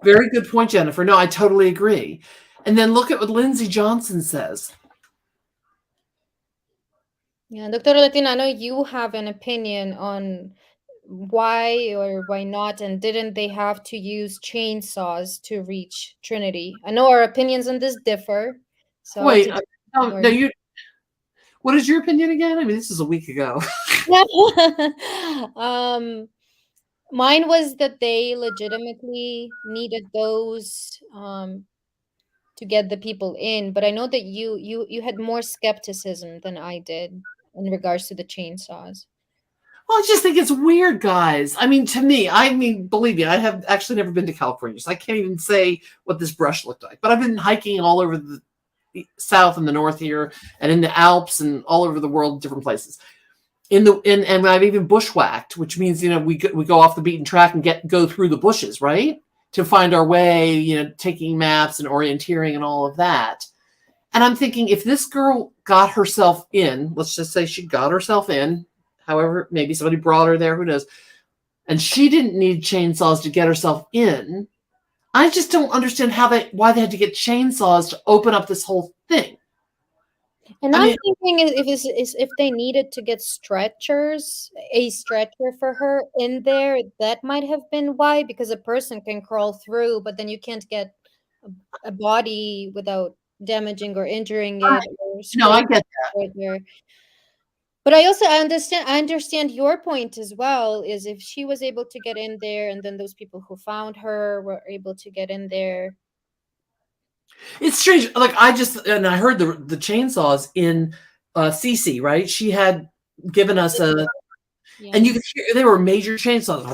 Very good point, Jennifer. No, I totally agree. And then look at what Lindsay Johnson says. Yeah, Dr. Latina, I know you have an opinion on why or why not, and didn't they have to use chainsaws to reach Trinity? I know our opinions on this differ. So wait, no, you. What is your opinion again? I mean, this is a week ago. Mine was that they legitimately needed those to get the people in, but I know that you had more skepticism than I did in regards to the chainsaws. Well, I just think it's weird, guys. I mean, to me, believe me, I have actually never been to California, so I can't even say what this brush looked like. But I've been hiking all over the south and the north here, and in the Alps, and all over the world, different places. And I've even bushwhacked, which means we go off the beaten track and go through the bushes, right, to find our way. Taking maps and orienteering and all of that. And I'm thinking, if this girl got herself in, let's just say she got herself in. However, maybe somebody brought her there, who knows? And she didn't need chainsaws to get herself in. I just don't understand why they had to get chainsaws to open up this whole thing. And I'm thinking if they needed to get a stretcher for her in there, that might have been why, because a person can crawl through, but then you can't get a body without damaging or injuring it. No, I get that. Right there. But I understand your point as well, is if she was able to get in there and then those people who found her were able to get in there. It's strange. Like I heard the chainsaws in Cece, right? She had given us and you could hear they were major chainsaws.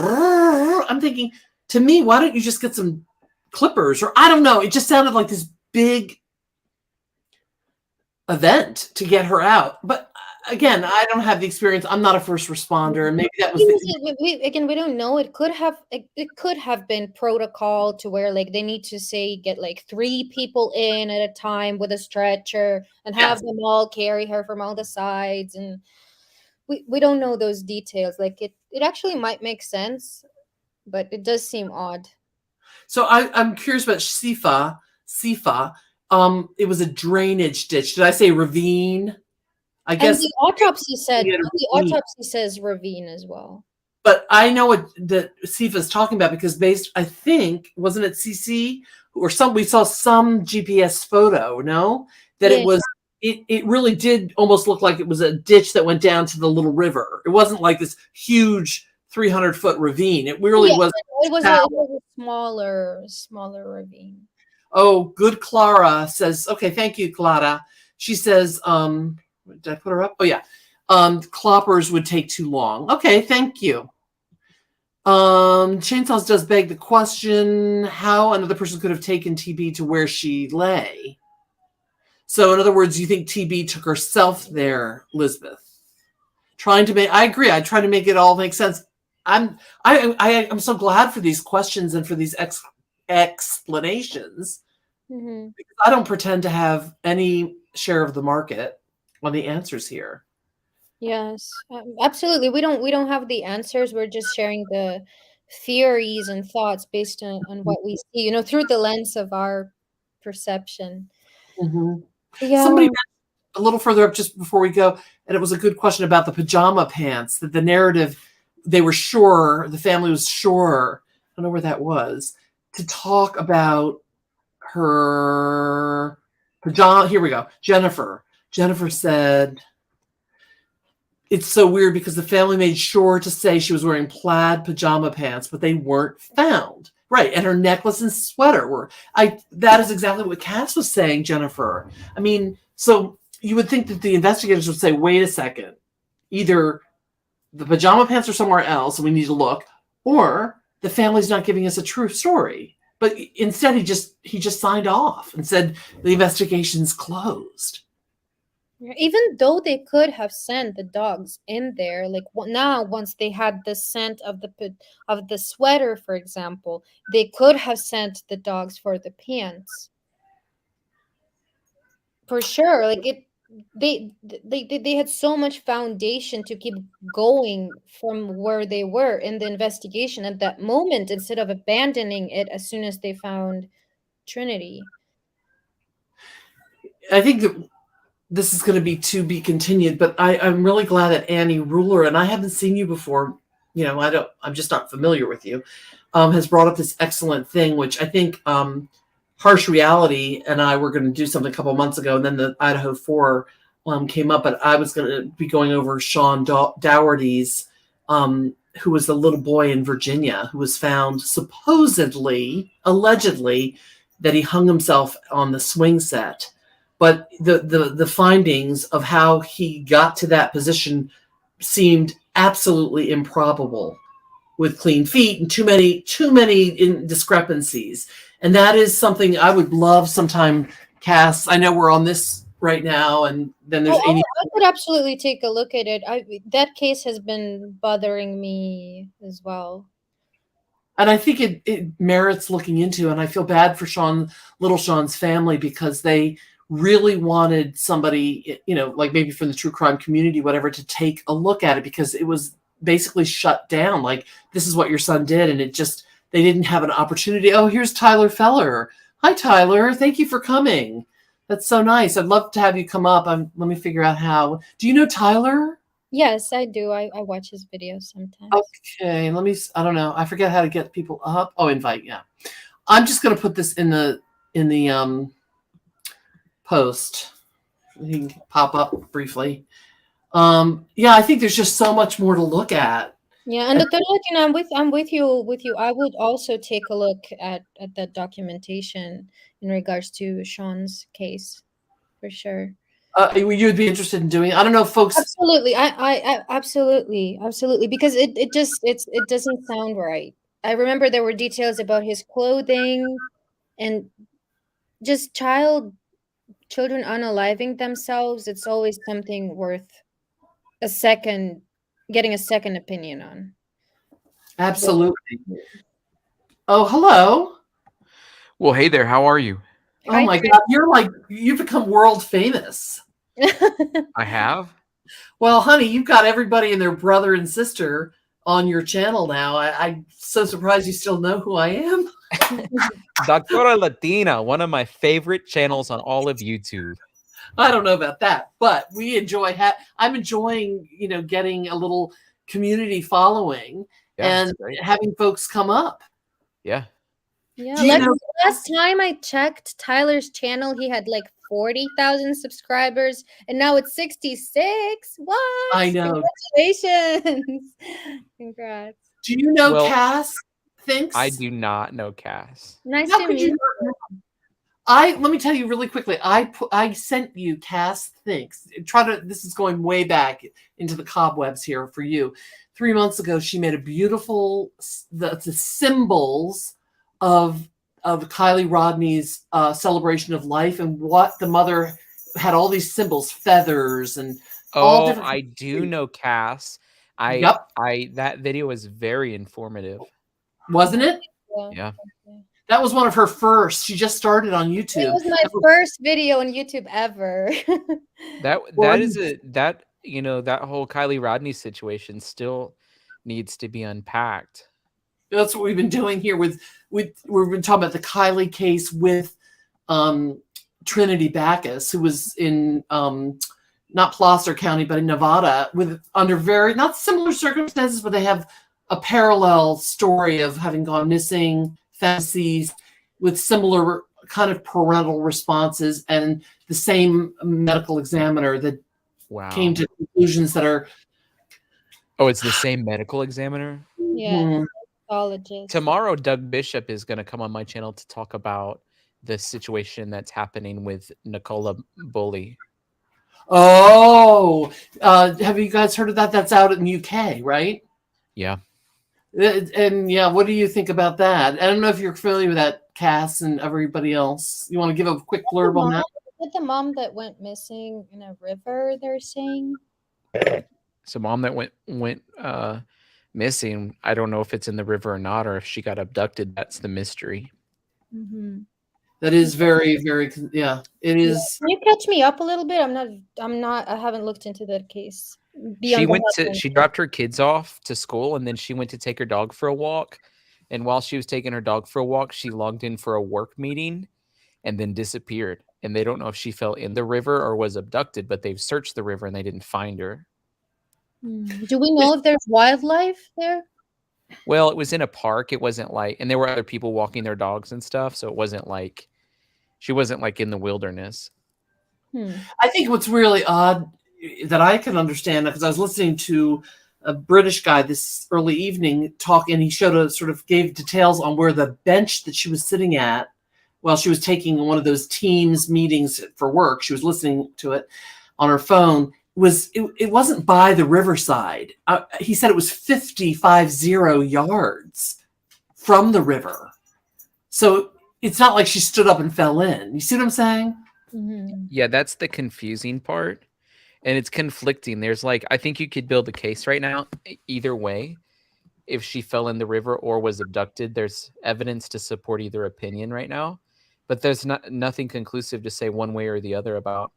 I'm thinking, to me, why don't you just get some clippers? Or I don't know. It just sounded like this big event to get her out. But again, I don't have the experience. I'm not a first responder, and maybe that was we don't know. It could have been protocol to where like they need to get like 3 people in at a time with a stretcher and have them all carry her from all the sides, and we don't know those details. Like it actually might make sense, but it does seem odd. So I'm curious about Sifa. It was a drainage ditch. Did I say ravine? I guess the autopsy Yeah, says ravine as well. But I know what that Sifa is talking about because I think, wasn't it CC or we saw some GPS photo, no? That Yeah. it really did almost look like it was a ditch that went down to the little river. It wasn't like this huge 300-foot ravine. It really was. It was a smaller ravine. Oh, good. Clara says, okay, thank you, Clara. She says, did I put her up? Oh, yeah. Cloppers would take too long. Okay, thank you. Chainsaws does beg the question how another person could have taken TB to where she lay. So, in other words, you think TB took herself there, Elizabeth? I agree. I try to make it all make sense. I'm so glad for these questions and for these explanations. Mm-hmm. Because I don't pretend to have any share of the market on the answers here. Yes, absolutely. We don't have the answers. We're just sharing the theories and thoughts based on what we see, through the lens of our perception. Mm-hmm. Yeah. Somebody a little further up just before we go, and it was a good question about the pajama pants, that the narrative, they were sure, the family was sure, I don't know where that was, to talk about her pajama. Here we go. Jennifer said, it's so weird because the family made sure to say she was wearing plaid pajama pants, but they weren't found. Right. And her necklace and sweater were. That is exactly what Cass was saying, Jennifer. I mean, so you would think that the investigators would say, wait a second, either the pajama pants are somewhere else and we need to look, or the family's not giving us a true story. But instead, he just signed off and said the investigation's closed. Even though they could have sent the dogs in there, like now, once they had the scent of the sweater, for example, they could have sent the dogs for the pants. For sure, like they had so much foundation to keep going from where they were in the investigation at that moment, instead of abandoning it as soon as they found Trinity. I think that this is going to be to be continued, but I'm really glad that Annie Ruler, and I haven't seen you before, I'm just not familiar with you, has brought up this excellent thing, which I think Harsh Reality and I were going to do something a couple months ago, and then the Idaho 4 came up, but I was going to be going over Sean Dougherty's, who was the little boy in Virginia who was found allegedly, that he hung himself on the swing set. But the findings of how he got to that position seemed absolutely improbable, with clean feet and too many discrepancies. And that is something I would love sometime, Cass. I know we're on this right now, and then there's Amy. I could absolutely take a look at it. That case has been bothering me as well. And I think it merits looking into, and I feel bad for little Sean's family, because they really wanted somebody, like maybe from the true crime community, whatever, to take a look at it, because it was basically shut down. Like, this is what your son did. And they didn't have an opportunity. Oh, here's Tyler Feller. Hi, Tyler. Thank you for coming. That's so nice. I'd love to have you come up. Let me figure out how. Do you know Tyler? Yes, I do. I watch his videos sometimes. Okay. I don't know. I forget how to get people up. Oh, invite. Yeah. I'm just going to put this in the post. You can pop up briefly. I think there's just so much more to look at. Yeah, and the third, I'm with you. I would also take a look at that documentation in regards to Sean's case, for sure. You'd be interested in doing it? I don't know, folks. Absolutely, I absolutely, because it doesn't sound right. I remember there were details about his clothing, and just children unaliving themselves. It's always something worth getting a second opinion on. Absolutely. Oh, hello. Well, hey there. How are you? Oh my God, you've become world famous. I have. Well, honey, you've got everybody and their brother and sister on your channel now. I'm so surprised you still know who I am. Doctora Latina, one of my favorite channels on all of YouTube. I don't know about that, but we enjoy. I'm enjoying, getting a little community following Yeah, it's and great. having folks come up. Yeah. Yeah, Do you know- last time I checked Tyler's channel, he had like 40,000 subscribers, and now it's 66. What? I know. Congratulations. Congrats. Do you know Well, Cass Thinks? I do not know Cass. Nice How to could meet you you. not know? Let me tell you really quickly. I sent you Cass Thinks. This is going way back into the cobwebs here for you. 3 months ago, she made a beautiful the symbols of Kylie Rodney's celebration of life, and what the mother had all these symbols, feathers, and all Oh, different. I do know Cass. Yep. That video was very informative. Wasn't it? Yeah. That was one of her first. She just started on It YouTube. was my first video on YouTube ever. That whole Kylie Rodney situation still needs to be unpacked. That's what we've been doing here we've been talking about the Kylie case with Trinity Backus, who was in not Placer County, but in Nevada, under very not similar circumstances, but they have a parallel story of having gone missing, fantasies with similar kind of parental responses, and the same medical examiner that came to conclusions that are. Oh, it's the same medical examiner? Yeah, psychologist. Tomorrow, Doug Bishop is going to come on my channel to talk about the situation that's happening with Nicola Bully. Oh, have you guys heard of that? That's out in the UK, right? Yeah. And yeah, what do you think about that? I don't know if you're familiar with that, Cass, and everybody else. You want to give a quick blurb on that? With the mom that went missing in a river, they're saying. So mom that went missing, I don't know if it's in the river or not, or if she got abducted. That's the mystery. Mm-hmm. That is very, very, yeah, it is. Can you catch me up a little bit? I haven't looked into that case. She dropped her kids off to school, and then she went to take her dog for a walk. And while she was taking her dog for a walk, she logged in for a work meeting and then disappeared. And they don't know if she fell in the river or was abducted, but they've searched the river and they didn't find her. Do we know if there's wildlife there? Well, it was in a park. It wasn't like, and there were other people walking their dogs and stuff. So it wasn't like, she wasn't like in the wilderness. I think what's really odd that I can understand, because I was listening to a British guy this early evening talk, and he gave details on where the bench that she was sitting at while she was taking one of those Teams meetings for work. She was listening to it on her phone. It wasn't by the riverside. He said it was 50 yards from the river. So it's not like she stood up and fell in. You see what I'm saying? Mm-hmm. Yeah, that's the confusing part. And it's conflicting. There's I think you could build a case right now either way. If she fell in the river or was abducted, there's evidence to support either opinion right now. But there's nothing conclusive to say one way or the other about,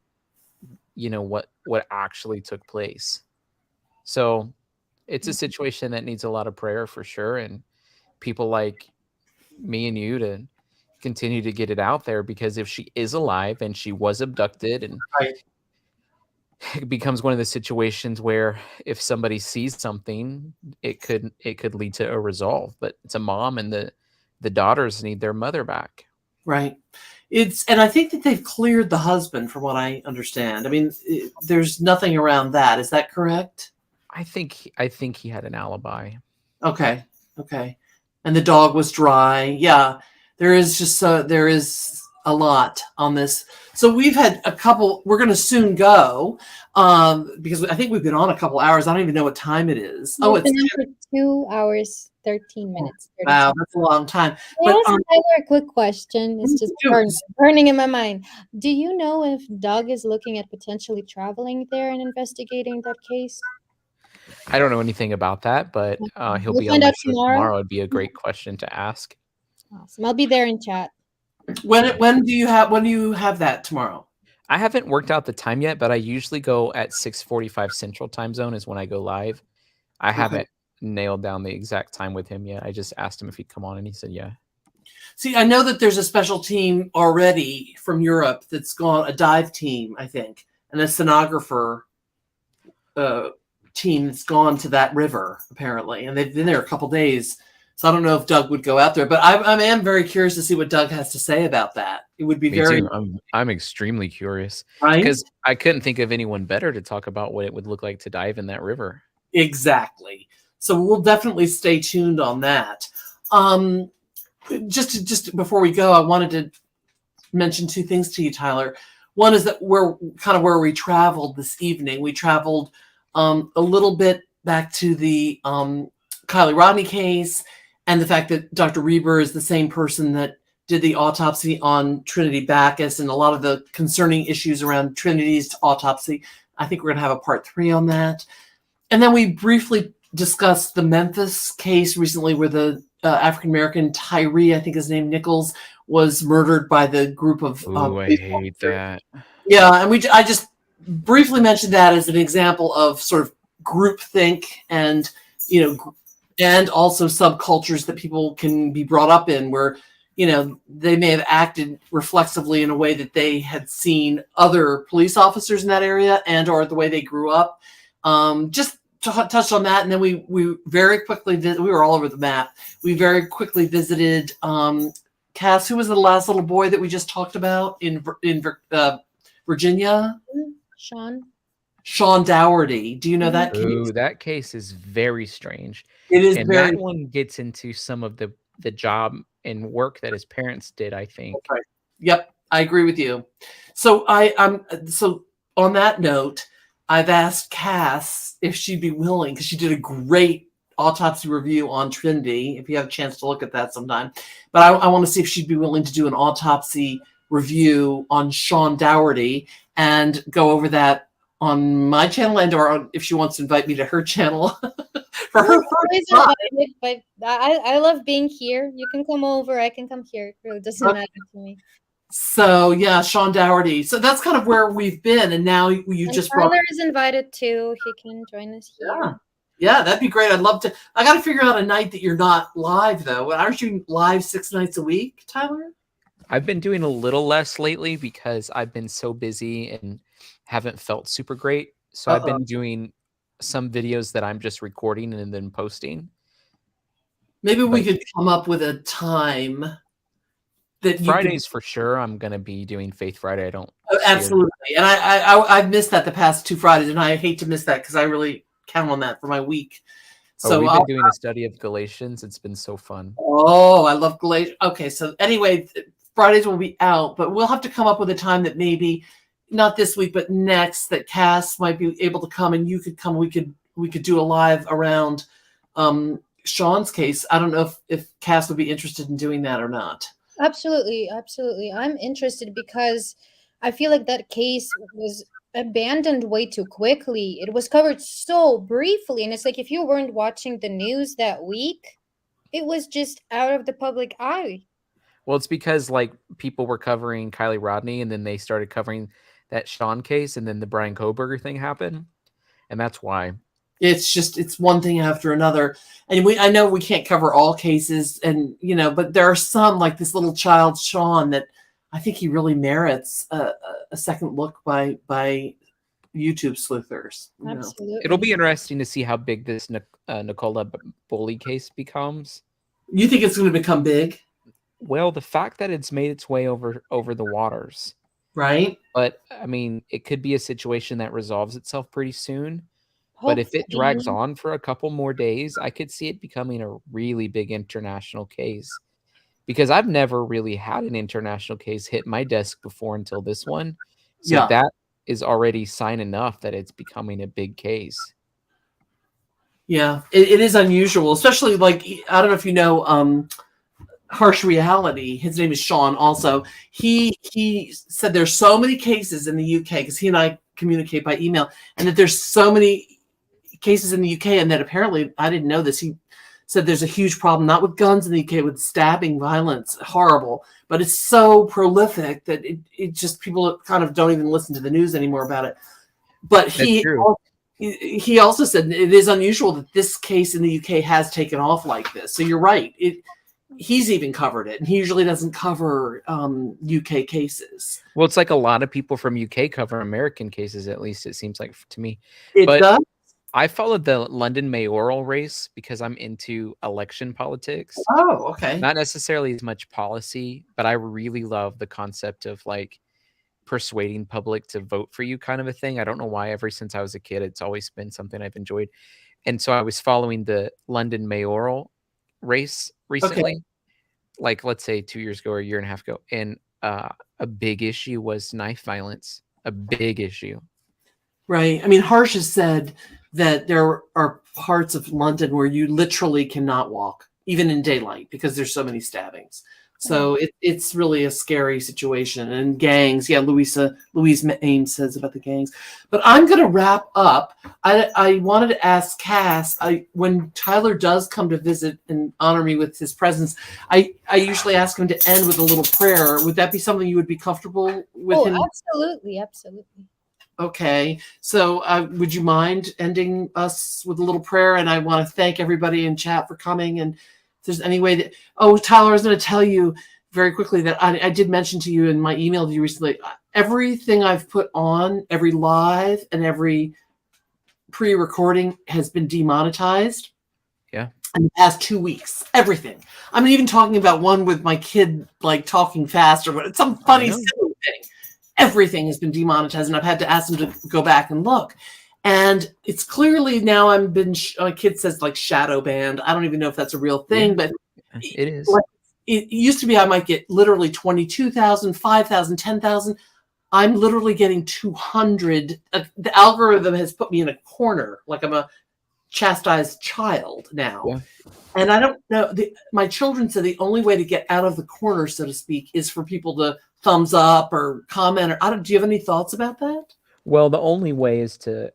what actually took place. So it's a situation that needs a lot of prayer for sure. And people like me and you to continue to get it out there, because if she is alive and she was abducted, and it becomes one of the situations where if somebody sees something, it could lead to a resolve. But it's a mom, and the daughters need their mother back. Right. And I think that they've cleared the husband, from what I understand. I mean, there's nothing around that. Is that correct? I think he had an alibi. Okay. And the dog was dry. Yeah. There is a lot on this. So we've had a couple. We're going to soon go because I think we've been on a couple hours. I don't even know what time it is. We've been on for 2 hours, 13 minutes. Wow, that's a long time. Can I ask Tyler a quick question? It's just burning in my mind. Do you know if Doug is looking at potentially traveling there and investigating that case? I don't know anything about that, but he'll be on the show tomorrow. It'd be a great question to ask. Awesome. I'll be there in chat. When do you have that tomorrow? I haven't worked out the time yet, but I usually go at 6:45 Central Time Zone is when I go live. I haven't nailed down the exact time with him yet. I just asked him if he'd come on, and he said yeah. See, I know that there's a special team already from Europe that's gone, a dive team, I think, and a sonographer team that's gone to that river, apparently. And they've been there a couple days. So I don't know if Doug would go out there, but I am very curious to see what Doug has to say about that. It would be Me very too. I'm extremely curious right. because I couldn't think of anyone better to talk about what it would look like to dive in that river. Exactly. So we'll definitely stay tuned on that. Just before we go, I wanted to mention two things to you, Tyler. One is that we're kind of where we traveled this evening. We traveled a little bit back to the Kylie Rodney case and the fact that Dr. Reber is the same person that did the autopsy on Trinity Backus and a lot of the concerning issues around Trinity's autopsy. I think we're going to have a part 3 on that. And then we briefly discussed the Memphis case recently where the African-American Tyree, I think his name Nichols, was murdered by the group of Ooh, I hate that. Yeah, and I just briefly mentioned that as an example of sort of groupthink and, you know, and also subcultures that people can be brought up in where, you know, they may have acted reflexively in a way that they had seen other police officers in that area and or the way they grew up. Just touched on that, and then we very quickly we were all over the map. We very quickly visited Cass, who was the last little boy that we just talked about in Virginia. Sean Dougherty. Do you know that case? Ooh, that case is very strange. It is, and very. That one gets into some of the job and work that his parents did, I think. Right. Yep, I agree with you. So so on that note, I've asked Cass if she'd be willing, because she did a great autopsy review on Trinity, if you have a chance to look at that sometime. But I want to see if she'd be willing to do an autopsy review on Sean Dougherty and go over that on my channel, and or if she wants to invite me to her channel. For her always invited, but I love being here. You can come over, I can come here. It really doesn't matter to me. So yeah, Sean Dougherty. So that's kind of where we've been, and now you just brought. Tyler is invited too. He can join us here. Yeah, that'd be great. I'd love to. I got to figure out a night that you're not live though. Aren't you live 6 nights a week, Tyler? I've been doing a little less lately because I've been so busy and haven't felt super great. So I've been doing some videos that I'm just recording and then posting. Maybe we could come up with a time that Fridays for sure. I'm going to be doing Faith Friday. I don't. Absolutely. And I've missed that the past 2 Fridays, and I hate to miss that because I really count on that for my week. So we've been doing a study of Galatians. It's been so fun. Oh, I love Galatians. Okay. So anyway, Fridays will be out, but we'll have to come up with a time that maybe not this week, but next, that Cass might be able to come and you could come. We could do a live around Sean's case. I don't know if Cass would be interested in doing that or not. Absolutely. I'm interested because I feel like that case was abandoned way too quickly. It was covered so briefly, and it's like if you weren't watching the news that week, it was just out of the public eye. Well, it's because like people were covering Kylie Rodney, and then they started covering that Sean case, and then the Brian Kohberger thing happened, and that's why. It's one thing after another, and I know we can't cover all cases, and but there are some, like this little child Sean, that I think he really merits a second look by YouTube sleuthers. Absolutely, it'll be interesting to see how big this Nicola Bully case becomes. You think it's going to become big? Well, the fact that it's made its way over the waters, right? But I mean, it could be a situation that resolves itself pretty soon. But if it drags on for a couple more days, I could see it becoming a really big international case. Because I've never really had an international case hit my desk before until this one. So that is already sign enough that it's becoming a big case. Yeah, it is unusual, especially like, I don't know if you know, Harsh Reality. His name is Sean also. He said there's so many cases in the UK, because he and I communicate by email, and that there's so many cases in the UK, and that apparently, I didn't know this, he said there's a huge problem, not with guns in the UK, with stabbing violence. Horrible. But it's so prolific that it just, people kind of don't even listen to the news anymore about it. But he also said it is unusual that this case in the UK has taken off like this. So you're right. he's even covered it, and he usually doesn't cover UK cases. Well, it's like a lot of people from UK cover American cases, at least it seems like to me. It But does. I followed the London mayoral race because I'm into election politics. Oh, okay. Not necessarily as much policy, but I really love the concept of like persuading public to vote for you kind of a thing. I don't know why, ever since I was a kid, it's always been something I've enjoyed. And so I was following the London mayoral race recently, like let's say 2 years ago or a year and a half ago. And a big issue was knife violence, a big issue. Right. I mean, Harsh has said that there are parts of London where you literally cannot walk, even in daylight, because there's so many stabbings. So it's really a scary situation. And gangs, yeah, Louise Ames says about the gangs. But I'm going to wrap up. I wanted to ask Cass, when Tyler does come to visit and honor me with his presence, I usually ask him to end with a little prayer. Would that be something you would be comfortable with him? Absolutely, absolutely. Okay, so would you mind ending us with a little prayer? And I want to thank everybody in chat for coming. And if there's any way that, Tyler, I was going to tell you very quickly that I did mention to you in my email to you recently, everything I've put on, every live and every pre-recording has been demonetized. Yeah. In the past 2 weeks, everything. I'm even talking about one with my kid, like talking fast or what, some funny silly thing. Everything has been demonetized, and I've had to ask them to go back and look. And it's clearly now my kid says like shadow banned. I don't even know if that's a real thing, but it is. Like, it used to be I might get literally 22,000, 5,000, 10,000. I'm literally getting 200. The algorithm has put me in a corner, like I'm a chastised child now. Yeah. And I don't know. My children said the only way to get out of the corner, so to speak, is for people to thumbs up or comment. Or do you have any thoughts about that? Well, the only way is to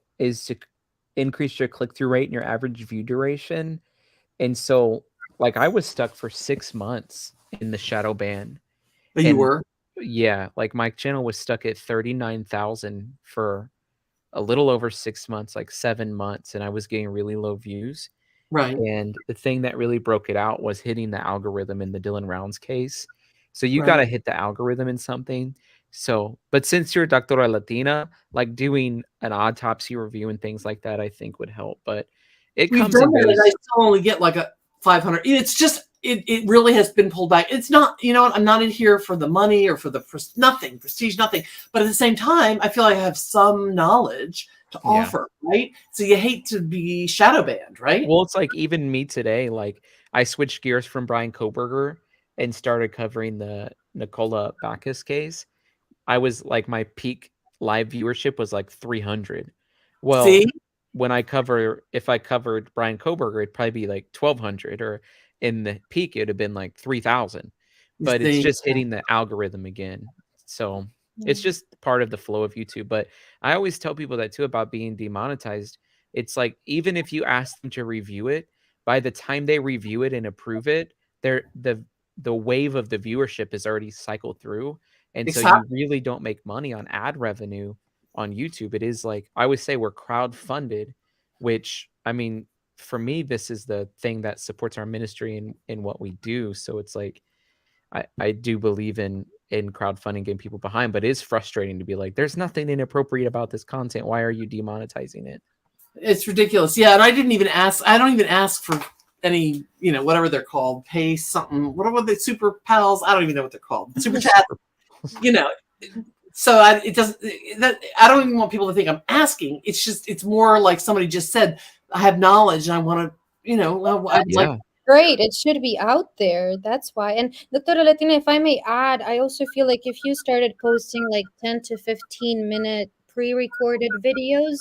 increase your click-through rate and your average view duration. And so, like, I was stuck for 6 months in the shadow ban. But you were? Yeah, like my channel was stuck at 39,000 for a little over 6 months, like 7 months, and I was getting really low views. Right. And the thing that really broke it out was hitting the algorithm in the Dylan Rounds case. So you got to hit the algorithm in something. So, but since you're Doctora Latina, like doing an autopsy review and things like that, I think would help. But it We've comes done in that, very... and I still only get like a 500. It's just, it really has been pulled back. It's not, you know what, I'm not in here for the money or for the prestige, nothing. But at the same time, I feel like I have some knowledge to offer, right? So you hate to be shadow banned, right? Well, it's like even me today, like I switched gears from Brian Koberger and started covering the Nicola Backus case. I was like, my peak live viewership was like 300. Well, if I covered Brian Koberger, it'd probably be like 1,200, or in the peak, it'd have been like 3,000. But it's just hitting the algorithm again. So it's just part of the flow of YouTube. But I always tell people that too about being demonetized. It's like, even if you ask them to review it, by the time they review it and approve it, the wave of the viewership is already cycled through. And so you really don't make money on ad revenue on YouTube. It is like, I always say we're crowdfunded, which, I mean, for me, this is the thing that supports our ministry in what we do. So it's like, I do believe in crowdfunding, getting people behind, but it is frustrating to be like, there's nothing inappropriate about this content. Why are you demonetizing it? It's ridiculous. Yeah. And I don't even ask for any, whatever they're called, pay something, what are they, super pals? I don't even know what they're called. Super chat, so I don't even want people to think I'm asking. It's just, it's more like somebody just said, I have knowledge and I want to, Great. It should be out there. That's why. And Doctora Latina, if I may add, I also feel like if you started posting like 10 to 15 minute pre-recorded videos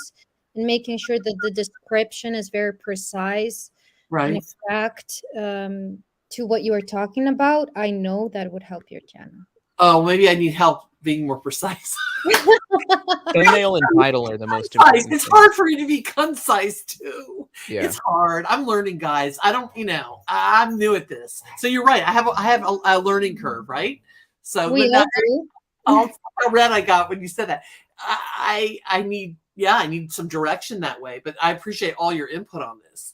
and making sure that the description is very precise and exact to what you are talking about, I know that would help your channel. Oh, maybe I need help being more precise. Thumbnail and title are the most important. It's hard for you to be concise too. Yeah. It's hard. I'm learning, guys. I don't, I'm new at this. So you're right. I have a learning curve, right? So how red I got when you said that. I need some direction that way, but I appreciate all your input on this.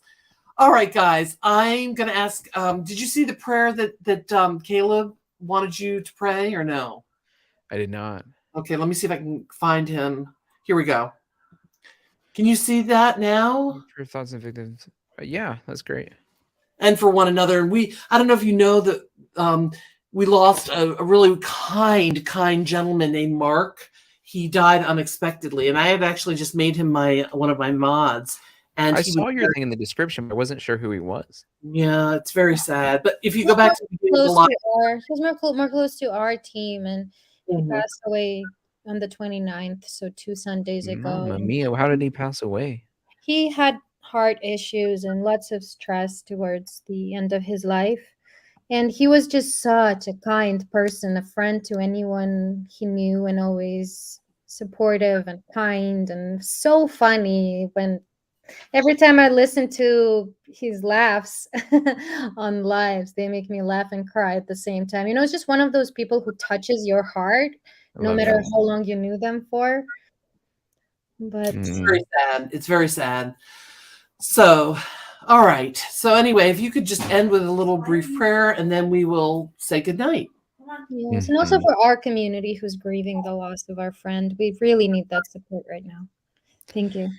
All right, guys. I'm gonna ask. Did you see the prayer that Caleb wanted you to pray, or no? I did not. Okay, let me see if I can find him. Here we go. Can you see that now? For thoughts and victims. Yeah, that's great. And for one another. And I don't know if you know that we lost a really kind gentleman named Marc. He died unexpectedly, and I had actually just made him one of my mods. And I saw your thing in the description, but I wasn't sure who he was. Yeah, it's very sad. But if you go back to the he was more close to our team, and he passed away on the 29th, so 2 Sundays ago. Mamma mia, how did he pass away? He had heart issues and lots of stress towards the end of his life. And he was just such a kind person, a friend to anyone he knew, and always supportive and kind and so funny. Every time I listen to his laughs on lives, they make me laugh and cry at the same time. It's just one of those people who touches your heart, no matter how long you knew them for. But it's very sad. It's very sad. So, all right. So anyway, if you could just end with a little brief prayer, and then we will say goodnight. Yes, and also for our community who's grieving the loss of our friend. We really need that support right now. Thank you.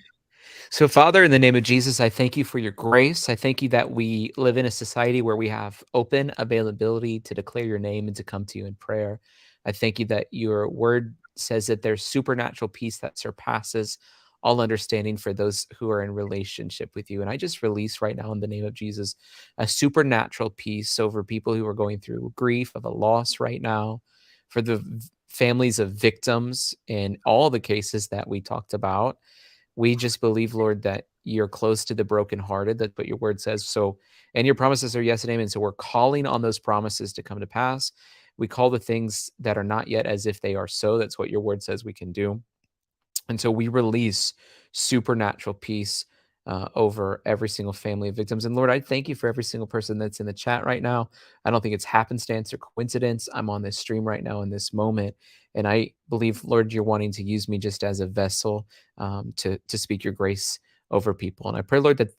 So, Father, in the name of Jesus, I thank you for your grace. I thank you that we live in a society where we have open availability to declare your name and to come to you in prayer. I thank you that your word says that there's supernatural peace that surpasses all understanding for those who are in relationship with you. And I just release right now in the name of Jesus a supernatural peace over people who are going through grief of a loss right now, for the families of victims in all the cases that we talked about. We just believe, Lord, that you're close to the brokenhearted. That's what your word says. So, and your promises are yes and amen. So we're calling on those promises to come to pass. We call the things that are not yet as if they are so. That's what your word says we can do. And so we release supernatural peace over every single family of victims. And Lord, I thank you for every single person that's in the chat right now. I don't think it's happenstance or coincidence. I'm on this stream right now in this moment. And I believe, Lord, you're wanting to use me just as a vessel to speak your grace over people. And I pray, Lord, that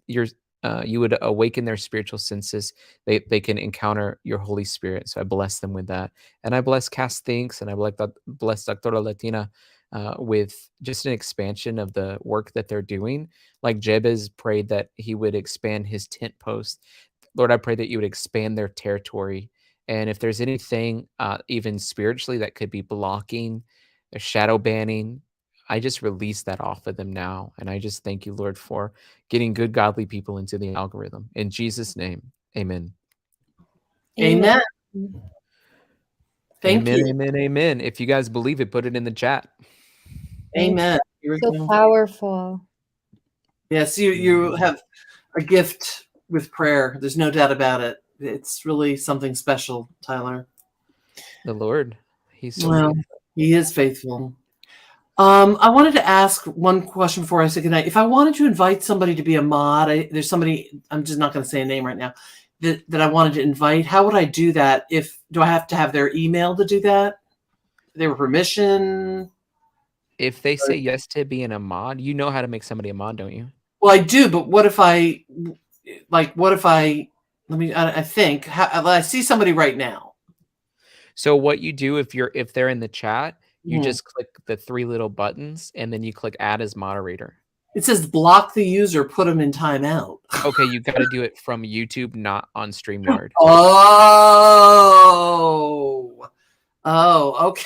you would awaken their spiritual senses. They can encounter your Holy Spirit. So I bless them with that. And I bless Cast Thinks, and I bless Doctora Latina with just an expansion of the work that they're doing. Like Jebez prayed that he would expand his tent post. Lord, I pray that you would expand their territory. And if there's anything, even spiritually, that could be blocking, their shadow banning, I just release that off of them now. And I just thank you, Lord, for getting good, godly people into the algorithm. In Jesus' name, amen. Amen. Thank amen, you. Amen, amen. If you guys believe it, put it in the chat. Amen. So powerful. Yes, you have a gift with prayer. There's no doubt about it. It's really something special, Tyler. The Lord, He's so faithful. He is faithful. I wanted to ask one question before I say goodnight. If I wanted to invite somebody to be a mod, there's somebody, I'm just not going to say a name right now, that I wanted to invite. How would I do that? Do I have to have their email to do that? Their permission? If they say yes to being a mod, you know how to make somebody a mod, don't you? Well, I do, but what if I think I see somebody right now. So what you do if they're in the chat, you just click the 3 little buttons and then you click add as moderator. It says block the user, put them in timeout. Okay, you got to do it from YouTube, not on StreamYard. Okay.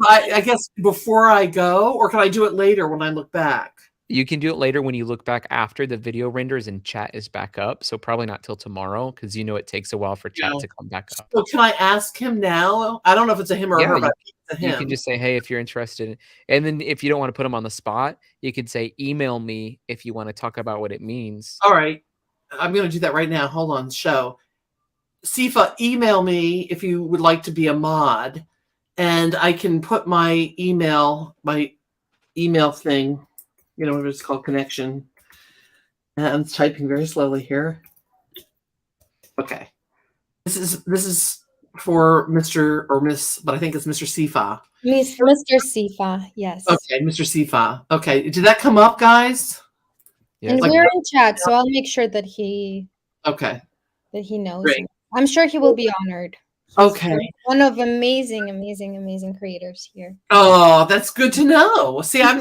I guess before I go, or can I do it later when I look back? You can do it later when you look back after the video renders and chat is back up. So probably not till tomorrow, because it takes a while for chat to come back up. So can I ask him now? I don't know if it's a him or her, but it's a him. You can just say, hey, if you're interested. And then if you don't want to put him on the spot, you could say, email me if you want to talk about what it means. All right. I'm going to do that right now. Hold on. Show. Sifa, email me if you would like to be a mod. And I can put my email thing, what it's called, connection. And I'm typing very slowly here. Okay. This is for Mr. or Miss, but I think it's Mr. Sifa. Mr. Sifa, yes. Okay, Mr. Sifa. Okay, did that come up, guys? Yeah, And it's like- we're in chat, so I'll make sure that he Okay. knows. Great. I'm sure he will be honored. He's Okay. one of amazing creators here. Oh, that's good to know. See, I'm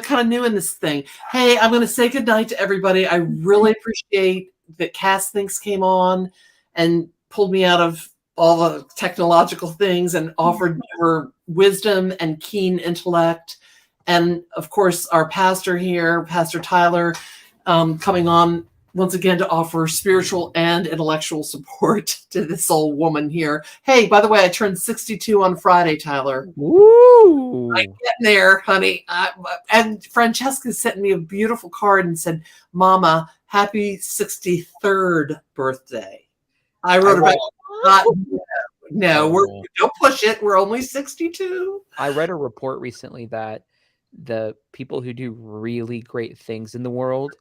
kind of new in this thing. Hey, I'm going to say goodnight to everybody. I really appreciate that Cass Thinks came on and pulled me out of all the technological things and offered her wisdom and keen intellect. And of course, our pastor here, Pastor Tyler, coming on once again to offer spiritual and intellectual support to this old woman here. Hey, by the way, I turned 62 on Friday, Tyler. Woo! I'm getting there, honey. And Francesca sent me a beautiful card and said, Mama, happy 63rd birthday. I wrote about don't push it. We're only 62. I read a report recently that the people who do really great things in the world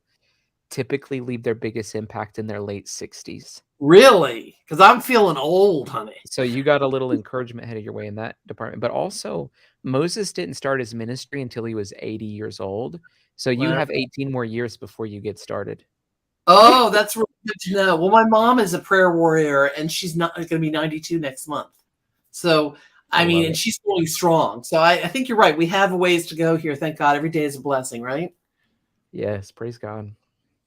typically leave their biggest impact in their late 60s. Really? Because I'm feeling old, honey. So you got a little encouragement headed your way in that department. But also, Moses didn't start his ministry until he was 80 years old. So you have 18 more years before you get started. Oh, that's really good to know. Well, my mom is a prayer warrior, and she's not going to be 92 next month. So, I mean, and she's really strong. So I think you're right. We have a ways to go here. Thank God. Every day is a blessing, right? Yes, praise God.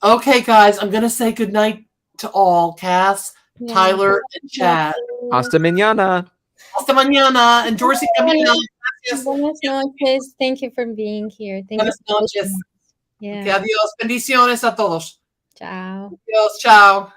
Okay, guys, I'm going to say goodnight to all. Cass, Tyler, and Chad. Hasta mañana. Hasta mañana. And Dorsey, Buenas noches. Thank you for being here. Thank Buenas you. noches. Yeah. Okay, adiós. Bendiciones a todos. Ciao. Adiós. Ciao.